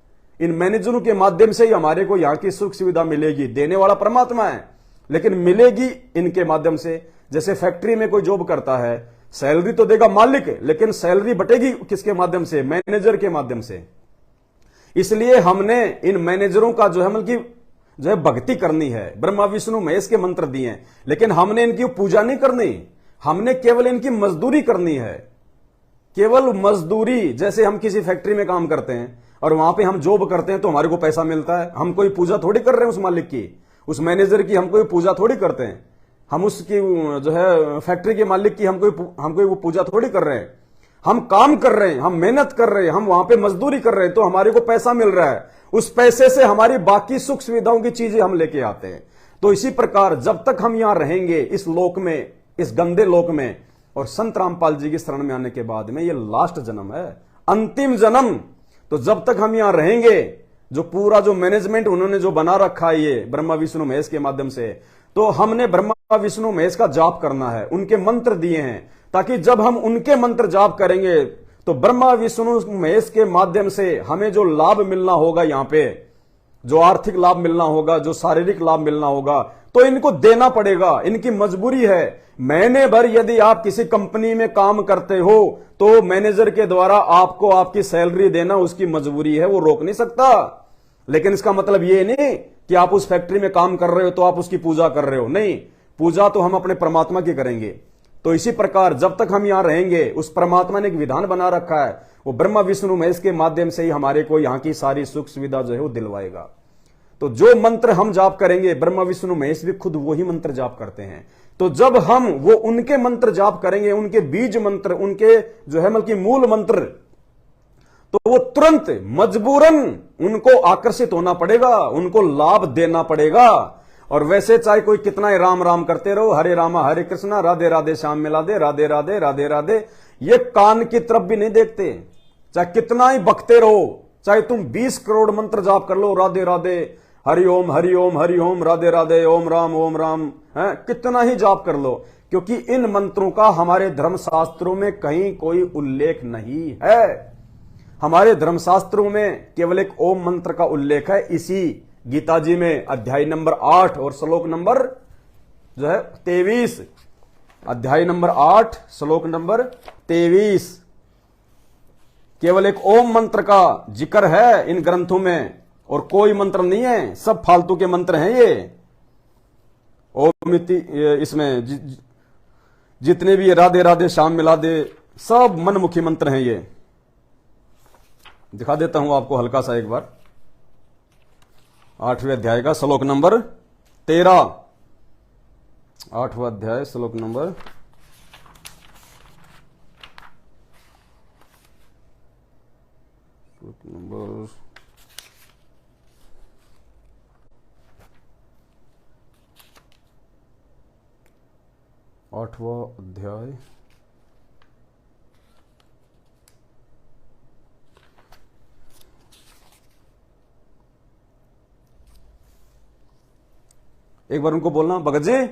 इन मैनेजरों के माध्यम से ही हमारे को यहां की सुख सुविधा मिलेगी। देने वाला परमात्मा है, लेकिन मिलेगी इनके माध्यम से। जैसे फैक्ट्री में कोई जॉब करता है, सैलरी तो देगा मालिक, लेकिन सैलरी बटेगी किसके माध्यम से? मैनेजर के माध्यम से। इसलिए हमने इन मैनेजरों का जो है मतलब जो है भक्ति करनी है। ब्रह्मा विष्णु महेश के मंत्र दिए हैं, लेकिन हमने इनकी पूजा नहीं करनी, हमने केवल इनकी मजदूरी करनी है। केवल मजदूरी। जैसे हम किसी फैक्ट्री में काम करते हैं और वहां पे हम जॉब करते हैं तो हमारे को पैसा मिलता है, हम कोई पूजा थोड़ी कर रहे हैं उस मालिक की, उस मैनेजर की हम कोई पूजा थोड़ी करते हैं, हम उसकी जो है फैक्ट्री के मालिक की हम कोई वो पूजा थोड़ी कर रहे हैं। हम काम कर रहे हैं, हम मेहनत कर रहे हैं, हम वहां पे मजदूरी कर रहे हैं, तो हमारे को पैसा मिल रहा है। उस पैसे से हमारी बाकी सुख सुविधाओं की चीजें हम लेके आते हैं। तो इसी प्रकार जब तक हम यहां रहेंगे इस लोक में, इस गंदे लोक में, और संत रामपाल जी की शरण में आने के बाद में ये लास्ट जन्म है, अंतिम जन्म। तो जब तक हम यहां रहेंगे, जो पूरा जो मैनेजमेंट उन्होंने जो बना रखा है ये ब्रह्मा विष्णु महेश के माध्यम से, तो हमने ब्रह्मा विष्णु महेश का जाप करना है। उनके मंत्र दिए हैं, ताकि जब हम उनके मंत्र जाप करेंगे तो ब्रह्मा विष्णु महेश के माध्यम से हमें जो लाभ मिलना होगा, यहां पे जो आर्थिक लाभ मिलना होगा, जो शारीरिक लाभ मिलना होगा, तो इनको देना पड़ेगा, इनकी मजबूरी है। महीने भर यदि आप किसी कंपनी में काम करते हो तो मैनेजर के द्वारा आपको आपकी सैलरी देना उसकी मजबूरी है, वो रोक नहीं सकता। लेकिन इसका मतलब ये नहीं कि आप उस फैक्ट्री में काम कर रहे हो तो आप उसकी पूजा कर रहे हो, नहीं। पूजा तो हम अपने परमात्मा की करेंगे। तो इसी प्रकार जब तक हम यहां रहेंगे, उस परमात्मा ने एक विधान बना रखा है, वो ब्रह्मा विष्णु महेश के माध्यम से ही हमारे को यहां की सारी सुख सुविधा जो है वो दिलवाएगा। तो जो मंत्र हम जाप करेंगे, ब्रह्मा विष्णु महेश भी खुद वही मंत्र जाप करते हैं। तो जब हम वो उनके मंत्र जाप करेंगे, उनके बीज मंत्र, उनके जो है मतलब मूल मंत्र, तो वो तुरंत मजबूरन उनको आकर्षित होना पड़ेगा, उनको लाभ देना पड़ेगा। और वैसे चाहे कोई कितना ही राम राम करते रहो, हरे रामा हरे कृष्णा, राधे राधे श्याम मिला दे, राधे राधे राधे राधे, ये कान की तरफ भी नहीं देखते। चाहे कितना ही बकते रहो, चाहे तुम 20 करोड़ मंत्र जाप कर लो, राधे राधे, हरि ओम हरि ओम हरि ओम, राधे राधे, ओम राम है, कितना ही जाप कर लो, क्योंकि इन मंत्रों का हमारे धर्मशास्त्रों में कहीं कोई उल्लेख नहीं है। हमारे धर्मशास्त्रों में केवल एक ओम मंत्र का उल्लेख है, इसी गीता जी में अध्याय नंबर 8 और श्लोक नंबर जो है 23, अध्याय नंबर 8 श्लोक नंबर 23, केवल एक ओम मंत्र का जिक्र है इन ग्रंथों में, और कोई मंत्र नहीं है, सब फालतू के मंत्र हैं ये। ओम इसमें जितने भी राधे राधे श्याम मिला दे, सब मनमुखी मंत्र हैं ये। दिखा देता हूं आपको हल्का सा एक बार, 8वें अध्याय का श्लोक नंबर 13, 8वां अध्याय श्लोक नंबर 8वां अध्याय एक बार उनको बोलना, भगत जी,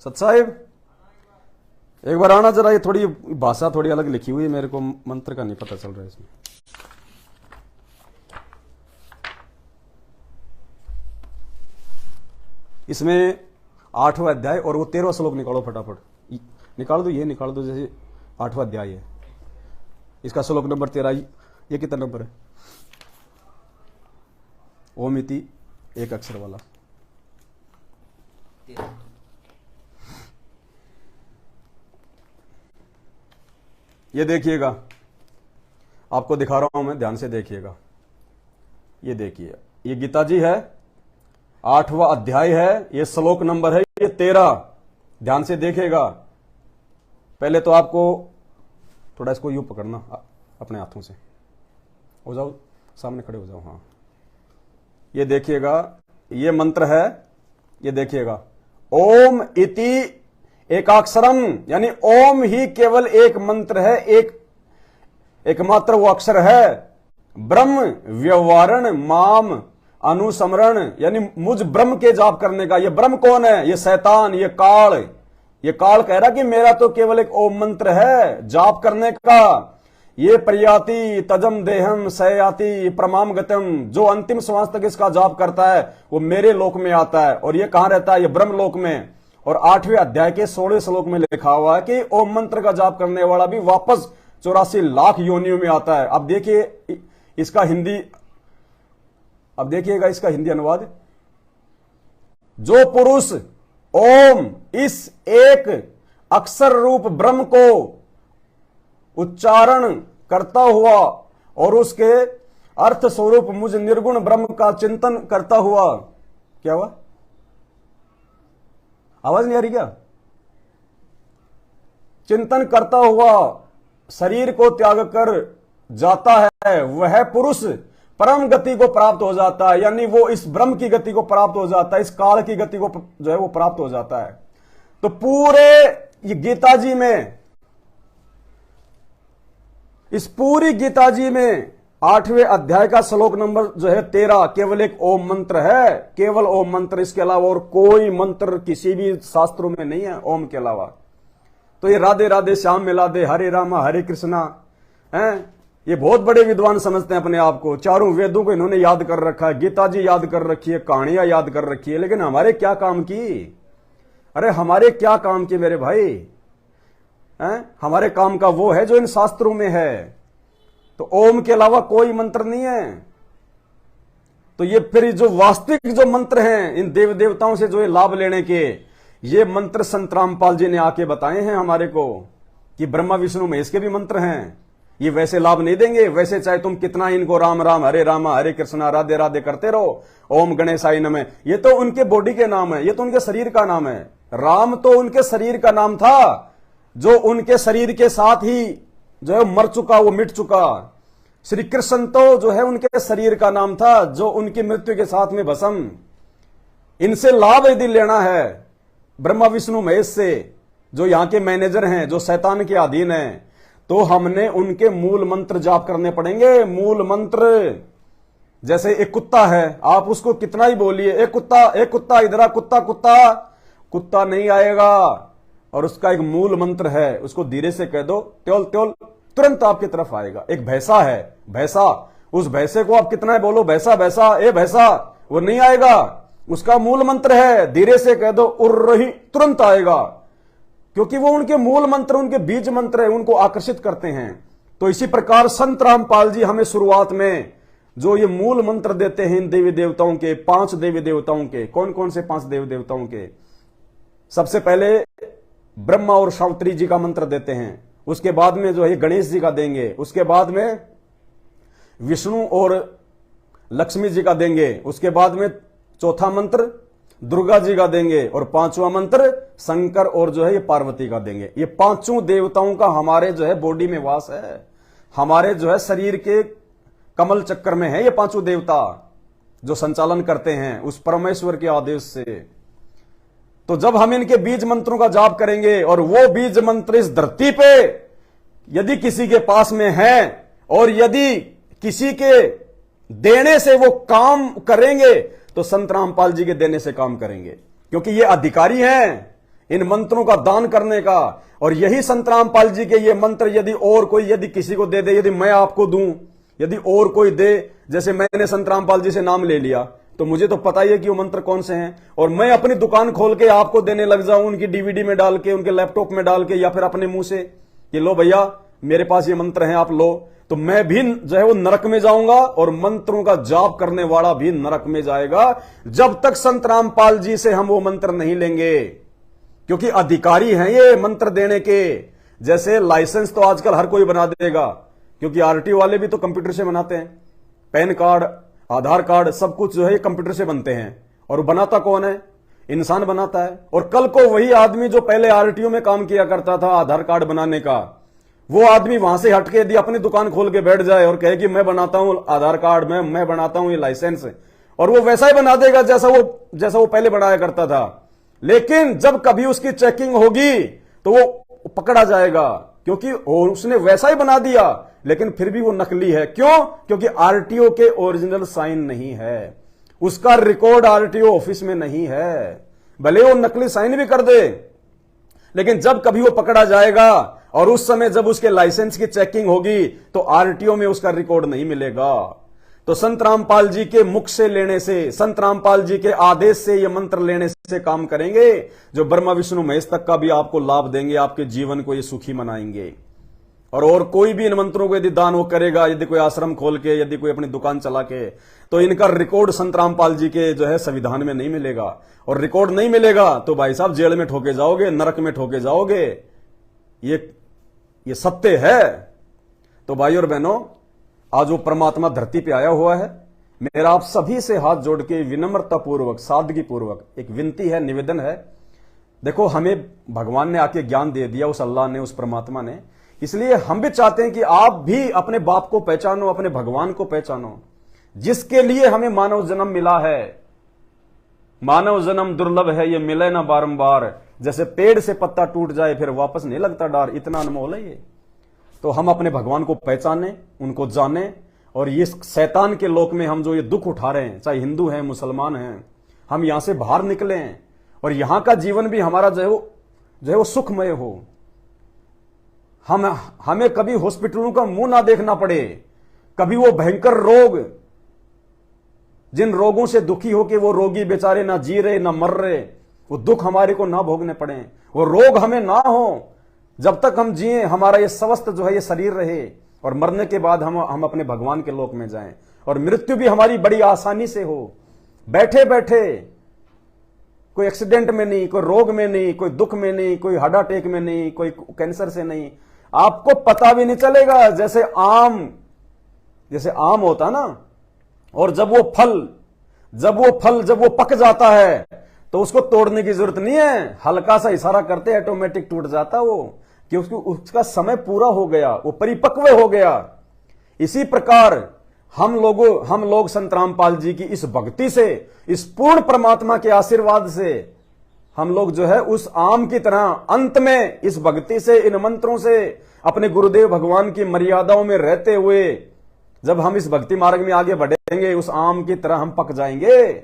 सत साहिब, एक बार आना जरा। ये थोड़ी भाषा थोड़ी अलग लिखी हुई है, मेरे को मंत्र का नहीं पता चल रहा है इसमें। इसमें 8वां अध्याय और वो 13वां श्लोक निकालो फटाफट, निकाल दो, ये निकाल दो। जैसे 8वां अध्याय है, इसका श्लोक नंबर 13, ये कितना नंबर है? ओम इति, एक अक्षर वाला। ये देखिएगा, आपको दिखा रहा हूं मैं, ध्यान से देखिएगा। ये देखिए, ये गीता जी है, 8वां अध्याय है, ये श्लोक नंबर है ये 13। ध्यान से देखिएगा। पहले तो आपको थोड़ा इसको यूं पकड़ना अपने हाथों से, हो जाओ सामने खड़े हो जाओ। हाँ, ये देखिएगा, ये मंत्र है, ये देखिएगा, ओम इति एकाक्षरम, यानी ओम ही केवल एक मंत्र है, एकमात्र वो अक्षर है। ब्रह्म व्यवहारण माम अनुसमरण, यानी मुझ ब्रह्म के जाप करने का। ये ब्रह्म कौन है? ये शैतान, ये काल कह रहा कि मेरा तो केवल एक ओम मंत्र है जाप करने का। ये प्रयाति तजम देहम सयाति प्रमाम गतम, जो अंतिम श्वास तक इसका जाप करता है वो मेरे लोक में आता है। और ये कहां रहता है? ये ब्रह्म लोक में। और 8वें अध्याय के 16वें श्लोक में लिखा हुआ है कि ओम मंत्र का जाप करने वाला भी वापस 84 लाख योनियों में आता है। अब देखिए इसका हिंदी, अब देखिएगा इसका हिंदी अनुवाद। जो पुरुष ओम इस एक अक्षर रूप ब्रह्म को उच्चारण करता हुआ और उसके अर्थ स्वरूप मुझ निर्गुण ब्रह्म का चिंतन करता हुआ, क्या हुआ? आवाज नहीं आ रही क्या? चिंतन करता हुआ शरीर को त्याग कर जाता है, वह पुरुष परम गति को प्राप्त हो जाता है। यानी वो इस ब्रह्म की गति को प्राप्त हो जाता है, इस काल की गति को जो है वो प्राप्त हो जाता है। तो पूरे ये गीता जी में, इस पूरी गीता जी में 8वें अध्याय का श्लोक नंबर जो है 13 केवल एक ओम मंत्र है, केवल ओम मंत्र। इसके अलावा और कोई मंत्र किसी भी शास्त्रों में नहीं है ओम के अलावा। तो ये राधे राधे श्याम मिलादे हरे रामा हरे कृष्णा हैं, ये बहुत बड़े विद्वान समझते हैं अपने आप को। चारों वेदों को इन्होंने याद कर रखा है, गीता जी याद कर रखी है, कहानियां याद कर रखी है, लेकिन हमारे क्या काम की? अरे हमारे क्या काम की मेरे भाई हैं? हमारे काम का वो है जो इन शास्त्रों में है। तो ओम के अलावा कोई मंत्र नहीं है। तो ये फिर जो वास्तविक जो मंत्र हैं इन देव देवताओं से जो है लाभ लेने के, ये मंत्र संत रामपाल जी ने आके बताए हैं हमारे को कि ब्रह्मा विष्णु महेश के भी मंत्र हैं। ये वैसे लाभ नहीं देंगे, वैसे चाहे तुम कितना इनको राम राम हरे रामा हरे कृष्णा राधे राधे करते रहो, ओम गणेशाय नमः, ये तो उनके बॉडी के नाम है, ये तो उनके शरीर का नाम है। राम तो उनके शरीर का नाम था, जो उनके शरीर के साथ ही जो है मर चुका, वो मिट चुका। श्री कृष्ण तो जो है उनके शरीर का नाम था, जो उनकी मृत्यु के साथ में भस्म। इनसे लाभ यदि लेना है ब्रह्मा विष्णु महेश से, जो यहां के मैनेजर हैं, जो शैतान के अधीन हैं, तो हमने उनके मूल मंत्र जाप करने पड़ेंगे। मूल मंत्र, जैसे एक कुत्ता है, आप उसको कितना ही बोलिए, एक कुत्ता इधर आ, कुत्ता कुत्ता कुत्ता नहीं आएगा। और उसका एक मूल मंत्र है, उसको धीरे से कह दो, त्योल त्योल तुरंत आपकी तरफ आएगा। एक भैंसा है, भैंसा, उस भैंसे को आप कितना ही बोलो, भैंसा भैंसा ए भैंसा, वो नहीं आएगा। उसका मूल मंत्र है, धीरे से कह दो उर्रही, तुरंत आएगा, क्योंकि वो उनके मूल मंत्र, उनके बीज मंत्र है, उनको आकर्षित करते हैं। तो इसी प्रकार संत रामपाल जी हमें शुरुआत में जो ये मूल मंत्र देते हैं इन देवी देवताओं के, 5 देवी देवताओं के। कौन कौन से 5 देवी देवताओं के? सबसे पहले ब्रह्मा और सावित्री जी का मंत्र देते हैं, उसके बाद में जो है गणेश जी का देंगे, उसके बाद में विष्णु और लक्ष्मी जी का देंगे, उसके बाद में चौथा मंत्र दुर्गा जी का देंगे, और 5वां मंत्र शंकर और जो है ये पार्वती का देंगे। ये 5 देवताओं का हमारे जो है बॉडी में वास है, हमारे जो है शरीर के कमल चक्कर में है। ये 5 देवता जो संचालन करते हैं उस परमेश्वर के आदेश से। तो जब हम इनके बीज मंत्रों का जाप करेंगे, और वो बीज मंत्र इस धरती पे यदि किसी के पास में है और यदि किसी के देने से वो काम करेंगे, तो संत रामपाल जी के देने से काम करेंगे, क्योंकि ये अधिकारी हैं इन मंत्रों का दान करने का। और यही संत रामपाल जी के ये मंत्र यदि और कोई यदि किसी को दे दे, यदि मैं आपको दूं, यदि और कोई दे, जैसे मैंने संत रामपाल जी से नाम ले लिया, तो मुझे तो पता ही है कि वो मंत्र कौन से हैं, और मैं अपनी दुकान खोल के आपको देने लग जाऊं, उनकी डीवीडी में डाल के, उनके लैपटॉप में डाल के, या फिर अपने मुंह से कि लो भैया मेरे पास ये मंत्र हैं आप लो, तो मैं भी जो है वो नरक में जाऊंगा और मंत्रों का जाप करने वाला भी नरक में जाएगा, जब तक संत रामपाल जी से हम वो मंत्र नहीं लेंगे, क्योंकि अधिकारी हैं ये मंत्र देने के। जैसे लाइसेंस तो आजकल हर कोई बना देगा, क्योंकि आरटीओ वाले भी तो कंप्यूटर से बनाते हैं, पैन कार्ड, आधार कार्ड, सब कुछ जो है कंप्यूटर से बनते हैं, और बनाता कौन है? इंसान बनाता है। और कल को वही आदमी जो पहले आरटीओ में काम किया करता था आधार कार्ड बनाने का, वो आदमी वहां से हटके यदि अपनी दुकान खोल के बैठ जाए और कहे कि मैं बनाता हूं आधार कार्ड में, मैं बनाता हूं ये लाइसेंस, और वो वैसा ही बना देगा जैसा वो पहले बनाया करता था। लेकिन जब कभी उसकी चेकिंग होगी तो वो पकड़ा जाएगा, क्योंकि उसने वैसा ही बना दिया, लेकिन फिर भी वो नकली है। क्यों? क्योंकि आरटीओ के ओरिजिनल साइन नहीं है, उसका रिकॉर्ड आरटीओ ऑफिस में नहीं है, भले वो नकली साइन भी कर दे, लेकिन जब कभी वो पकड़ा जाएगा और उस समय जब उसके लाइसेंस की चेकिंग होगी तो आरटीओ में उसका रिकॉर्ड नहीं मिलेगा। तो संत रामपाल जी के मुख से लेने से, संत रामपाल जी के आदेश से ये मंत्र लेने से काम करेंगे, जो ब्रह्मा विष्णु महेश तक का भी आपको लाभ देंगे, आपके जीवन को ये सुखी बनाएंगे। और कोई भी इन मंत्रों को यदि दान वो करेगा, यदि कोई आश्रम खोल के, यदि कोई अपनी दुकान चला के, तो इनका रिकॉर्ड संत रामपाल जी के जो है संविधान में नहीं मिलेगा। और रिकॉर्ड नहीं मिलेगा तो भाई साहब जेल में ठोके जाओगे, नरक में ठोके जाओगे, ये सत्य है। तो भाई और बहनों, आज वो परमात्मा धरती पे आया हुआ है। मेरा आप सभी से हाथ जोड़ के विनम्रता पूर्वक, सादगी पूर्वक एक विनती है, निवेदन है। देखो, हमें भगवान ने आके ज्ञान दे दिया, उस अल्लाह ने, उस परमात्मा ने, इसलिए हम भी चाहते हैं कि आप भी अपने बाप को पहचानो, अपने भगवान को पहचानो, जिसके लिए हमें मानव जन्म मिला है। मानव जन्म दुर्लभ है, ये मिले ना बारंबार, जैसे पेड़ से पत्ता टूट जाए फिर वापस नहीं लगता डार, इतना अनमोल है ये। तो हम अपने भगवान को पहचाने, उनको जाने, और ये शैतान के लोक में हम जो ये दुख उठा रहे हैं, चाहे हिंदू हैं, मुसलमान हैं, हम यहां से बाहर निकले और यहां का जीवन भी हमारा जो है वो सुखमय हो। हमें कभी हॉस्पिटलों का मुंह ना देखना पड़े, कभी वो भयंकर रोग, जिन रोगों से दुखी हो के वो रोगी बेचारे ना जी रहे ना मर रहे, वो दुख हमारे को ना भोगने पड़े, वो रोग हमें ना हो। जब तक हम जिए, हमारा ये स्वस्थ जो है ये शरीर रहे, और मरने के बाद हम अपने भगवान के लोक में जाएं, और मृत्यु भी हमारी बड़ी आसानी से हो, बैठे बैठे, कोई एक्सीडेंट में नहीं, कोई रोग में नहीं, कोई दुख में नहीं, कोई हार्ट अटैक में नहीं, कोई कैंसर से नहीं, आपको पता भी नहीं चलेगा। जैसे आम होता ना, और जब वो पक जाता है तो उसको तोड़ने की जरूरत नहीं है, हल्का सा इशारा करते ऑटोमेटिक टूट जाता वो, क्योंकि उसका समय पूरा हो गया, वो परिपक्व हो गया। इसी प्रकार हम लोग संत रामपाल जी की इस भक्ति से, इस पूर्ण परमात्मा के आशीर्वाद से, हम लोग जो है उस आम की तरह अंत में इस भक्ति से, इन मंत्रों से, अपने गुरुदेव भगवान की मर्यादाओं में रहते हुए जब हम इस भक्ति मार्ग में आगे बढ़ेंगे, उस आम की तरह हम पक जाएंगे,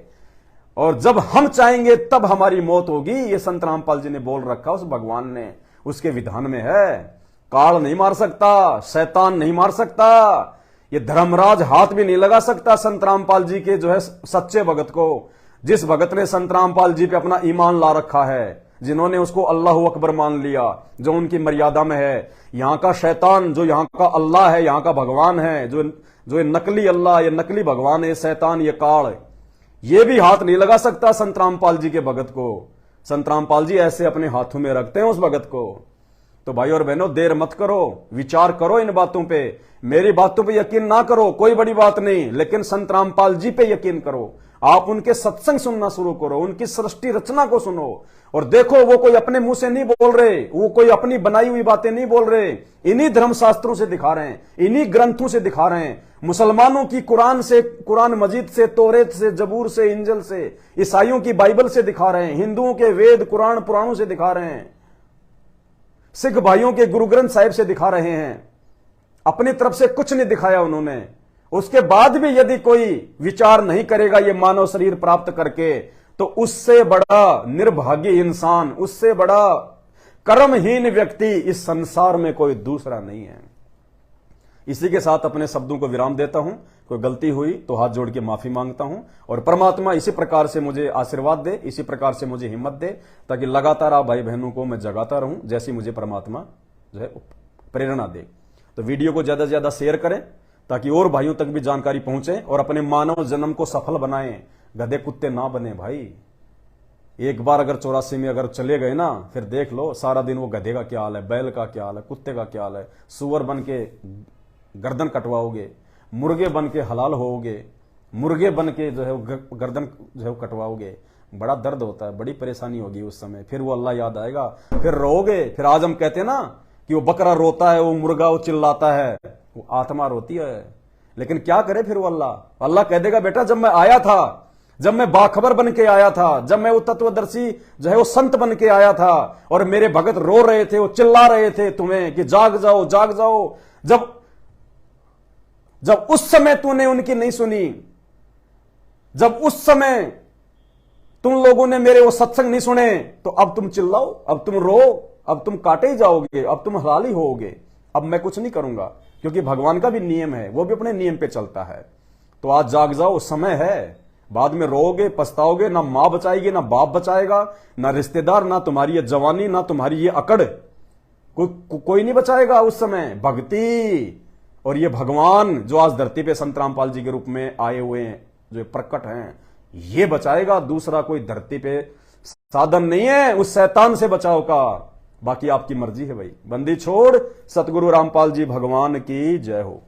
और जब हम चाहेंगे तब हमारी मौत होगी। ये संत रामपाल जी ने बोल रखा, उस भगवान ने, उसके विधान में है। काल नहीं मार सकता, शैतान नहीं मार सकता, ये धर्मराज हाथ भी नहीं लगा सकता संत रामपाल जी के जो है सच्चे भगत को, जिस भगत ने संत रामपाल जी पे अपना ईमान ला रखा है, जिन्होंने उसको अल्लाह अकबर मान लिया, जो उनकी मर्यादा में है। यहां का शैतान, जो यहां का अल्लाह है, यहां का भगवान है, जो ये नकली अल्लाह, ये नकली भगवान, ये शैतान, ये काल, ये भी हाथ नहीं लगा सकता संत रामपाल जी के भगत को। संत रामपाल जी ऐसे अपने हाथों में रखते हैं उस भगत को। तो भाई और बहनों, देर मत करो, विचार करो इन बातों पे। मेरी बातों पे यकीन ना करो, कोई बड़ी बात नहीं, लेकिन संत रामपाल जी पे यकीन करो। आप उनके सत्संग सुनना शुरू करो, उनकी सृष्टि रचना को सुनो, और देखो वो कोई अपने मुंह से नहीं बोल रहे, वो कोई अपनी बनाई हुई बातें नहीं बोल रहे, इन्हीं धर्मशास्त्रों से दिखा रहे हैं, इन्हीं ग्रंथों से दिखा रहे हैं। मुसलमानों की कुरान से, कुरान मजीद से, तौरेत से, जबूर से, इंजल से, ईसाइयों की बाइबल से दिखा रहे हैं, हिंदुओं के वेद कुरान पुराणों से दिखा रहे हैं, सिख भाइयों के गुरु ग्रंथ साहिब से दिखा रहे हैं। अपनी तरफ से कुछ नहीं दिखाया उन्होंने, उसके बाद भी यदि कोई विचार नहीं करेगा ये मानव शरीर प्राप्त करके, तो उससे बड़ा निर्भाग्य इंसान, उससे बड़ा कर्महीन व्यक्ति इस संसार में कोई दूसरा नहीं है। इसी के साथ अपने शब्दों को विराम देता हूं। कोई गलती हुई तो हाथ जोड़ के माफी मांगता हूं, और परमात्मा इसी प्रकार से मुझे आशीर्वाद दे, इसी प्रकार से मुझे हिम्मत दे, ताकि लगातार आप भाई बहनों को मैं जगाता रहूं जैसी मुझे परमात्मा जो है प्रेरणा दे। तो वीडियो को ज्यादा से ज्यादा शेयर करें ताकि और भाइयों तक भी जानकारी पहुंचे, और अपने मानव जन्म को सफल बनाएं। गधे कुत्ते ना बने भाई। एक बार अगर 84 में अगर चले गए ना, फिर देख लो सारा दिन वो गधे का क्या हाल है, बैल का क्या हाल है, कुत्ते का क्या हाल है। सुअर बन के गर्दन कटवाओगे, मुर्गे बन के हलाल होोगे, मुर्गे बन के जो है गर्दन जो है कटवाओगे। बड़ा दर्द होता है, बड़ी परेशानी होगी उस समय। फिर वो अल्लाह याद आएगा, फिर रोओगे। फिर आज हम कहते हैं ना कि वो बकरा रोता है, वो मुर्गा वो चिल्लाता है, वो आत्मा रोती है। लेकिन क्या करे फिर वो अल्लाह कह देगा, बेटा जब मैं आया था, जब मैं बाखबर बन के आया था, जब मैं वो तत्वदर्शी जो है वो संत बन के आया था, और मेरे भगत रो रहे थे, वो चिल्ला रहे थे तुम्हें कि जाग जाओ जाग जाओ, जब उस समय तूने उनकी नहीं सुनी, जब उस समय तुम लोगों ने मेरे वो सत्संग नहीं सुने, तो अब तुम चिल्लाओ, अब तुम रो, अब तुम काटे ही जाओगे, अब तुम हलाल ही होगे। अब मैं कुछ नहीं करूंगा, क्योंकि भगवान का भी नियम है, वो भी अपने नियम पे चलता है। तो आज जाग जाओ, समय है। बाद में रोओगे, पछताओगे, ना मां बचाएगी, ना बाप बचाएगा, ना रिश्तेदार, ना तुम्हारी ये जवानी, ना तुम्हारी ये अकड़, कोई नहीं बचाएगा उस समय। भक्ति और ये भगवान जो आज धरती पे संत रामपाल जी के रूप में आए हुए हैं, जो प्रकट हैं, ये बचाएगा। दूसरा कोई धरती पे साधन नहीं है उस शैतान से बचाव का। बाकी आपकी मर्जी है भाई। बंदी छोड़। सतगुरु रामपाल जी भगवान की जय हो।